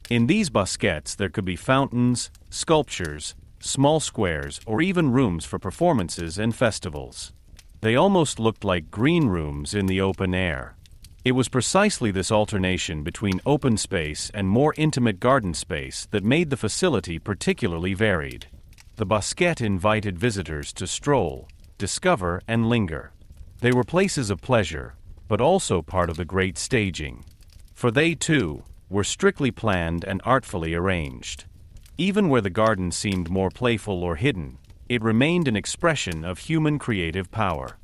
In these bosquets there could be fountains, sculptures, small squares, or even rooms for performances and festivals. They almost looked like green rooms in the open air. It was precisely this alternation between open space and more intimate garden space that made the facility particularly varied. The bosquet invited visitors to stroll, discover, and linger. They were places of pleasure, but also part of the great staging. For they, too, were strictly planned and artfully arranged. Even where the garden seemed more playful or hidden, it remained an expression of human creative power.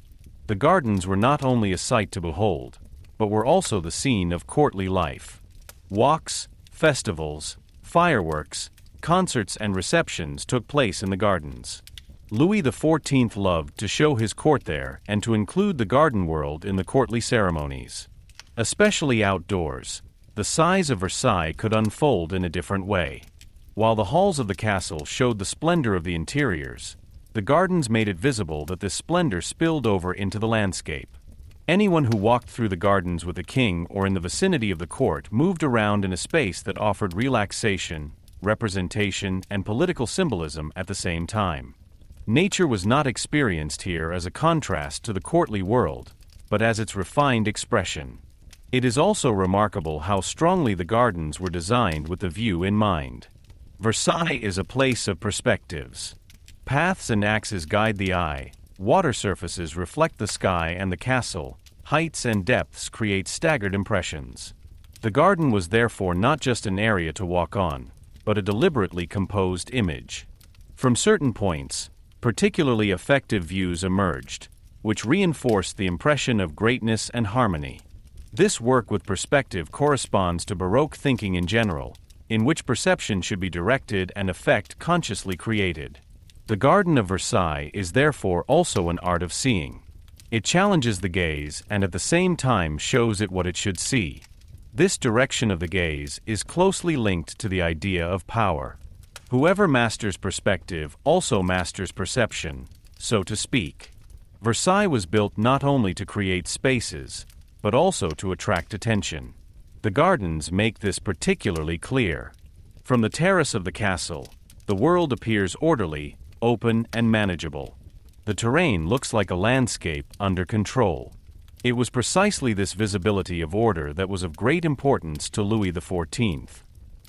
The gardens were not only a sight to behold, but were also the scene of courtly life. Walks, festivals, fireworks, concerts, and receptions took place in the gardens. Louis XIV loved to show his court there and to include the garden world in the courtly ceremonies. Especially outdoors, the size of Versailles could unfold in a different way. While the halls of the castle showed the splendor of the interiors, the gardens made it visible that this splendor spilled over into the landscape. Anyone who walked through the gardens with the king or in the vicinity of the court moved around in a space that offered relaxation, representation, and political symbolism at the same time. Nature was not experienced here as a contrast to the courtly world, but as its refined expression. It is also remarkable how strongly the gardens were designed with the view in mind. Versailles is a place of perspectives. Paths and axes guide the eye, water surfaces reflect the sky and the castle, heights and depths create staggered impressions. The garden was therefore not just an area to walk on, but a deliberately composed image. From certain points, particularly effective views emerged, which reinforced the impression of greatness and harmony. This work with perspective corresponds to Baroque thinking in general, in which perception should be directed and effect consciously created. The Garden of Versailles is therefore also an art of seeing. It challenges the gaze and at the same time shows it what it should see. This direction of the gaze is closely linked to the idea of power. Whoever masters perspective also masters perception, so to speak. Versailles was built not only to create spaces, but also to attract attention. The gardens make this particularly clear. From the terrace of the castle, the world appears orderly, open, and manageable. The terrain looks like a landscape under control. It was precisely this visibility of order that was of great importance to Louis XIV.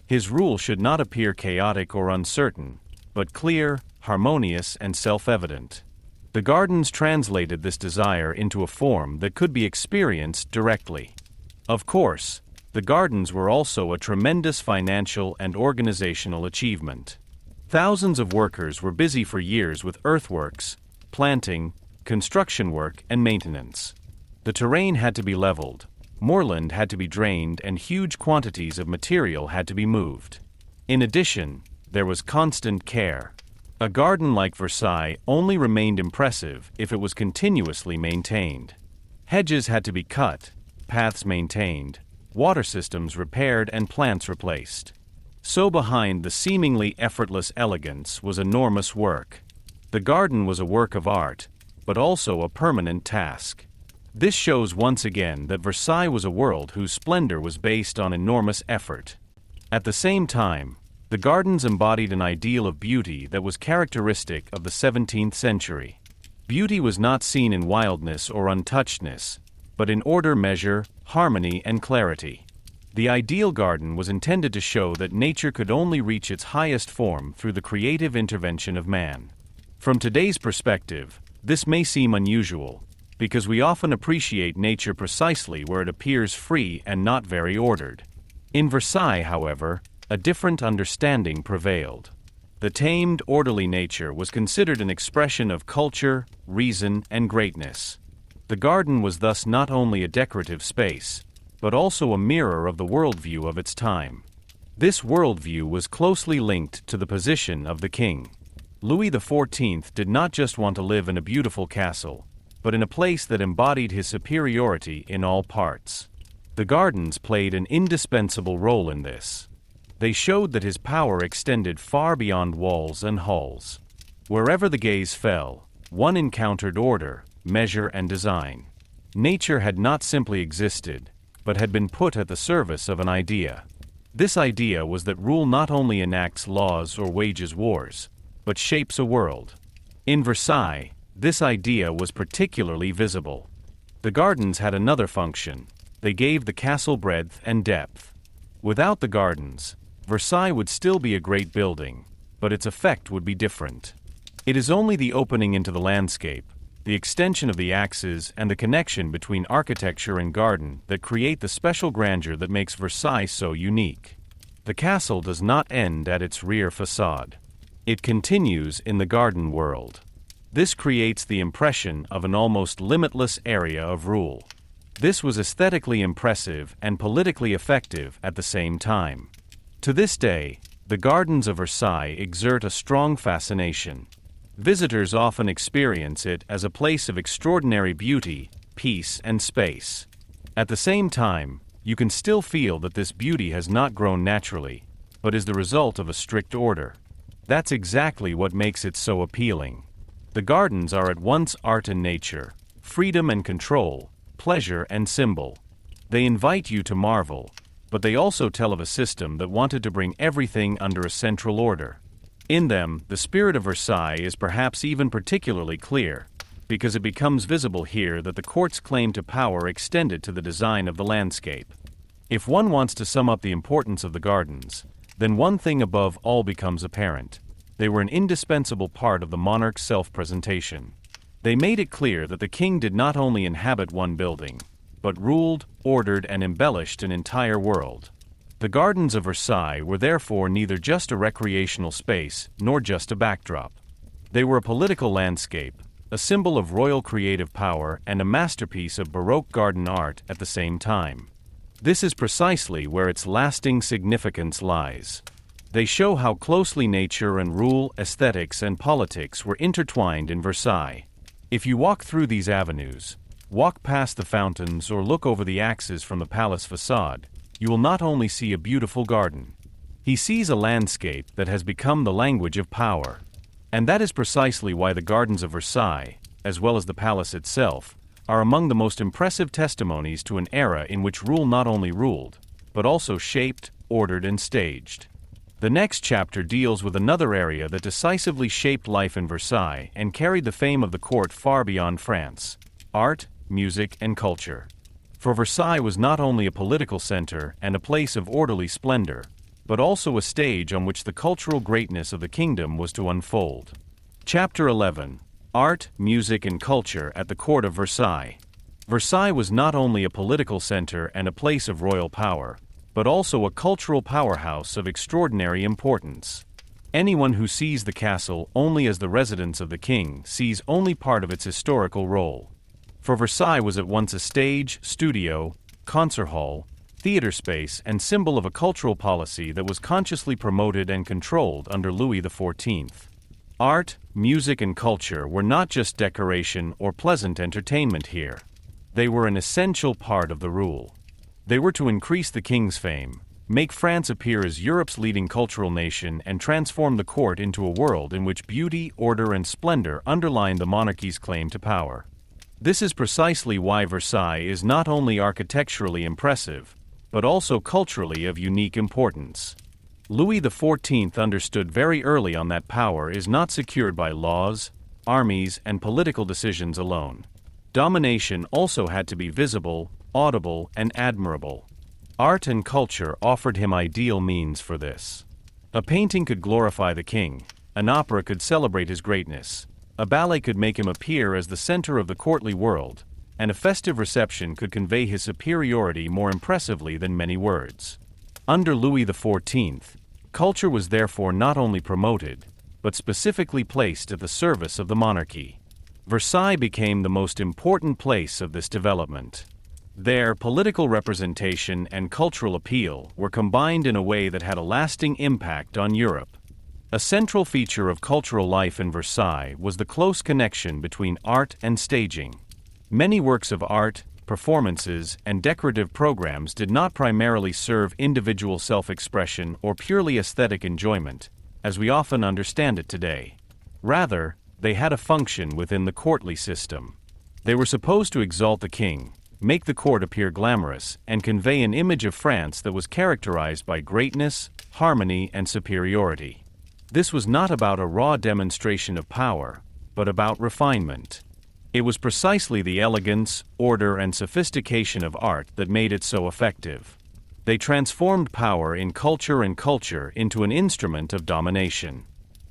His rule should not appear chaotic or uncertain, but clear, harmonious, and self-evident. The gardens translated this desire into a form that could be experienced directly. Of course, the gardens were also a tremendous financial and organizational achievement. Thousands of workers were busy for years with earthworks, planting, construction work, and maintenance. The terrain had to be leveled, moorland had to be drained, and huge quantities of material had to be moved. In addition, there was constant care. A garden like Versailles only remained impressive if it was continuously maintained. Hedges had to be cut, paths maintained, water systems repaired, and plants replaced. So behind the seemingly effortless elegance was enormous work. The garden was a work of art, but also a permanent task. This shows once again that Versailles was a world whose splendor was based on enormous effort. At the same time, the gardens embodied an ideal of beauty that was characteristic of the 17th century. Beauty was not seen in wildness or untouchedness, but in order, measure, harmony, and clarity. The ideal garden was intended to show that nature could only reach its highest form through the creative intervention of man. From today's perspective, this may seem unusual, because we often appreciate nature precisely where it appears free and not very ordered. In Versailles, however, a different understanding prevailed. The tamed, orderly nature was considered an expression of culture, reason, and greatness. The garden was thus not only a decorative space, but also a mirror of the worldview of its time. This worldview was closely linked to the position of the king. Louis XIV did not just want to live in a beautiful castle, but in a place that embodied his superiority in all parts. The gardens played an indispensable role in this. They showed that his power extended far beyond walls and halls. Wherever the gaze fell, one encountered order, measure, and design. Nature had not simply existed, but had been put at the service of an idea. This idea was that rule not only enacts laws or wages wars, but shapes a world. In Versailles, this idea was particularly visible. The gardens had another function. They gave the castle breadth and depth. Without the gardens, Versailles would still be a great building, but its effect would be different. It is only the opening into the landscape, the extension of the axes, and the connection between architecture and garden that create the special grandeur that makes Versailles so unique. The castle does not end at its rear facade. It continues in the garden world. This creates the impression of an almost limitless area of rule. This was aesthetically impressive and politically effective at the same time. To this day, the Gardens of Versailles exert a strong fascination. Visitors often experience it as a place of extraordinary beauty, peace, and space. At the same time, you can still feel that this beauty has not grown naturally, but is the result of a strict order. That's exactly what makes it so appealing. The gardens are at once art and nature, freedom and control, pleasure and symbol. They invite you to marvel, but they also tell of a system that wanted to bring everything under a central order. In them, the spirit of Versailles is perhaps even particularly clear, because it becomes visible here that the court's claim to power extended to the design of the landscape. If one wants to sum up the importance of the gardens, then one thing above all becomes apparent. They were an indispensable part of the monarch's self-presentation. They made it clear that the king did not only inhabit one building, but ruled, ordered, and embellished an entire world. The Gardens of Versailles were therefore neither just a recreational space nor just a backdrop. They were a political landscape, a symbol of royal creative power, and a masterpiece of Baroque garden art at the same time. This is precisely where its lasting significance lies. They show how closely nature and rule, aesthetics, and politics were intertwined in Versailles. If you walk through these avenues, walk past the fountains, or look over the axes from the palace facade, you will not only see a beautiful garden. He sees a landscape that has become the language of power. And that is precisely why the Gardens of Versailles, as well as the palace itself, are among the most impressive testimonies to an era in which rule not only ruled, but also shaped, ordered, and staged. The next chapter deals with another area that decisively shaped life in Versailles and carried the fame of the court far beyond France: art, music, and culture. For Versailles was not only a political center and a place of orderly splendor, but also a stage on which the cultural greatness of the kingdom was to unfold. Chapter 11: Art, Music, and Culture at the Court of Versailles. Versailles was not only a political center and a place of royal power, but also a cultural powerhouse of extraordinary importance. Anyone who sees the castle only as the residence of the king sees only part of its historical role. For Versailles was at once a stage, studio, concert hall, theater space, and symbol of a cultural policy that was consciously promoted and controlled under Louis XIV. Art, music, and culture were not just decoration or pleasant entertainment here. They were an essential part of the rule. They were to increase the king's fame, make France appear as Europe's leading cultural nation, and transform the court into a world in which beauty, order, and splendor underlined the monarchy's claim to power. This is precisely why Versailles is not only architecturally impressive, but also culturally of unique importance. Louis XIV understood very early on that power is not secured by laws, armies, and political decisions alone. Domination also had to be visible, audible, and admirable. Art and culture offered him ideal means for this. A painting could glorify the king, an opera could celebrate his greatness, a ballet could make him appear as the center of the courtly world, and a festive reception could convey his superiority more impressively than many words. Under Louis XIV, culture was therefore not only promoted, but specifically placed at the service of the monarchy. Versailles became the most important place of this development. There, political representation and cultural appeal were combined in a way that had a lasting impact on Europe. A central feature of cultural life in Versailles was the close connection between art and staging. Many works of art, performances, and decorative programs did not primarily serve individual self-expression or purely aesthetic enjoyment, as we often understand it today. Rather, they had a function within the courtly system. They were supposed to exalt the king, make the court appear glamorous, and convey an image of France that was characterized by greatness, harmony, and superiority. This was not about a raw demonstration of power, but about refinement. It was precisely the elegance, order, and sophistication of art that made it so effective. They transformed power in culture and culture into an instrument of domination.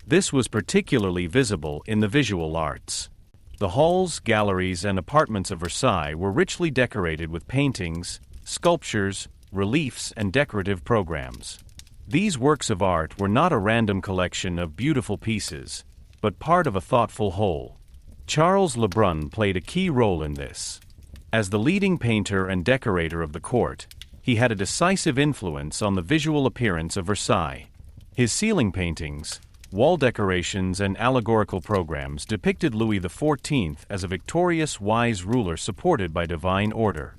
This was particularly visible in the visual arts. The halls, galleries, and apartments of Versailles were richly decorated with paintings, sculptures, reliefs, and decorative programs. These works of art were not a random collection of beautiful pieces, but part of a thoughtful whole. Charles Le Brun played a key role in this. As the leading painter and decorator of the court, he had a decisive influence on the visual appearance of Versailles. His ceiling paintings, wall decorations, and allegorical programs depicted Louis XIV as a victorious, wise ruler supported by divine order.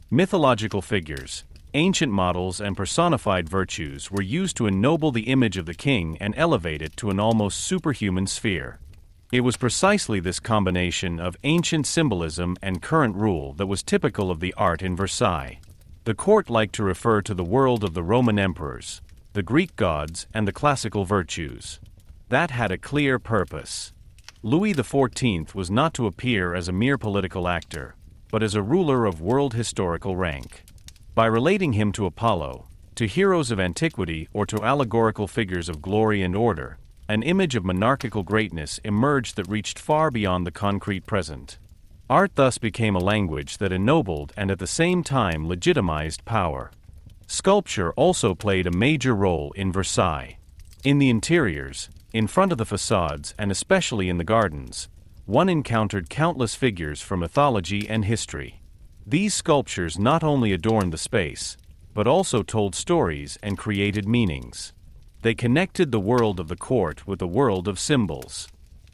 Mythological figures, ancient models, and personified virtues were used to ennoble the image of the king and elevate it to an almost superhuman sphere. It was precisely this combination of ancient symbolism and current rule that was typical of the art in Versailles. The court liked to refer to the world of the Roman emperors, the Greek gods, and the classical virtues. That had a clear purpose. Louis XIV was not to appear as a mere political actor, but as a ruler of world historical rank. By relating him to Apollo, to heroes of antiquity, or to allegorical figures of glory and order, an image of monarchical greatness emerged that reached far beyond the concrete present. Art thus became a language that ennobled and at the same time legitimized power. Sculpture also played a major role in Versailles. In the interiors, in front of the facades, and especially in the gardens, one encountered countless figures from mythology and history. These sculptures not only adorned the space, but also told stories and created meanings. They connected the world of the court with the world of symbols.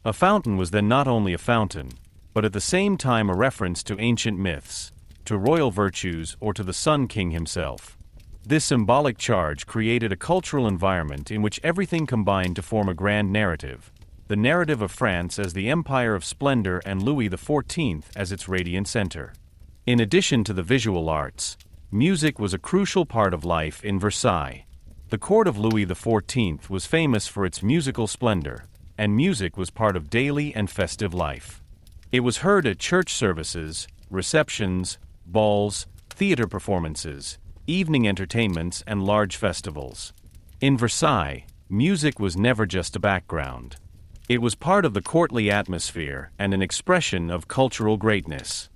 A fountain was then not only a fountain, but at the same time a reference to ancient myths, to royal virtues, or to the Sun King himself. This symbolic charge created a cultural environment in which everything combined to form a grand narrative, the narrative of France as the empire of splendor and Louis XIV as its radiant center. In addition to the visual arts, music was a crucial part of life in Versailles. The court of Louis XIV was famous for its musical splendor, and music was part of daily and festive life. It was heard at church services, receptions, balls, theater performances, evening entertainments, and large festivals. In Versailles, music was never just a background. It was part of the courtly atmosphere and an expression of cultural greatness.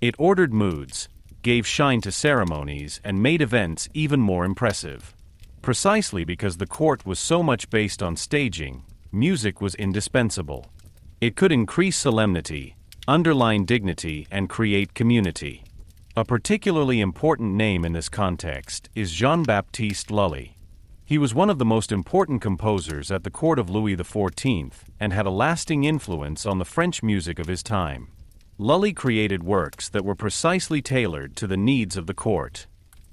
It ordered moods, gave shine to ceremonies, and made events even more impressive. Precisely because the court was so much based on staging, music was indispensable. It could increase solemnity, underline dignity, and create community. A particularly important name in this context is Jean-Baptiste Lully. He was one of the most important composers at the court of Louis XIV and had a lasting influence on the French music of his time. Lully created works that were precisely tailored to the needs of the court.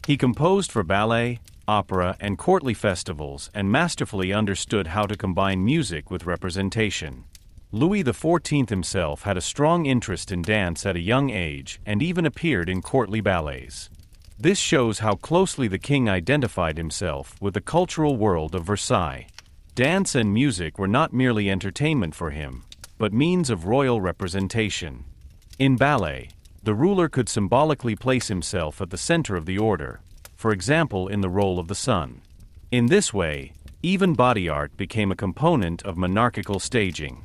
He composed for ballet, opera, and courtly festivals and masterfully understood how to combine music with representation. Louis XIV himself had a strong interest in dance at a young age and even appeared in courtly ballets. This shows how closely the king identified himself with the cultural world of Versailles. Dance and music were not merely entertainment for him, but means of royal representation. In ballet, the ruler could symbolically place himself at the center of the order, for example in the role of the sun. In this way, even body art became a component of monarchical staging.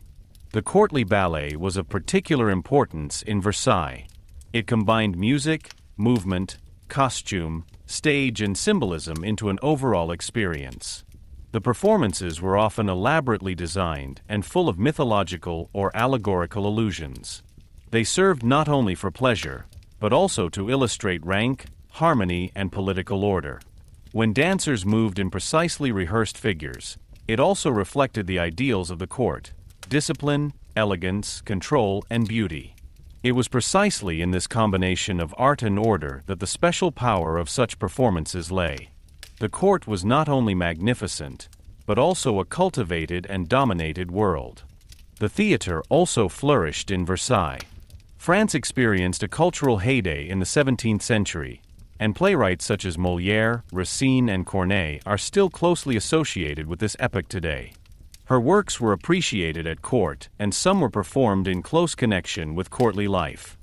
The courtly ballet was of particular importance in Versailles. It combined music, movement, costume, stage, and symbolism into an overall experience. The performances were often elaborately designed and full of mythological or allegorical allusions. They served not only for pleasure, but also to illustrate rank, harmony, and political order. When dancers moved in precisely rehearsed figures, it also reflected the ideals of the court: discipline, elegance, control, and beauty. It was precisely in this combination of art and order that the special power of such performances lay. The court was not only magnificent, but also a cultivated and dominated world. The theater also flourished in Versailles. France experienced a cultural heyday in the 17th century, and playwrights such as Molière, Racine, and Corneille are still closely associated with this epoch today. Her works were appreciated at court, and some were performed in close connection with courtly life.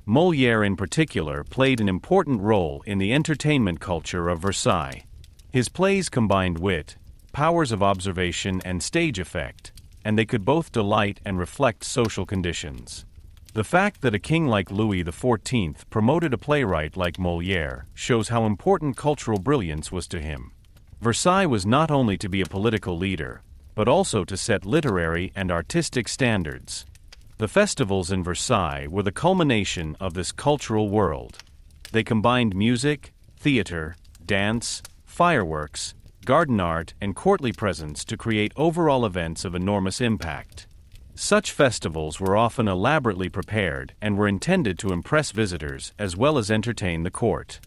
Molière in particular played an important role in the entertainment culture of Versailles. His plays combined wit, powers of observation, and stage effect, and they could both delight and reflect social conditions. The fact that a king like Louis XIV promoted a playwright like Molière shows how important cultural brilliance was to him. Versailles was not only to be a political leader, but also to set literary and artistic standards. The festivals in Versailles were the culmination of this cultural world. They combined music, theater, dance, fireworks, garden art, and courtly presence to create overall events of enormous impact. Such festivals were often elaborately prepared and were intended to impress visitors as well as entertain the court.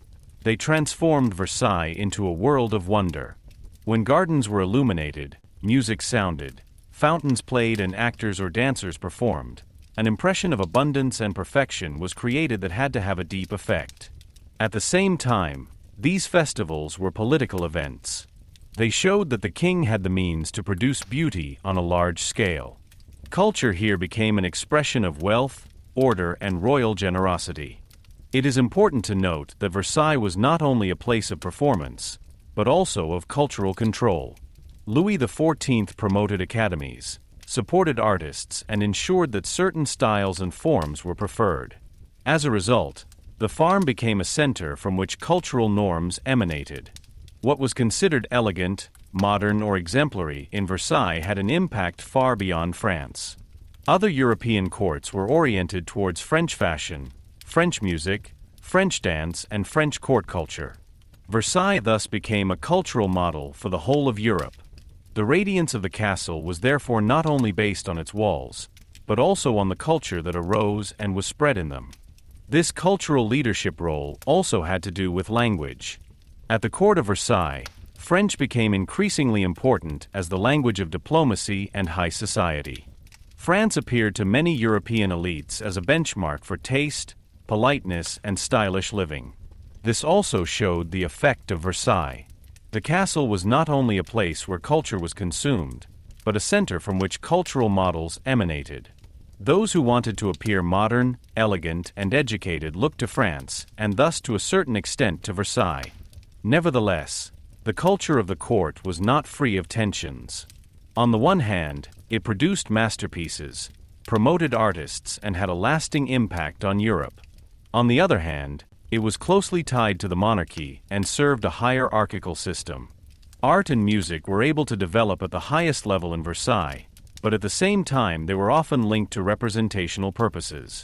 They transformed Versailles into a world of wonder. When gardens were illuminated, music sounded, fountains played, and actors or dancers performed, an impression of abundance and perfection was created that had to have a deep effect. At the same time, these festivals were political events. They showed that the king had the means to produce beauty on a large scale. Culture here became an expression of wealth, order, and royal generosity. It is important to note that Versailles was not only a place of performance, but also of cultural control. Louis XIV promoted academies, supported artists, and ensured that certain styles and forms were preferred. As a result, the farm became a center from which cultural norms emanated. What was considered elegant, modern, or exemplary in Versailles had an impact far beyond France. Other European courts were oriented towards French fashion, French music, French dance, and French court culture. Versailles thus became a cultural model for the whole of Europe. The radiance of the castle was therefore not only based on its walls, but also on the culture that arose and was spread in them. This cultural leadership role also had to do with language. At the court of Versailles, French became increasingly important as the language of diplomacy and high society. France appeared to many European elites as a benchmark for taste, politeness, and stylish living. This also showed the effect of Versailles. The castle was not only a place where culture was consumed, but a center from which cultural models emanated. Those who wanted to appear modern, elegant, and educated looked to France, and thus to a certain extent to Versailles. Nevertheless, the culture of the court was not free of tensions. On the one hand, it produced masterpieces, promoted artists, and had a lasting impact on Europe. On the other hand, it was closely tied to the monarchy and served a hierarchical system. Art and music were able to develop at the highest level in Versailles, but at the same time they were often linked to representational purposes.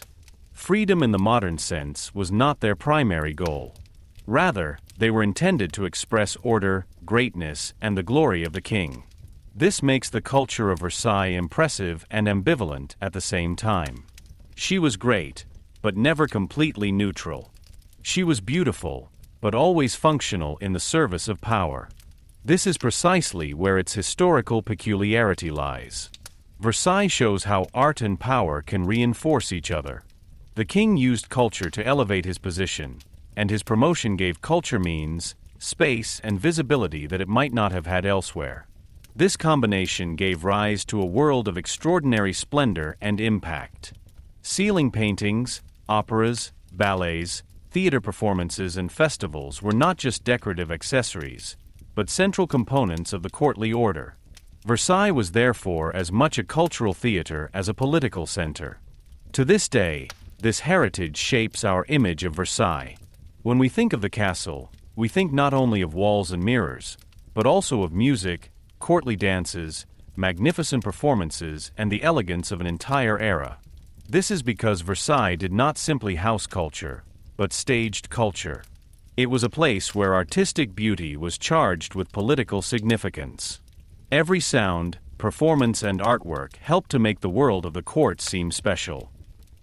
Freedom in the modern sense was not their primary goal. Rather, they were intended to express order, greatness, and the glory of the king. This makes the culture of Versailles impressive and ambivalent at the same time. She was great, but never completely neutral. She was beautiful, but always functional in the service of power. This is precisely where its historical peculiarity lies. Versailles shows how art and power can reinforce each other. The king used culture to elevate his position, and his promotion gave culture means, space, and visibility that it might not have had elsewhere. This combination gave rise to a world of extraordinary splendor and impact. Ceiling paintings, operas, ballets, theater performances, and festivals were not just decorative accessories, but central components of the courtly order. Versailles was therefore as much a cultural theater as a political center. To this day, this heritage shapes our image of Versailles. When we think of the castle, we think not only of walls and mirrors, but also of music, courtly dances, magnificent performances, and the elegance of an entire era. This is because Versailles did not simply house culture, but staged culture. It was a place where artistic beauty was charged with political significance. Every sound, performance, and artwork helped to make the world of the court seem special.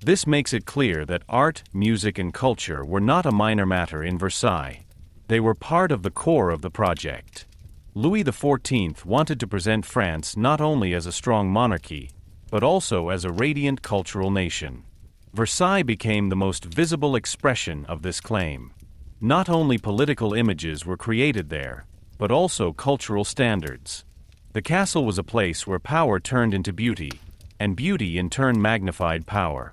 This makes it clear that art, music and culture were not a minor matter in Versailles. They were part of the core of the project. Louis XIV wanted to present France not only as a strong monarchy, but also as a radiant cultural nation. Versailles became the most visible expression of this claim. Not only political images were created there, but also cultural standards. The castle was a place where power turned into beauty, and beauty in turn magnified power.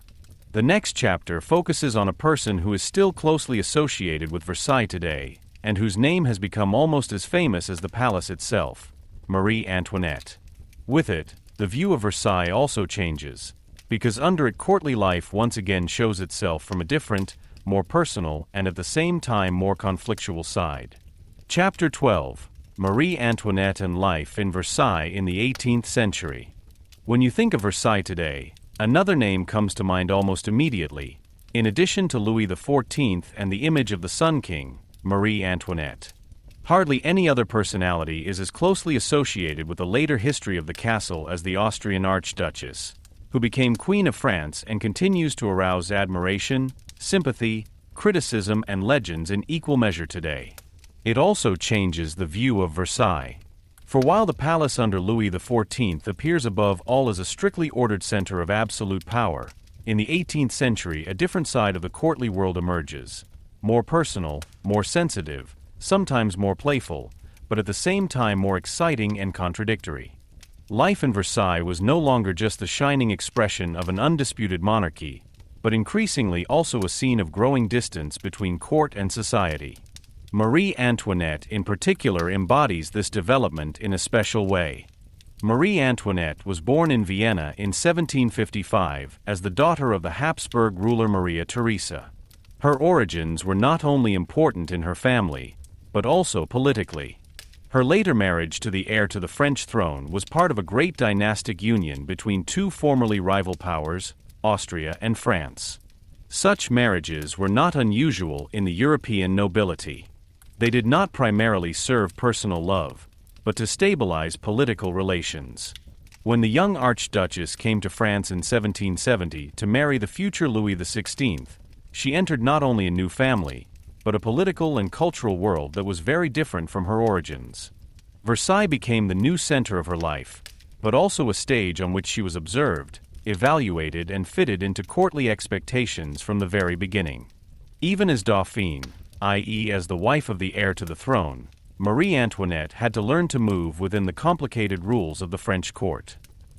The next chapter focuses on a person who is still closely associated with Versailles today, and whose name has become almost as famous as the palace itself, Marie Antoinette. With it, the view of Versailles also changes, because under it courtly life once again shows itself from a different, more personal, and at the same time more conflictual side. Chapter 12: Marie Antoinette and Life in Versailles in the 18th Century. When you think of Versailles today, another name comes to mind almost immediately. In addition to Louis XIV and the image of the Sun King, Marie Antoinette. Hardly any other personality is as closely associated with the later history of the castle as the Austrian Archduchess, who became Queen of France and continues to arouse admiration, sympathy, criticism and legends in equal measure today. It also changes the view of Versailles. For while the palace under Louis XIV appears above all as a strictly ordered center of absolute power, in the 18th century a different side of the courtly world emerges. More personal, more sensitive, sometimes more playful, but at the same time more exciting and contradictory. Life in Versailles was no longer just the shining expression of an undisputed monarchy, but increasingly also a scene of growing distance between court and society. Marie Antoinette in particular embodies this development in a special way. Marie Antoinette was born in Vienna in 1755 as the daughter of the Habsburg ruler Maria Theresa. Her origins were not only important in her family, but also politically. Her later marriage to the heir to the French throne was part of a great dynastic union between two formerly rival powers, Austria and France. Such marriages were not unusual in the European nobility. They did not primarily serve personal love, but to stabilize political relations. When the young Archduchess came to France in 1770 to marry the future Louis XVI, she entered not only a new family, but a political and cultural world that was very different from her origins. Versailles became the new center of her life, but also a stage on which she was observed, evaluated and fitted into courtly expectations from the very beginning. Even as Dauphine, i.e. as the wife of the heir to the throne, Marie Antoinette had to learn to move within the complicated rules of the French court.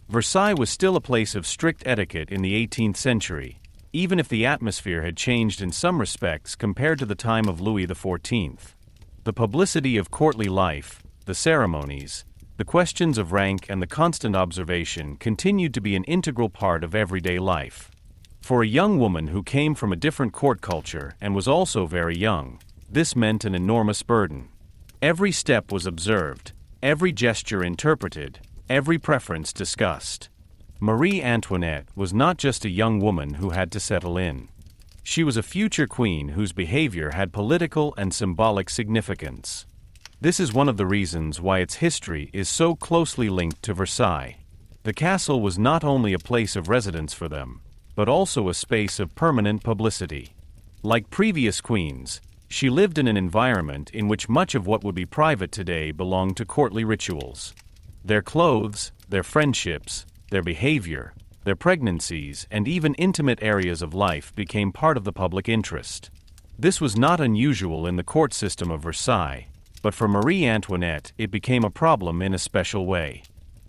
Versailles was still a place of strict etiquette in the 18th century, even if the atmosphere had changed in some respects compared to the time of Louis XIV. The publicity of courtly life, the ceremonies, the questions of rank and the constant observation continued to be an integral part of everyday life. For a young woman who came from a different court culture and was also very young, this meant an enormous burden. Every step was observed, every gesture interpreted, every preference discussed. Marie Antoinette was not just a young woman who had to settle in. She was a future queen whose behavior had political and symbolic significance. This is one of the reasons why its history is so closely linked to Versailles. The castle was not only a place of residence for them, but also a space of permanent publicity. Like previous queens, she lived in an environment in which much of what would be private today belonged to courtly rituals. Their clothes, their friendships, their behavior, their pregnancies, and even intimate areas of life became part of the public interest. This was not unusual in the court system of Versailles, but for Marie Antoinette it became a problem in a special way.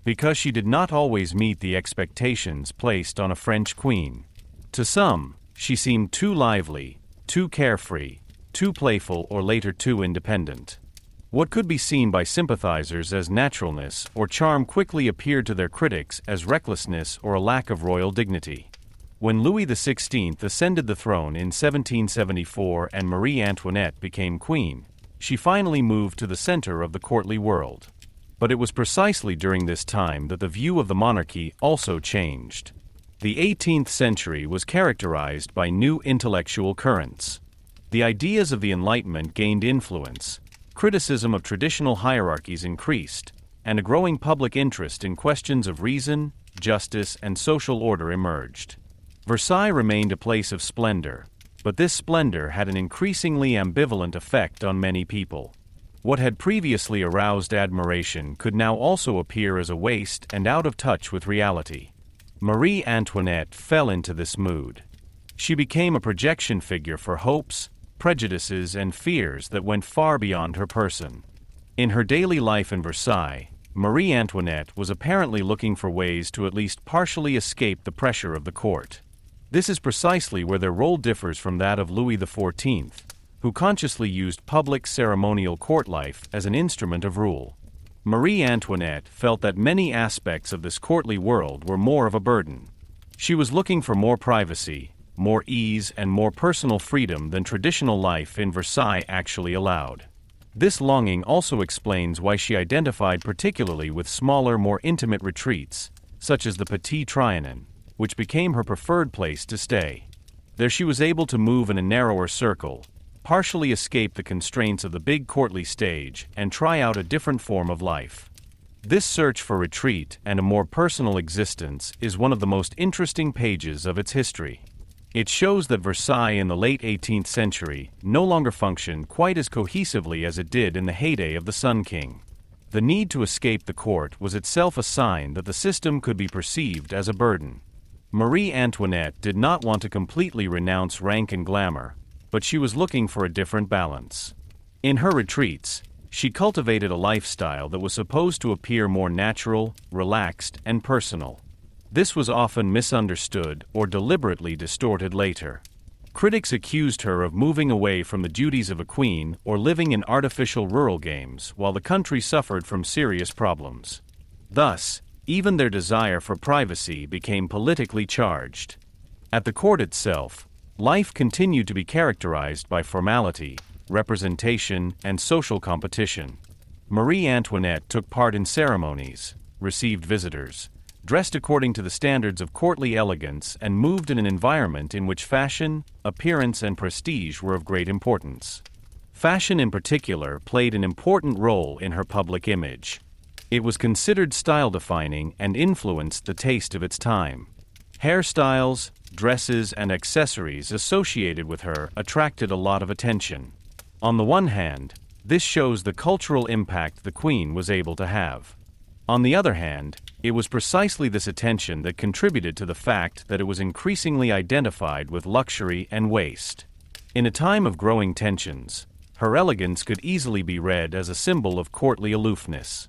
Because she did not always meet the expectations placed on a French queen. To some, she seemed too lively, too carefree, too playful, or later too independent. What could be seen by sympathizers as naturalness or charm quickly appeared to their critics as recklessness or a lack of royal dignity. When Louis XVI ascended the throne in 1774 and Marie Antoinette became queen, she finally moved to the center of the courtly world. But it was precisely during this time that the view of the monarchy also changed. The 18th century was characterized by new intellectual currents. The ideas of the Enlightenment gained influence, criticism of traditional hierarchies increased, and a growing public interest in questions of reason, justice, and social order emerged. Versailles remained a place of splendor, but this splendor had an increasingly ambivalent effect on many people. What had previously aroused admiration could now also appear as a waste and out of touch with reality. Marie Antoinette fell into this mood. She became a projection figure for hopes, prejudices, and fears that went far beyond her person. In her daily life in Versailles, Marie Antoinette was apparently looking for ways to at least partially escape the pressure of the court. This is precisely where their role differs from that of Louis XIV, who consciously used public ceremonial court life as an instrument of rule. Marie Antoinette felt that many aspects of this courtly world were more of a burden. She was looking for more privacy, more ease, and more personal freedom than traditional life in Versailles actually allowed. This longing also explains why she identified particularly with smaller, more intimate retreats, such as the Petit Trianon, which became her preferred place to stay. There she was able to move in a narrower circle, partially escape the constraints of the big courtly stage, and try out a different form of life. This search for retreat and a more personal existence is one of the most interesting pages of its history. It shows that Versailles in the late 18th century no longer functioned quite as cohesively as it did in the heyday of the Sun King. The need to escape the court was itself a sign that the system could be perceived as a burden. Marie Antoinette did not want to completely renounce rank and glamour, but she was looking for a different balance. In her retreats, she cultivated a lifestyle that was supposed to appear more natural, relaxed, and personal. This was often misunderstood or deliberately distorted later. Critics accused her of moving away from the duties of a queen or living in artificial rural games while the country suffered from serious problems. Thus, even their desire for privacy became politically charged. At the court itself, life continued to be characterized by formality, representation, and social competition. Marie Antoinette took part in ceremonies, received visitors, dressed according to the standards of courtly elegance, and moved in an environment in which fashion, appearance, and prestige were of great importance. Fashion in particular played an important role in her public image. It was considered style-defining and influenced the taste of its time. Hairstyles, dresses, and accessories associated with her attracted a lot of attention. On the one hand, this shows the cultural impact the Queen was able to have. On the other hand, it was precisely this attention that contributed to the fact that it was increasingly identified with luxury and waste. In a time of growing tensions, her elegance could easily be read as a symbol of courtly aloofness.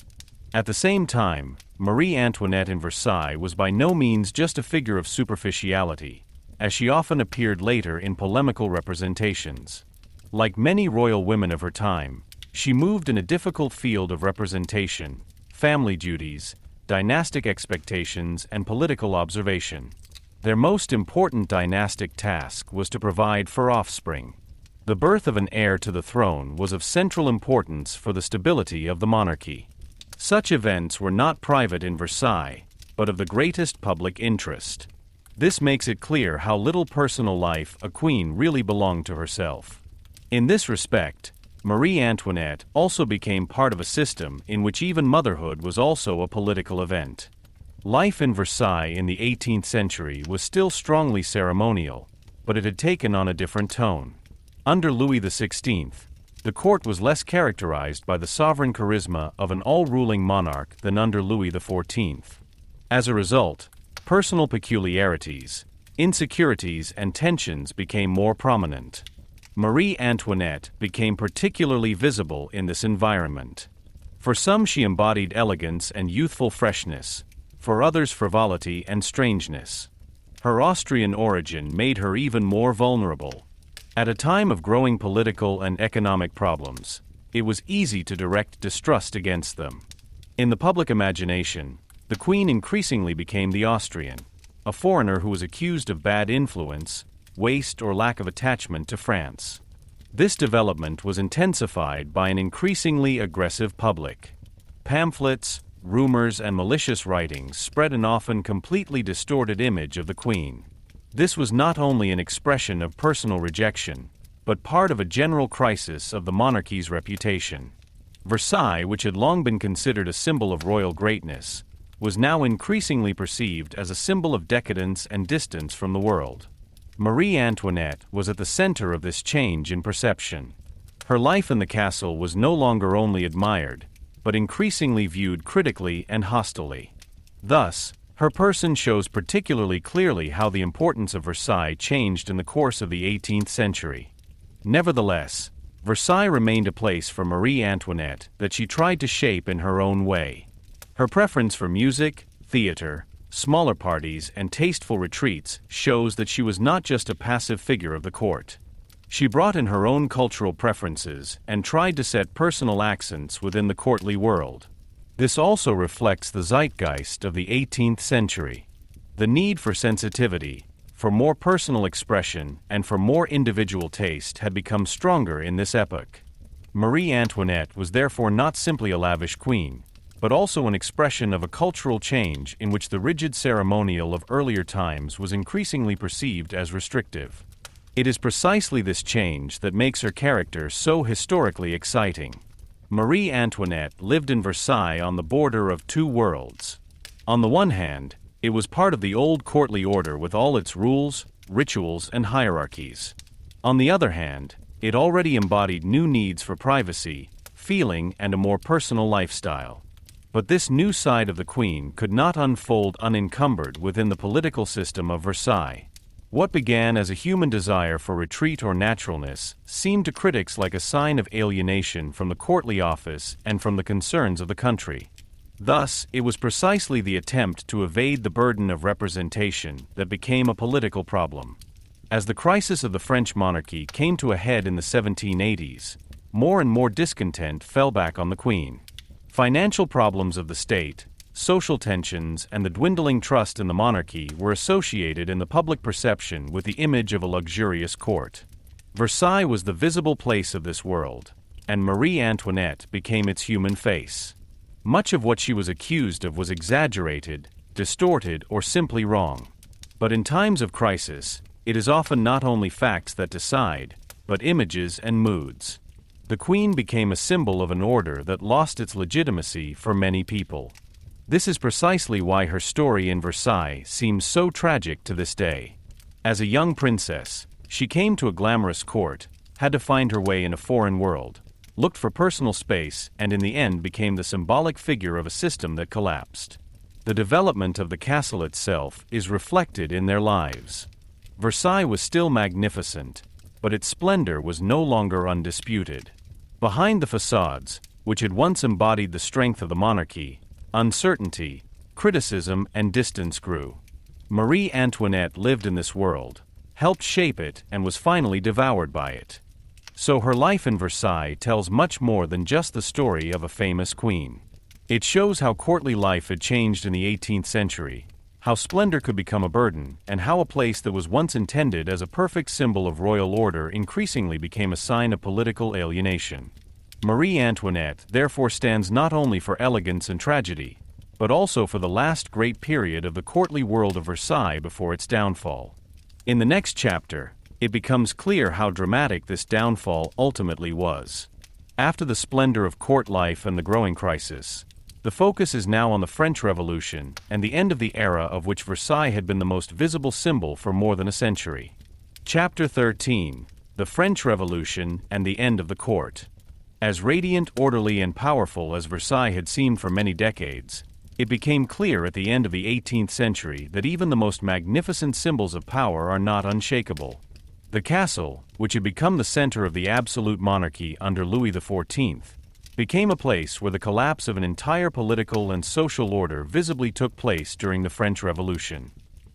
At the same time, Marie Antoinette in Versailles was by no means just a figure of superficiality, as she often appeared later in polemical representations. Like many royal women of her time, she moved in a difficult field of representation, family duties, dynastic expectations, and political observation. Their most important dynastic task was to provide for offspring. The birth of an heir to the throne was of central importance for the stability of the monarchy. Such events were not private in Versailles, but of the greatest public interest. This makes it clear how little personal life a queen really belonged to herself. In this respect, Marie Antoinette also became part of a system in which even motherhood was also a political event. Life in Versailles in the 18th century was still strongly ceremonial, but it had taken on a different tone. Under Louis XVI, the court was less characterized by the sovereign charisma of an all-ruling monarch than under Louis XIV. As a result, personal peculiarities, insecurities, and tensions became more prominent. Marie Antoinette became particularly visible in this environment. For some, she embodied elegance and youthful freshness, for others, frivolity and strangeness. Her Austrian origin made her even more vulnerable. At a time of growing political and economic problems, it was easy to direct distrust against them. In the public imagination, the Queen increasingly became the Austrian, a foreigner who was accused of bad influence, waste, or lack of attachment to France. This development was intensified by an increasingly aggressive public. Pamphlets, rumors, and malicious writings spread an often completely distorted image of the Queen. This was not only an expression of personal rejection, but part of a general crisis of the monarchy's reputation. Versailles, which had long been considered a symbol of royal greatness, was now increasingly perceived as a symbol of decadence and distance from the world. Marie Antoinette was at the center of this change in perception. Her life in the castle was no longer only admired, but increasingly viewed critically and hostilely. Thus, her person shows particularly clearly how the importance of Versailles changed in the course of the 18th century. Nevertheless, Versailles remained a place for Marie Antoinette that she tried to shape in her own way. Her preference for music, theater, smaller parties, and tasteful retreats shows that she was not just a passive figure of the court. She brought in her own cultural preferences and tried to set personal accents within the courtly world. This also reflects the zeitgeist of the 18th century. The need for sensitivity, for more personal expression, and for more individual taste had become stronger in this epoch. Marie Antoinette was therefore not simply a lavish queen, but also an expression of a cultural change in which the rigid ceremonial of earlier times was increasingly perceived as restrictive. It is precisely this change that makes her character so historically exciting. Marie Antoinette lived in Versailles on the border of two worlds. On the one hand, it was part of the old courtly order with all its rules, rituals, and hierarchies. On the other hand, it already embodied new needs for privacy, feeling, and a more personal lifestyle. But this new side of the queen could not unfold unencumbered within the political system of Versailles. What began as a human desire for retreat or naturalness seemed to critics like a sign of alienation from the courtly office and from the concerns of the country. Thus, it was precisely the attempt to evade the burden of representation that became a political problem. As the crisis of the French monarchy came to a head in the 1780s, more and more discontent fell back on the queen. Financial problems of the state, social tensions, and the dwindling trust in the monarchy were associated in the public perception with the image of a luxurious court. Versailles was the visible place of this world, and Marie Antoinette became its human face. Much of what she was accused of was exaggerated, distorted, or simply wrong. But in times of crisis, it is often not only facts that decide, but images and moods. The queen became a symbol of an order that lost its legitimacy for many people. This is precisely why her story in Versailles seems so tragic to this day. As a young princess, she came to a glamorous court, had to find her way in a foreign world, looked for personal space, and in the end became the symbolic figure of a system that collapsed. The development of the castle itself is reflected in their lives. Versailles was still magnificent, but its splendor was no longer undisputed. Behind the facades, which had once embodied the strength of the monarchy, uncertainty, criticism, and distance grew. Marie Antoinette lived in this world, helped shape it, and was finally devoured by it. So her life in Versailles tells much more than just the story of a famous queen. It shows how courtly life had changed in the 18th century, how splendor could become a burden, and how a place that was once intended as a perfect symbol of royal order increasingly became a sign of political alienation. Marie Antoinette therefore stands not only for elegance and tragedy, but also for the last great period of the courtly world of Versailles before its downfall. In the next chapter, it becomes clear how dramatic this downfall ultimately was. After the splendor of court life and the growing crisis, the focus is now on the French Revolution and the end of the era of which Versailles had been the most visible symbol for more than a century. Chapter 13: The French Revolution and the End of the Court. As radiant, orderly, and powerful as Versailles had seemed for many decades, it became clear at the end of the 18th century that even the most magnificent symbols of power are not unshakable. The castle, which had become the center of the absolute monarchy under Louis XIV, became a place where the collapse of an entire political and social order visibly took place during the French Revolution.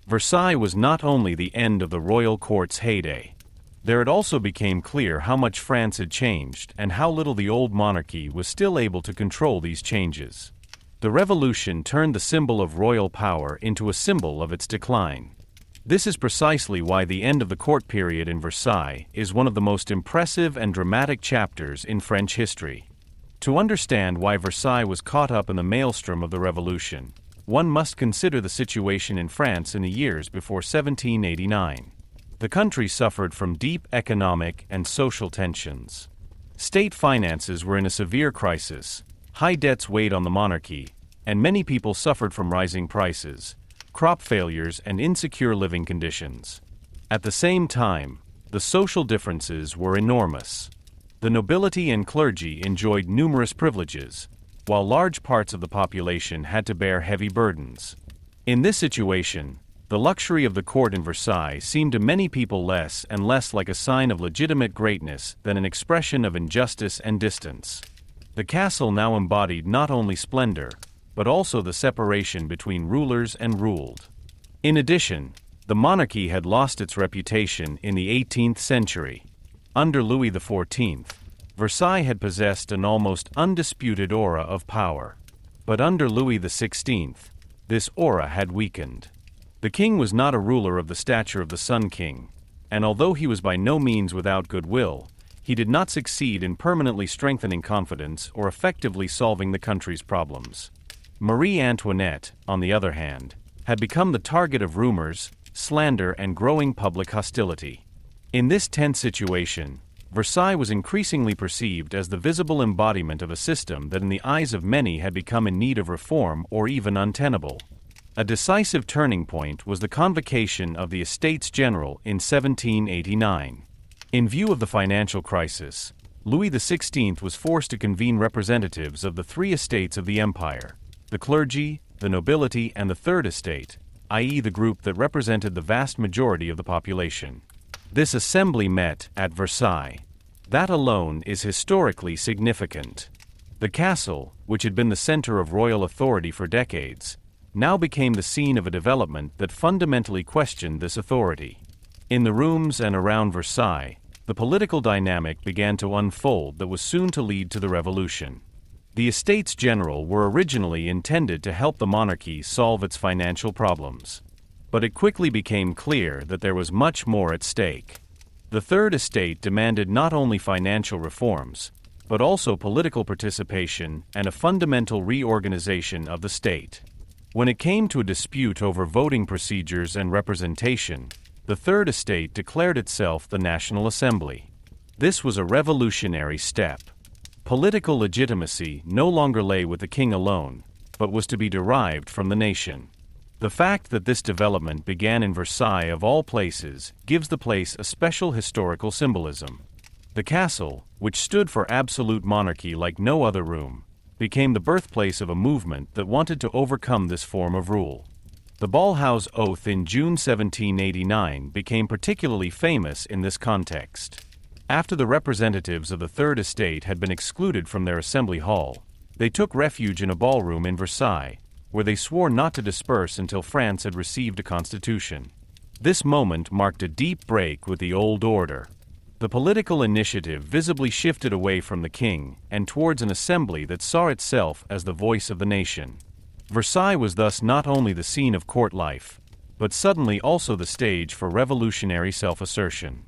Versailles was not only the end of the royal court's heyday. There it also became clear how much France had changed and how little the old monarchy was still able to control these changes. The revolution turned the symbol of royal power into a symbol of its decline. This is precisely why the end of the court period in Versailles is one of the most impressive and dramatic chapters in French history. To understand why Versailles was caught up in the maelstrom of the revolution, one must consider the situation in France in the years before 1789. The country suffered from deep economic and social tensions. State finances were in a severe crisis, high debts weighed on the monarchy, and many people suffered from rising prices, crop failures, and insecure living conditions. At the same time, the social differences were enormous. The nobility and clergy enjoyed numerous privileges, while large parts of the population had to bear heavy burdens. In this situation, the luxury of the court in Versailles seemed to many people less and less like a sign of legitimate greatness than an expression of injustice and distance. The castle now embodied not only splendor, but also the separation between rulers and ruled. In addition, the monarchy had lost its reputation in the 18th century. Under Louis XIV, Versailles had possessed an almost undisputed aura of power. But under Louis XVI, this aura had weakened. The king was not a ruler of the stature of the Sun King, and although he was by no means without goodwill, he did not succeed in permanently strengthening confidence or effectively solving the country's problems. Marie Antoinette, on the other hand, had become the target of rumors, slander, and growing public hostility. In this tense situation, Versailles was increasingly perceived as the visible embodiment of a system that in the eyes of many had become in need of reform or even untenable. A decisive turning point was the convocation of the Estates General in 1789. In view of the financial crisis, Louis XVI was forced to convene representatives of the three estates of the empire: the clergy, the nobility, and the Third Estate, i.e. the group that represented the vast majority of the population. This assembly met at Versailles. That alone is historically significant. The castle, which had been the center of royal authority for decades, now became the scene of a development that fundamentally questioned this authority. In the rooms and around Versailles, the political dynamic began to unfold that was soon to lead to the revolution. The Estates General were originally intended to help the monarchy solve its financial problems. But it quickly became clear that there was much more at stake. The Third Estate demanded not only financial reforms, but also political participation and a fundamental reorganization of the state. When it came to a dispute over voting procedures and representation, the Third Estate declared itself the National Assembly. This was a revolutionary step. Political legitimacy no longer lay with the king alone, but was to be derived from the nation. The fact that this development began in Versailles of all places gives the place a special historical symbolism. The castle, which stood for absolute monarchy like no other room, became the birthplace of a movement that wanted to overcome this form of rule. The Ballhouse Oath in June 1789 became particularly famous in this context. After the representatives of the Third Estate had been excluded from their assembly hall, they took refuge in a ballroom in Versailles, where they swore not to disperse until France had received a constitution. This moment marked a deep break with the old order. The political initiative visibly shifted away from the king and towards an assembly that saw itself as the voice of the nation. Versailles was thus not only the scene of court life, but suddenly also the stage for revolutionary self-assertion.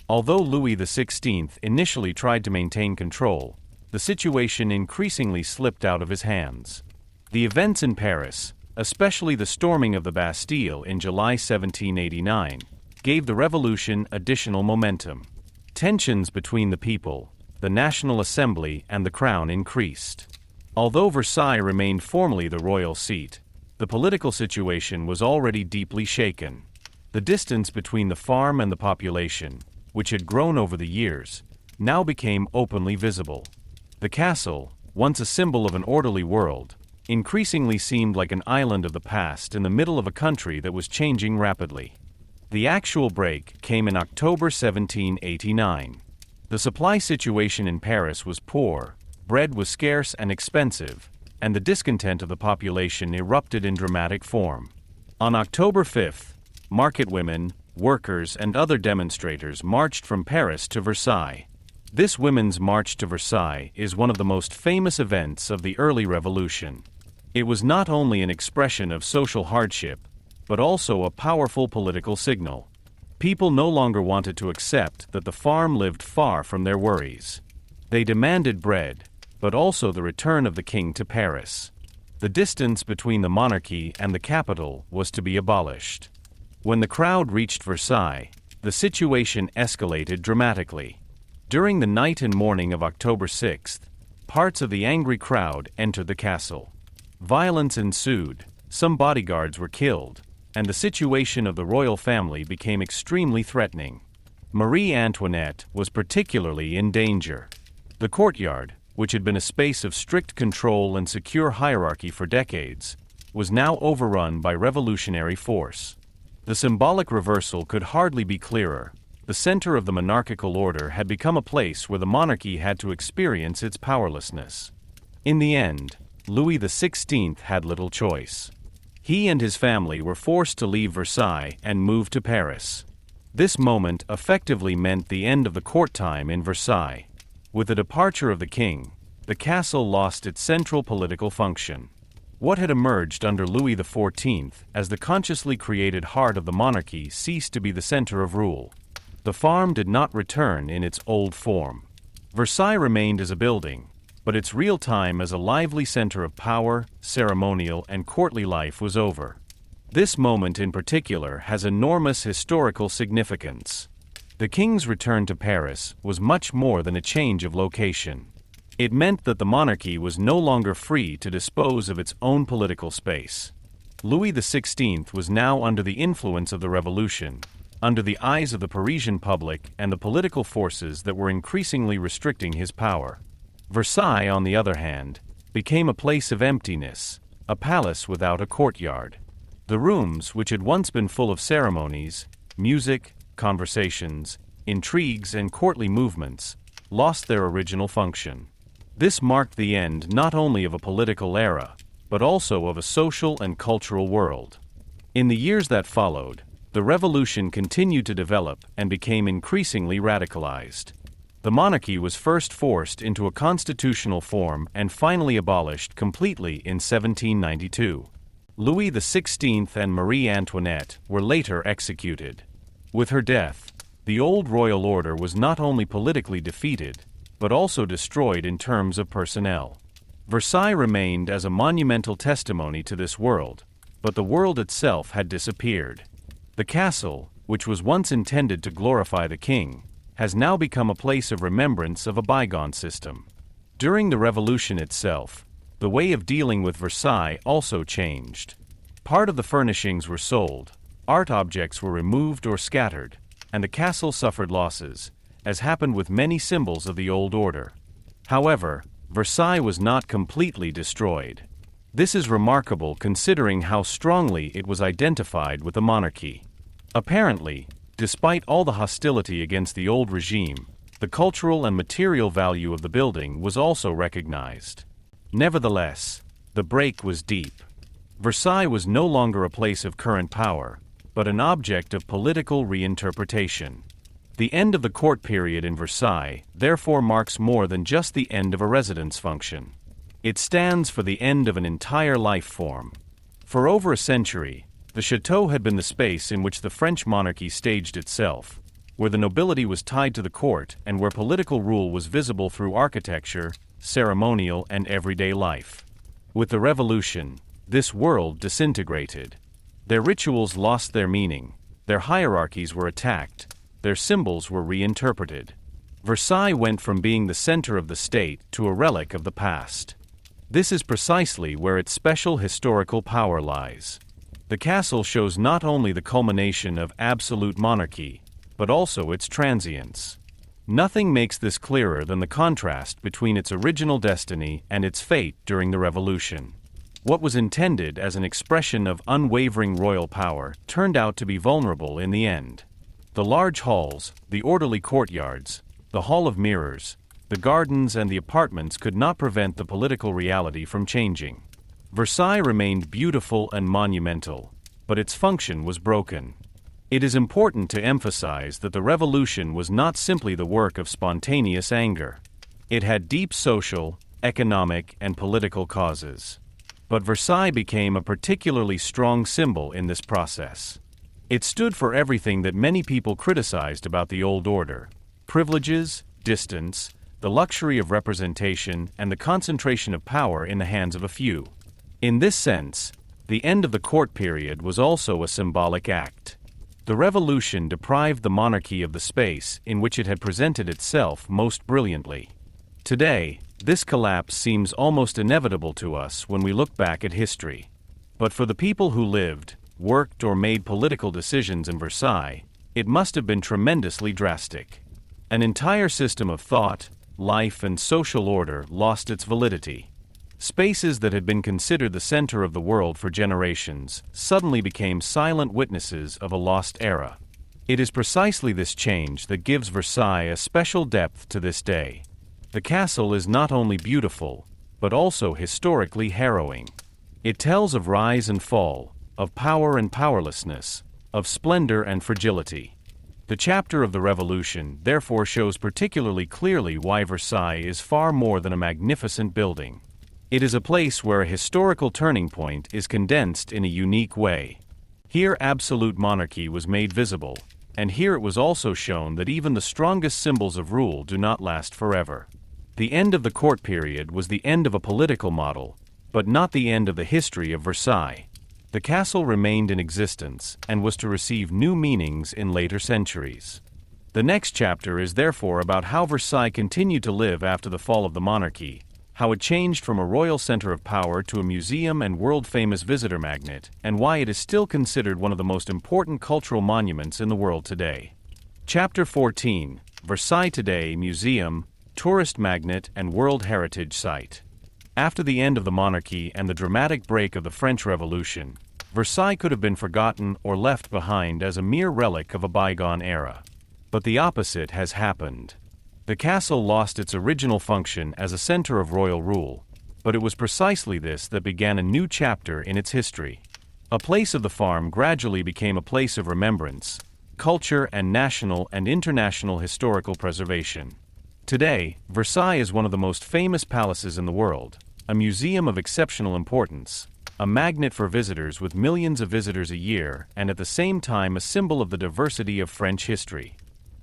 Although Louis XVI initially tried to maintain control, the situation increasingly slipped out of his hands. The events in Paris, especially the storming of the Bastille in July 1789, gave the revolution additional momentum. Tensions between the people, the National Assembly, and the Crown increased. Although Versailles remained formally the royal seat, the political situation was already deeply shaken. The distance between the farm and the population, which had grown over the years, now became openly visible. The castle, once a symbol of an orderly world, increasingly seemed like an island of the past in the middle of a country that was changing rapidly. The actual break came in October 1789. The supply situation in Paris was poor, bread was scarce and expensive, and the discontent of the population erupted in dramatic form. On October 5th, market women, workers, and other demonstrators marched from Paris to Versailles. This Women's March to Versailles is one of the most famous events of the early revolution. It was not only an expression of social hardship, but also a powerful political signal. People no longer wanted to accept that the farm lived far from their worries. They demanded bread, but also the return of the king to Paris. The distance between the monarchy and the capital was to be abolished. When the crowd reached Versailles, the situation escalated dramatically. During the night and morning of October 6th, parts of the angry crowd entered the castle. Violence ensued, some bodyguards were killed, and the situation of the royal family became extremely threatening. Marie Antoinette was particularly in danger. The courtyard, which had been a space of strict control and secure hierarchy for decades, was now overrun by revolutionary force. The symbolic reversal could hardly be clearer. The center of the monarchical order had become a place where the monarchy had to experience its powerlessness. In the end, Louis XVI had little choice. He and his family were forced to leave Versailles and move to Paris. This moment effectively meant the end of the court time in Versailles. With the departure of the king, the castle lost its central political function. What had emerged under Louis XIV as the consciously created heart of the monarchy ceased to be the center of rule. The farm did not return in its old form. Versailles remained as a building, but its real time as a lively center of power, ceremonial, and courtly life was over. This moment in particular has enormous historical significance. The king's return to Paris was much more than a change of location. It meant that the monarchy was no longer free to dispose of its own political space. Louis XVI was now under the influence of the revolution, under the eyes of the Parisian public and the political forces that were increasingly restricting his power. Versailles, on the other hand, became a place of emptiness, a palace without a courtyard. The rooms, which had once been full of ceremonies, music, conversations, intrigues, and courtly movements, lost their original function. This marked the end not only of a political era, but also of a social and cultural world. In the years that followed, the revolution continued to develop and became increasingly radicalized. The monarchy was first forced into a constitutional form and finally abolished completely in 1792. Louis XVI and Marie Antoinette were later executed. With her death, the old royal order was not only politically defeated, but also destroyed in terms of personnel. Versailles remained as a monumental testimony to this world, but the world itself had disappeared. The castle, which was once intended to glorify the king, has now become a place of remembrance of a bygone system. During the revolution itself, the way of dealing with Versailles also changed. Part of the furnishings were sold, art objects were removed or scattered, and the castle suffered losses, as happened with many symbols of the old order. However, Versailles was not completely destroyed. This is remarkable considering how strongly it was identified with the monarchy. Apparently, despite all the hostility against the old regime, the cultural and material value of the building was also recognized. Nevertheless, the break was deep. Versailles was no longer a place of current power, but an object of political reinterpretation. The end of the court period in Versailles therefore marks more than just the end of a residence function. It stands for the end of an entire life form. For over a century, the chateau had been the space in which the French monarchy staged itself, where the nobility was tied to the court and where political rule was visible through architecture, ceremonial, and everyday life. With the revolution, this world disintegrated. Their rituals lost their meaning, their hierarchies were attacked, their symbols were reinterpreted. Versailles went from being the center of the state to a relic of the past. This is precisely where its special historical power lies. The castle shows not only the culmination of absolute monarchy, but also its transience. Nothing makes this clearer than the contrast between its original destiny and its fate during the Revolution. What was intended as an expression of unwavering royal power turned out to be vulnerable in the end. The large halls, the orderly courtyards, the Hall of Mirrors, the gardens and the apartments could not prevent the political reality from changing. Versailles remained beautiful and monumental, but its function was broken. It is important to emphasize that the revolution was not simply the work of spontaneous anger. It had deep social, economic, and political causes. But Versailles became a particularly strong symbol in this process. It stood for everything that many people criticized about the old order: privileges, distance, the luxury of representation, and the concentration of power in the hands of a few. In this sense, the end of the court period was also a symbolic act. The revolution deprived the monarchy of the space in which it had presented itself most brilliantly. Today, This collapse seems almost inevitable to us when we look back at history. But for the people who lived, worked, or made political decisions in Versailles, it must have been tremendously drastic. An entire system of thought, life, and social order lost its validity. Spaces that had been considered the center of the world for generations suddenly became silent witnesses of a lost era. It is precisely this change that gives Versailles a special depth to this day. The castle is not only beautiful, but also historically harrowing. It tells of rise and fall, of power and powerlessness, of splendor and fragility. The chapter of the Revolution therefore shows particularly clearly why Versailles is far more than a magnificent building. It is a place where a historical turning point is condensed in a unique way. Here absolute monarchy was made visible, and here it was also shown that even the strongest symbols of rule do not last forever. The end of the court period was the end of a political model, but not the end of the history of Versailles. The castle remained in existence and was to receive new meanings in later centuries. The next chapter is therefore about how Versailles continued to live after the fall of the monarchy, how it changed from a royal center of power to a museum and world-famous visitor magnet, and why it is still considered one of the most important cultural monuments in the world today. Chapter 14: Versailles Today Museum, Tourist Magnet, and World Heritage Site. After the end of the monarchy and the dramatic break of the French Revolution, Versailles could have been forgotten or left behind as a mere relic of a bygone era. But the opposite has happened. The castle lost its original function as a center of royal rule, but it was precisely this that began a new chapter in its history. A place of the farm gradually became a place of remembrance, culture, and national and international historical preservation. Today, Versailles is one of the most famous palaces in the world, a museum of exceptional importance, a magnet for visitors with millions of visitors a year, and at the same time a symbol of the diversity of French history.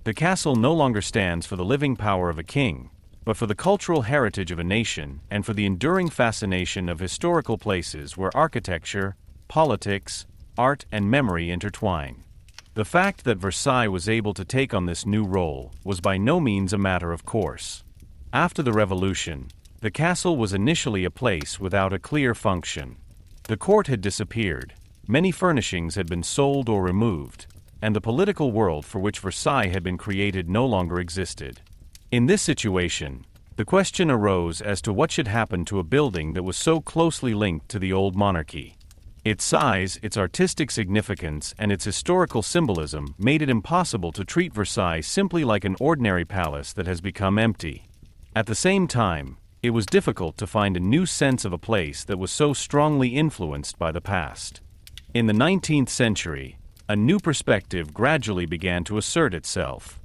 The castle no longer stands for the living power of a king, but for the cultural heritage of a nation and for the enduring fascination of historical places where architecture, politics, art, and memory intertwine. The fact that Versailles was able to take on this new role was by no means a matter of course. After the Revolution, the castle was initially a place without a clear function. The court had disappeared, many furnishings had been sold or removed, and the political world for which Versailles had been created no longer existed. In this situation, the question arose as to what should happen to a building that was so closely linked to the old monarchy. Its size, its artistic significance, and its historical symbolism made it impossible to treat Versailles simply like an ordinary palace that has become empty. At the same time, it was difficult to find a new sense of a place that was so strongly influenced by the past. In the 19th century, a new perspective gradually began to assert itself.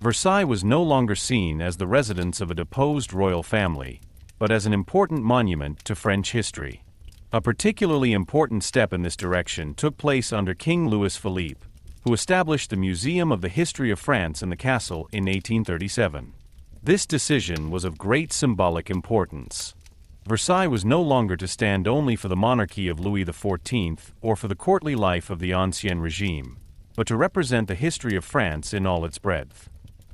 Versailles was no longer seen as the residence of a deposed royal family, but as an important monument to French history. A particularly important step in this direction took place under King Louis Philippe, who established the Museum of the History of France in the castle in 1837. This decision was of great symbolic importance. Versailles was no longer to stand only for the monarchy of Louis XIV or for the courtly life of the Ancien Regime, but to represent the history of France in all its breadth.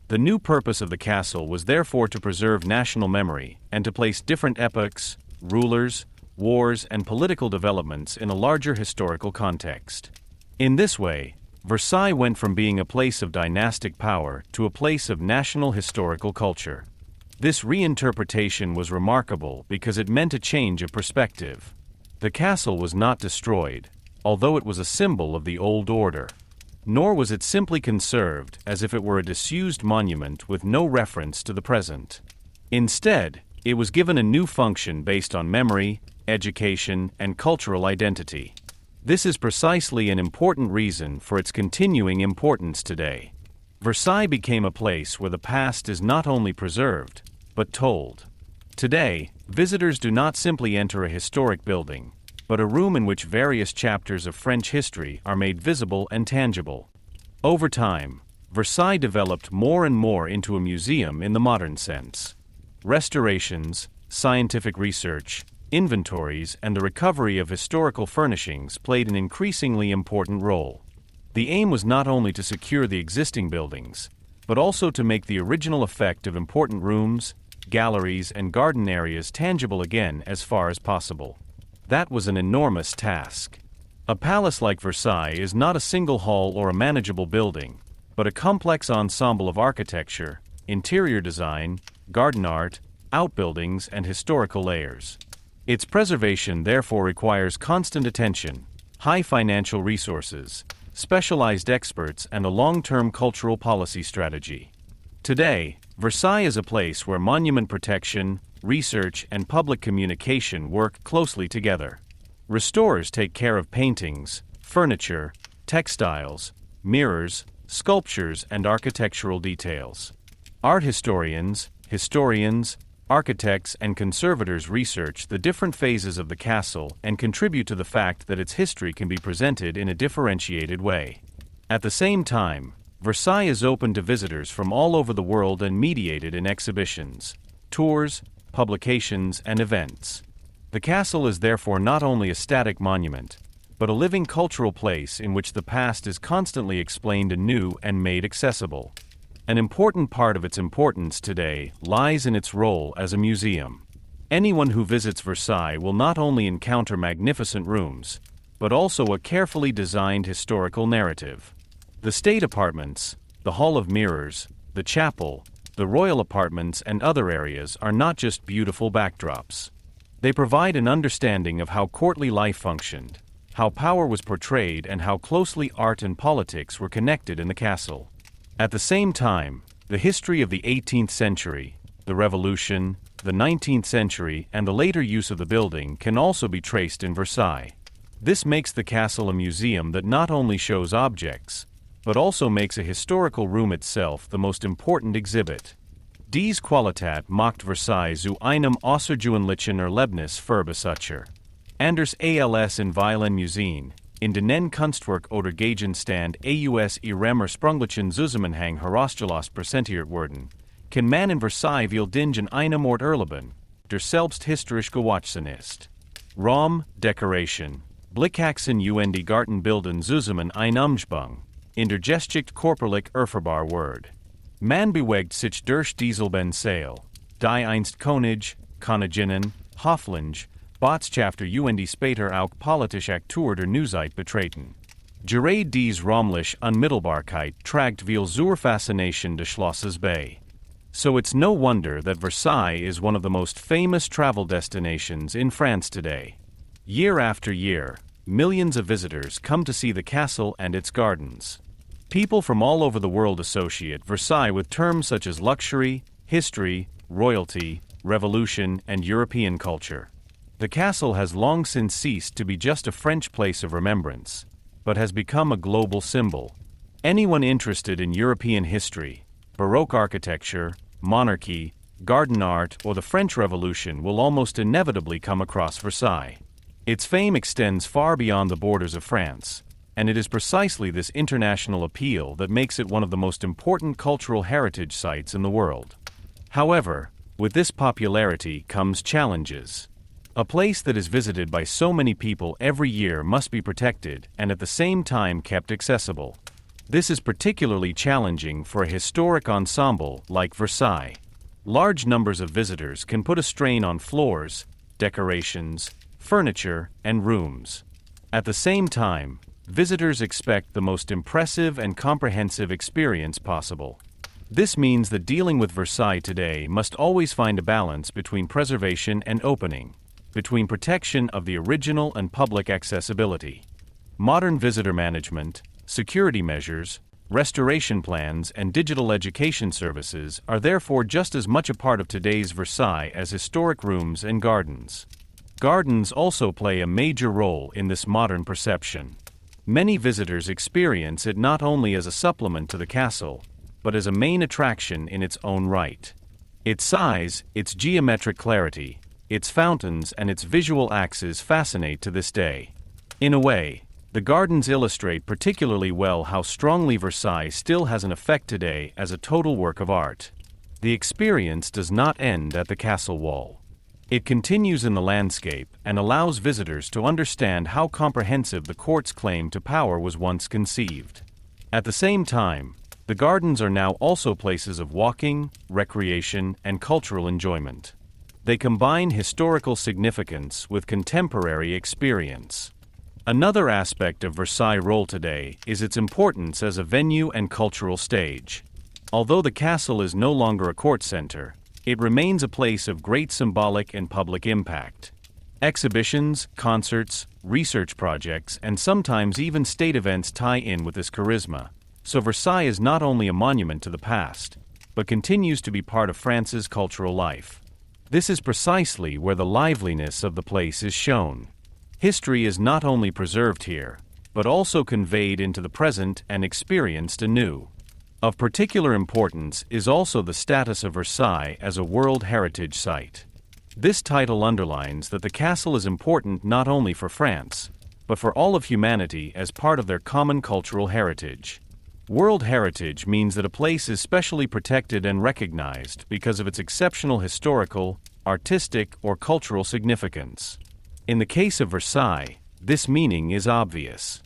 The new purpose of the castle was therefore to preserve national memory and to place different epochs, rulers, wars, and political developments in a larger historical context. In this way, Versailles went from being a place of dynastic power to a place of national historical culture. This reinterpretation was remarkable because it meant a change of perspective. The castle was not destroyed, although it was a symbol of the old order. Nor was it simply conserved as if it were a disused monument with no reference to the present. Instead, it was given a new function based on memory, education, and cultural identity. This is precisely an important reason for its continuing importance today. Versailles became a place where the past is not only preserved, but told. Today, visitors do not simply enter a historic building, but a room in which various chapters of French history are made visible and tangible. Over time, Versailles developed more and more into a museum in the modern sense. Restorations, scientific research, inventories, and the recovery of historical furnishings played an increasingly important role. The aim was not only to secure the existing buildings, but also to make the original effect of important rooms, galleries and garden areas tangible again as far as possible. That was an enormous task. A palace like Versailles is not a single hall or a manageable building, but a complex ensemble of architecture, interior design, garden art, outbuildings, and historical layers. Its preservation therefore requires constant attention, high financial resources, specialized experts, and a long-term cultural policy strategy. Today, Versailles is a place where monument protection, research, and public communication work closely together. Restorers take care of paintings, furniture, textiles, mirrors, sculptures, and architectural details. Art historians, architects, and conservators research the different phases of the castle and contribute to the fact that its history can be presented in a differentiated way. At the same time, Versailles is open to visitors from all over the world and mediated in exhibitions, tours, publications, and events. The castle is therefore not only a static monument, but a living cultural place in which the past is constantly explained anew and made accessible. An important part of its importance today lies in its role as a museum. Anyone who visits Versailles will not only encounter magnificent rooms, but also a carefully designed historical narrative. The state apartments, the Hall of Mirrors, the chapel, the royal apartments, and other areas are not just beautiful backdrops. They provide an understanding of how courtly life functioned, how power was portrayed, and how closely art and politics were connected in the castle. At the same time, the history of the 18th century, the Revolution, the 19th century, and the later use of the building can also be traced in Versailles. This makes the castle a museum that not only shows objects, but also makes a historical room itself the most important exhibit. Dies Qualitat macht Versailles zu einem außergewöhnlichen Erlebnis für Besucher. Anders als in vielen Museen, in den Kunstwerk oder Gegenstand aus ihrem ursprünglichen Zusammenhang herausgelost präsentiert werden, kann man in Versailles viel Dingen einem Ort erleben, der selbst historisch gewachsen ist. Raum, Decoration, Blickachsen und die Gartenbilden zusammen ein Umschwung, in der Geschichte körperlich erfahrbar wird. Man bewegt sich durch dieselben Saal, die einst König, Königinnen, Hoflinge, Botschafter und später auch politische Akteure der Neuzeit betreten. Gerade dies räumliche Unmittelbarkeit trägt viel zur Faszination des Schlosses bei. So it's no wonder that Versailles is one of the most famous travel destinations in France today. Year after year, millions of visitors come to see the castle and its gardens. People from all over the world associate Versailles with terms such as luxury, history, royalty, revolution, and European culture. The castle has long since ceased to be just a French place of remembrance, but has become a global symbol. Anyone interested in European history, Baroque architecture, monarchy, garden art, or the French Revolution will almost inevitably come across Versailles. Its fame extends far beyond the borders of France, and it is precisely this international appeal that makes it one of the most important cultural heritage sites in the world. However, with this popularity comes challenges. A place that is visited by so many people every year must be protected and at the same time kept accessible. This is particularly challenging for a historic ensemble like Versailles. Large numbers of visitors can put a strain on floors, decorations, furniture, and rooms. At the same time, visitors expect the most impressive and comprehensive experience possible. This means that dealing with Versailles today must always find a balance between preservation and opening, between protection of the original and public accessibility. Modern visitor management, security measures, restoration plans, and digital education services are therefore just as much a part of today's Versailles as historic rooms and gardens. Gardens also play a major role in this modern perception. Many visitors experience it not only as a supplement to the castle, but as a main attraction in its own right. Its size, its geometric clarity, its fountains, and its visual axes fascinate to this day. In a way, the gardens illustrate particularly well how strongly Versailles still has an effect today as a total work of art. The experience does not end at the castle wall. It continues in the landscape and allows visitors to understand how comprehensive the court's claim to power was once conceived. At the same time, the The gardens are now also places of walking, recreation, and cultural enjoyment. They combine historical significance with contemporary experience. Another aspect of Versailles' role today is its importance as a venue and cultural stage. Although the castle is no longer a court center, it remains a place of great symbolic and public impact. Exhibitions, concerts, research projects, and sometimes even state events tie in with this charisma, so Versailles is not only a monument to the past, but continues to be part of France's cultural life. This is precisely where the liveliness of the place is shown. History is not only preserved here, but also conveyed into the present and experienced anew. Of particular importance is also the status of Versailles as a World Heritage Site. This title underlines that the castle is important not only for France, but for all of humanity as part of their common cultural heritage. World heritage means that a place is specially protected and recognized because of its exceptional historical, artistic, or cultural significance. In the case of Versailles, this meaning is obvious.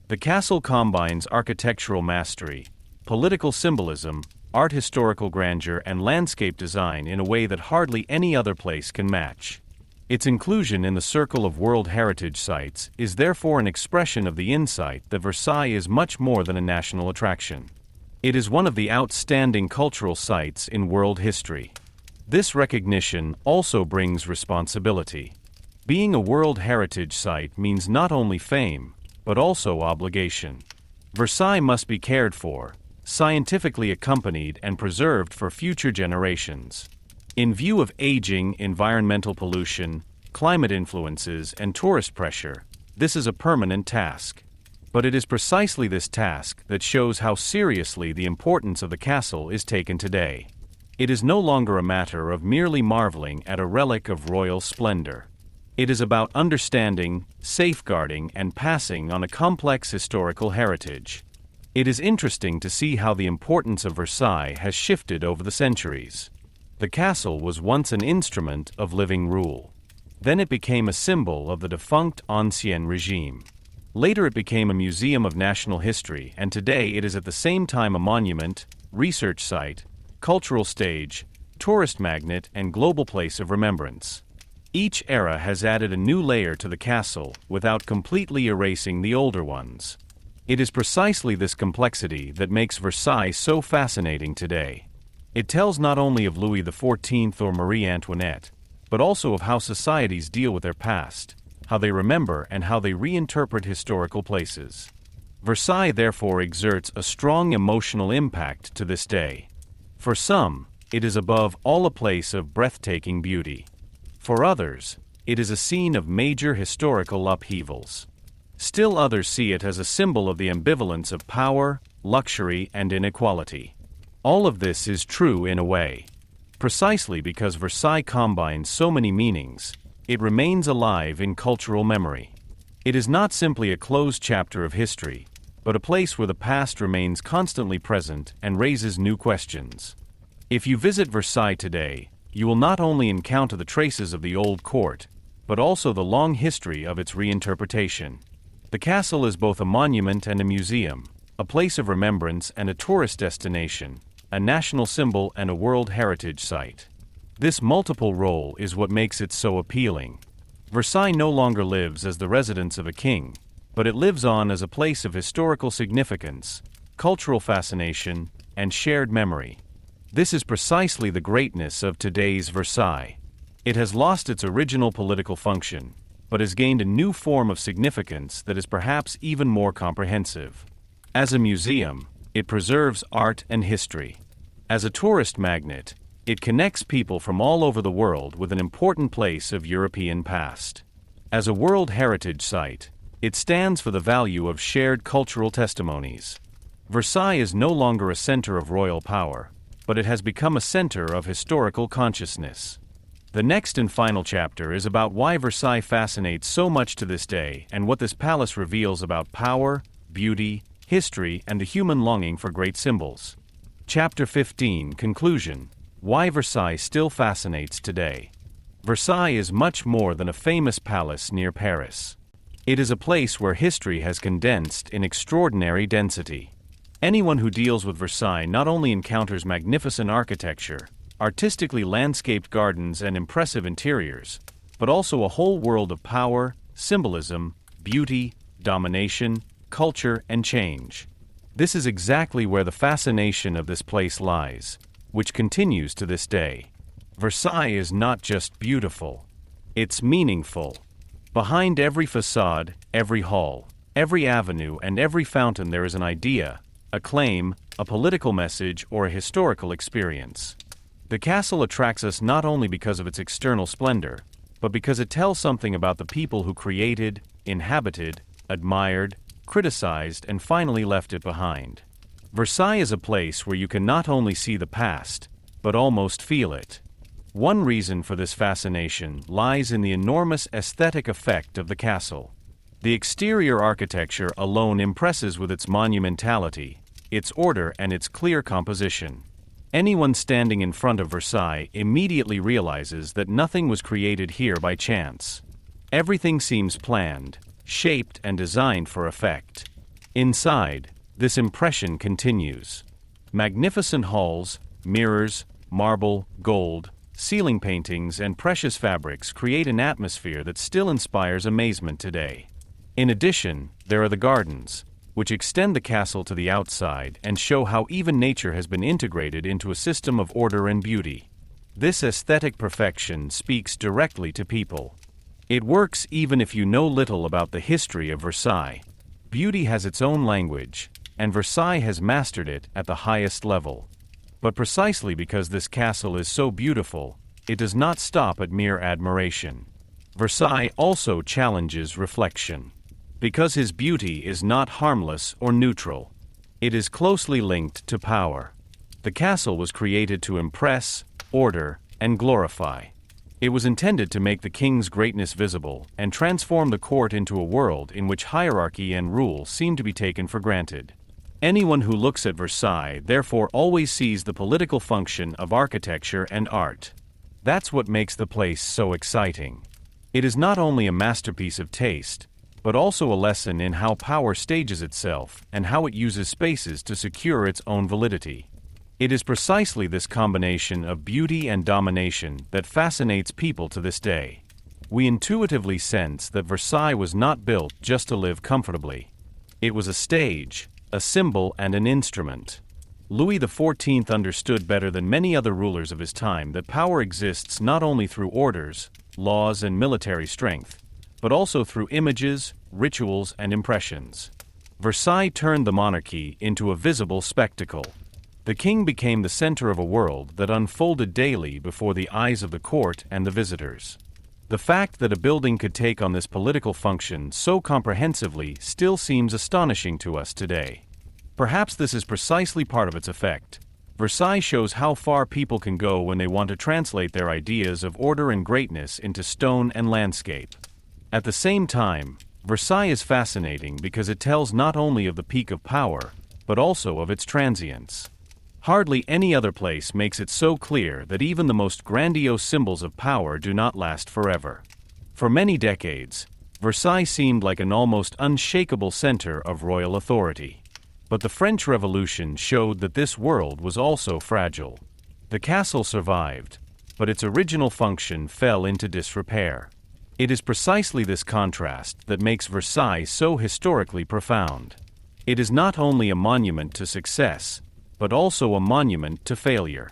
The castle combines architectural mastery, political symbolism, art historical grandeur, and landscape design in a way that hardly any other place can match. Its inclusion in the circle of World Heritage Sites is therefore an expression of the insight that Versailles is much more than a national attraction. It is one of the outstanding cultural sites in world history. This recognition also brings responsibility. Being a World Heritage Site means not only fame, but also obligation. Versailles must be cared for, scientifically accompanied, and preserved for future generations. In view of aging, environmental pollution, climate influences, and tourist pressure, this is a permanent task. But it is precisely this task that shows how seriously the importance of the castle is taken today. It is no longer a matter of merely marveling at a relic of royal splendor. It is about understanding, safeguarding, and passing on a complex historical heritage. It is interesting to see how the importance of Versailles has shifted over the centuries. The castle was once an instrument of living rule. Then it became a symbol of the defunct Ancien Regime. Later it became a museum of national history, and today it is at the same time a monument, research site, cultural stage, tourist magnet, and global place of remembrance. Each era has added a new layer to the castle without completely erasing the older ones. It is precisely this complexity that makes Versailles so fascinating today. It tells not only of Louis XIV or Marie Antoinette, but also of how societies deal with their past, how they remember, and how they reinterpret historical places. Versailles therefore exerts a strong emotional impact to this day. For some, it is above all a place of breathtaking beauty. For others, it is a scene of major historical upheavals. Still others see it as a symbol of the ambivalence of power, luxury, and inequality. All of this is true in a way. Precisely because Versailles combines so many meanings, it remains alive in cultural memory. It is not simply a closed chapter of history, but a place where the past remains constantly present and raises new questions. If you visit Versailles today, you will not only encounter the traces of the old court, but also the long history of its reinterpretation. The castle is both a monument and a museum, a place of remembrance and a tourist destination, a national symbol and a World Heritage Site. This multiple role is what makes it so appealing. Versailles no longer lives as the residence of a king, but it lives on as a place of historical significance, cultural fascination, and shared memory. This is precisely the greatness of today's Versailles. It has lost its original political function, but has gained a new form of significance that is perhaps even more comprehensive. As a museum, it preserves art and history. As a tourist magnet, it connects people from all over the world with an important place of European past. As a World Heritage Site, it stands for the value of shared cultural testimonies. Versailles is no longer a center of royal power, but it has become a center of historical consciousness. The next and final chapter is about why Versailles fascinates so much to this day and what this palace reveals about power, beauty, history, and the human longing for great symbols. Chapter 15, Conclusion: Why Versailles Still Fascinates Today. Versailles is much more than a famous palace near Paris. It is a place where history has condensed in extraordinary density. Anyone who deals with Versailles not only encounters magnificent architecture, artistically landscaped gardens and impressive interiors, but also a whole world of power, symbolism, beauty, domination, culture, and change. This is exactly where the fascination of this place lies, which continues to this day. Versailles is not just beautiful, it's meaningful. Behind every facade, every hall, every avenue, and every fountain there is an idea, a claim, a political message, or a historical experience. The castle attracts us not only because of its external splendor, but because it tells something about the people who created, inhabited, admired, criticized, and finally left it behind. Versailles is a place where you can not only see the past, but almost feel it. One reason for this fascination lies in the enormous aesthetic effect of the castle. The exterior architecture alone impresses with its monumentality, its order, and its clear composition. Anyone standing in front of Versailles immediately realizes that nothing was created here by chance. Everything seems planned, shaped, and designed for effect. Inside, this impression continues. Magnificent halls, mirrors, marble, gold, ceiling paintings, and precious fabrics create an atmosphere that still inspires amazement today. In addition, there are the gardens, which extend the castle to the outside and show how even nature has been integrated into a system of order and beauty. This aesthetic perfection speaks directly to people. It works even if you know little about the history of Versailles. Beauty has its own language, and Versailles has mastered it at the highest level. But precisely because this castle is so beautiful, it does not stop at mere admiration. Versailles also challenges reflection. Because his beauty is not harmless or neutral, it is closely linked to power. The castle was created to impress, order, and glorify. It was intended to make the king's greatness visible and transform the court into a world in which hierarchy and rule seem to be taken for granted. Anyone who looks at Versailles therefore always sees the political function of architecture and art. That's what makes the place so exciting. It is not only a masterpiece of taste, but also a lesson in how power stages itself and how it uses spaces to secure its own validity. It is precisely this combination of beauty and domination that fascinates people to this day. We intuitively sense that Versailles was not built just to live comfortably. It was a stage, a symbol, and an instrument. Louis XIV understood better than many other rulers of his time that power exists not only through orders, laws, and military strength, but also through images, rituals, and impressions. Versailles turned the monarchy into a visible spectacle. The king became the center of a world that unfolded daily before the eyes of the court and the visitors. The fact that a building could take on this political function so comprehensively still seems astonishing to us today. Perhaps this is precisely part of its effect. Versailles shows how far people can go when they want to translate their ideas of order and greatness into stone and landscape. At the same time, Versailles is fascinating because it tells not only of the peak of power, but also of its transience. Hardly any other place makes it so clear that even the most grandiose symbols of power do not last forever. For many decades, Versailles seemed like an almost unshakable center of royal authority. But the French Revolution showed that this world was also fragile. The castle survived, but its original function fell into disrepair. It is precisely this contrast that makes Versailles so historically profound. It is not only a monument to success, but also a monument to failure.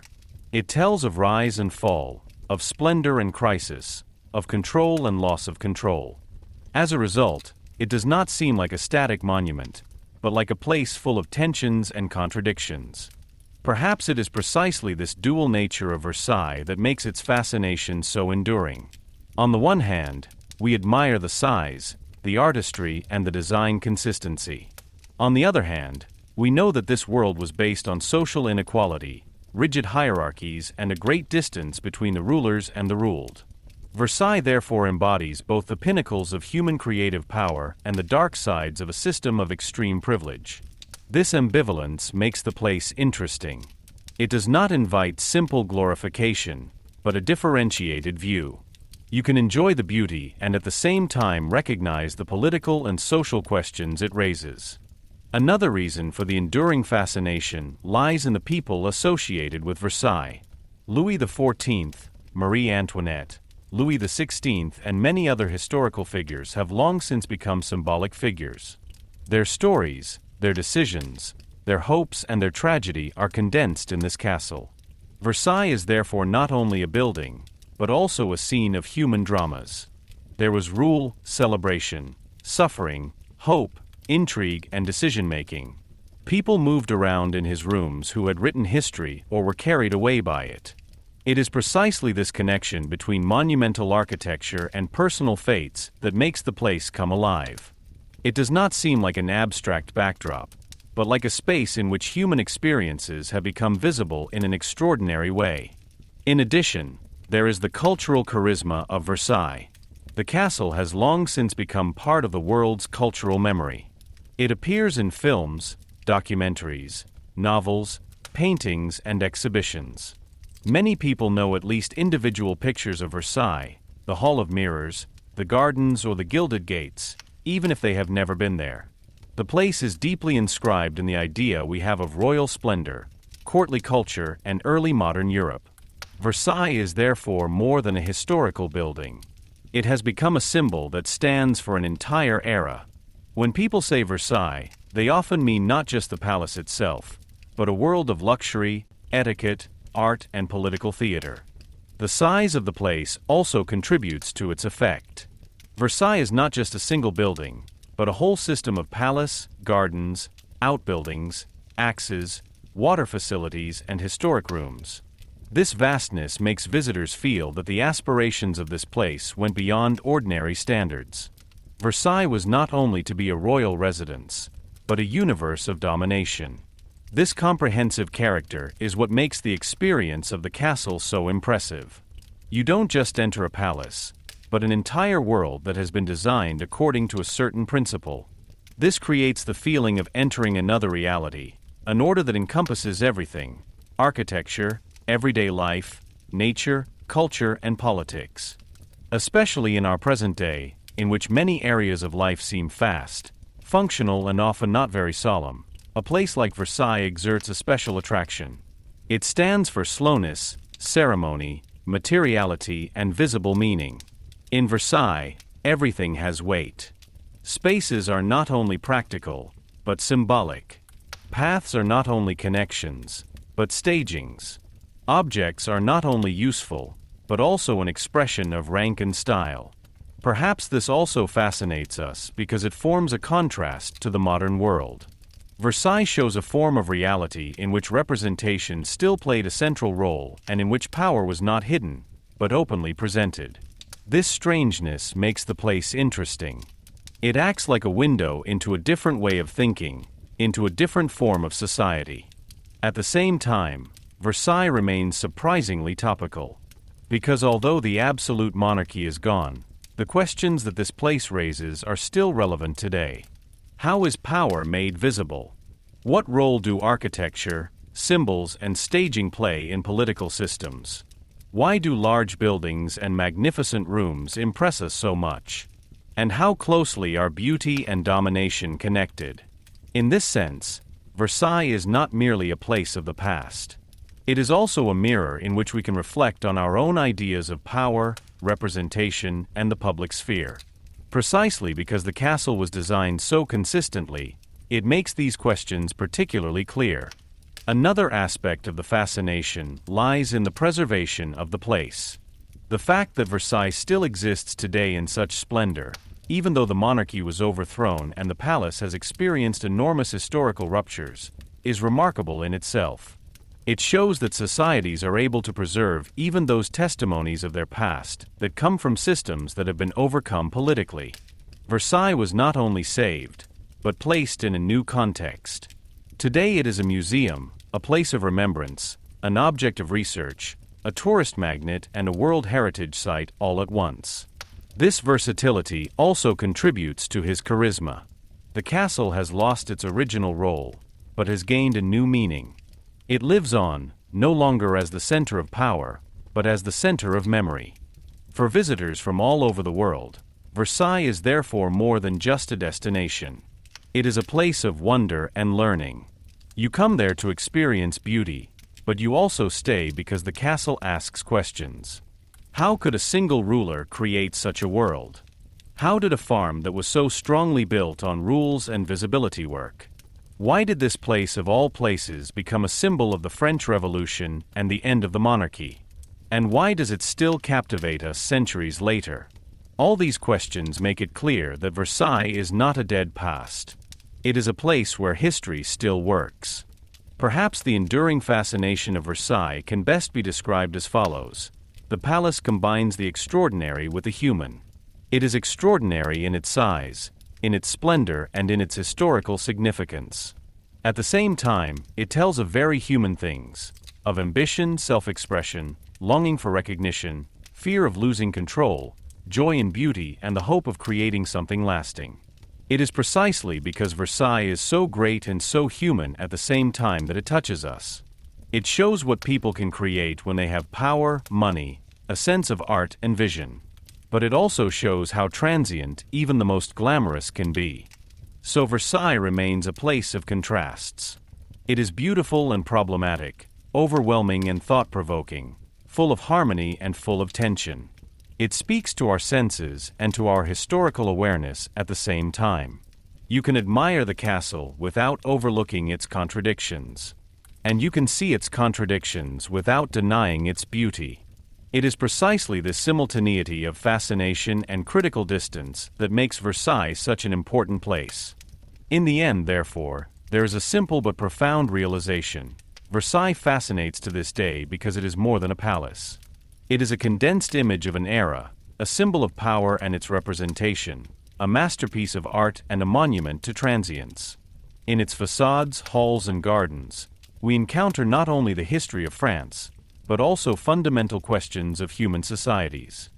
It tells of rise and fall, of splendor and crisis, of control and loss of control. As a result, it does not seem like a static monument, but like a place full of tensions and contradictions. Perhaps it is precisely this dual nature of Versailles that makes its fascination so enduring. On the one hand, we admire the size, the artistry, and the design consistency. On the other hand, we know that this world was based on social inequality, rigid hierarchies, and a great distance between the rulers and the ruled. Versailles therefore embodies both the pinnacles of human creative power and the dark sides of a system of extreme privilege. This ambivalence makes the place interesting. It does not invite simple glorification, but a differentiated view. You can enjoy the beauty and at the same time recognize the political and social questions it raises. Another reason for the enduring fascination lies in the people associated with Versailles. Louis XIV, Marie Antoinette, Louis XVI, and many other historical figures have long since become symbolic figures. Their stories, their decisions, their hopes, and their tragedy are condensed in this castle. Versailles is therefore not only a building, but also a scene of human dramas. There was rule, celebration, suffering, hope, intrigue, and decision-making. People moved around in his rooms who had written history or were carried away by it. It is precisely this connection between monumental architecture and personal fates that makes the place come alive. It does not seem like an abstract backdrop, but like a space in which human experiences have become visible in an extraordinary way. In addition, there is the cultural charisma of Versailles. The castle has long since become part of the world's cultural memory. It appears in films, documentaries, novels, paintings, and exhibitions. Many people know at least individual pictures of Versailles, the Hall of Mirrors, the gardens, or the Gilded Gates, even if they have never been there. The place is deeply inscribed in the idea we have of royal splendor, courtly culture, and early modern Europe. Versailles is therefore more than a historical building. It has become a symbol that stands for an entire era. When people say Versailles, they often mean not just the palace itself, but a world of luxury, etiquette, art, and political theater. The size of the place also contributes to its effect. Versailles is not just a single building, but a whole system of palace, gardens, outbuildings, axes, water facilities, and historic rooms. This vastness makes visitors feel that the aspirations of this place went beyond ordinary standards. Versailles was not only to be a royal residence, but a universe of domination. This comprehensive character is what makes the experience of the castle so impressive. You don't just enter a palace, but an entire world that has been designed according to a certain principle. This creates the feeling of entering another reality, an order that encompasses everything: architecture, everyday life, nature, culture, and politics. Especially in our present day, in which many areas of life seem fast, functional, and often not very solemn, a place like Versailles exerts a special attraction. It stands for slowness, ceremony, materiality, and visible meaning. In Versailles, everything has weight. Spaces are not only practical, but symbolic. Paths are not only connections, but stagings. Objects are not only useful, but also an expression of rank and style. Perhaps this also fascinates us because it forms a contrast to the modern world. Versailles shows a form of reality in which representation still played a central role and in which power was not hidden, but openly presented. This strangeness makes the place interesting. It acts like a window into a different way of thinking, into a different form of society. At the same time, Versailles remains surprisingly topical. Because although the absolute monarchy is gone, the questions that this place raises are still relevant today. How is power made visible? What role do architecture, symbols, and staging play in political systems? Why do large buildings and magnificent rooms impress us so much? And how closely are beauty and domination connected? In this sense, Versailles is not merely a place of the past. It is also a mirror in which we can reflect on our own ideas of power, representation, and the public sphere. Precisely because the castle was designed so consistently, it makes these questions particularly clear. Another aspect of the fascination lies in the preservation of the place. The fact that Versailles still exists today in such splendor, even though the monarchy was overthrown and the palace has experienced enormous historical ruptures, is remarkable in itself. It shows that societies are able to preserve even those testimonies of their past that come from systems that have been overcome politically. Versailles was not only saved, but placed in a new context. Today it is a museum, a place of remembrance, an object of research, a tourist magnet, and a World Heritage Site all at once. This versatility also contributes to his charisma. The castle has lost its original role, but has gained a new meaning. It lives on, no longer as the center of power, but as the center of memory. For visitors from all over the world, Versailles is therefore more than just a destination. It is a place of wonder and learning. You come there to experience beauty, but you also stay because the castle asks questions. How could a single ruler create such a world? How did a farm that was so strongly built on rules and visibility work? Why did this place of all places become a symbol of the French Revolution and the end of the monarchy? And why does it still captivate us centuries later? All these questions make it clear that Versailles is not a dead past. It is a place where history still works. Perhaps the enduring fascination of Versailles can best be described as follows. The palace combines the extraordinary with the human. It is extraordinary in its size, in its splendor, and in its historical significance. At the same time, it tells of very human things, of ambition, self-expression, longing for recognition, fear of losing control, joy in beauty, and the hope of creating something lasting. It is precisely because Versailles is so great and so human at the same time that it touches us. It shows what people can create when they have power, money, a sense of art and vision. But it also shows how transient even the most glamorous can be. So Versailles remains a place of contrasts. It is beautiful and problematic, overwhelming and thought-provoking, full of harmony and full of tension. It speaks to our senses and to our historical awareness at the same time. You can admire the castle without overlooking its contradictions. And you can see its contradictions without denying its beauty. It is precisely this simultaneity of fascination and critical distance that makes Versailles such an important place. In the end, therefore, there is a simple but profound realization. Versailles fascinates to this day because it is more than a palace. It is a condensed image of an era, a symbol of power and its representation, a masterpiece of art and a monument to transience. In its facades, halls, and gardens, we encounter not only the history of France, but also fundamental questions of human societies.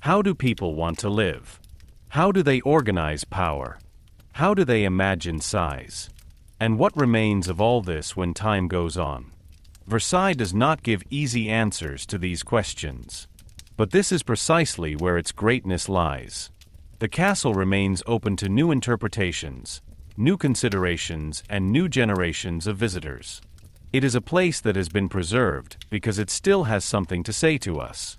How do people want to live? How do they organize power? How do they imagine size? And what remains of all this when time goes on? Versailles does not give easy answers to these questions. But this is precisely where its greatness lies. The castle remains open to new interpretations, new considerations, and new generations of visitors. It is a place that has been preserved because it still has something to say to us.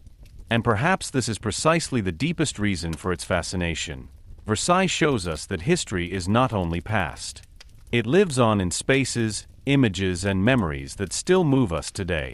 And perhaps this is precisely the deepest reason for its fascination. Versailles shows us that history is not only past. It lives on in spaces, images, and memories that still move us today.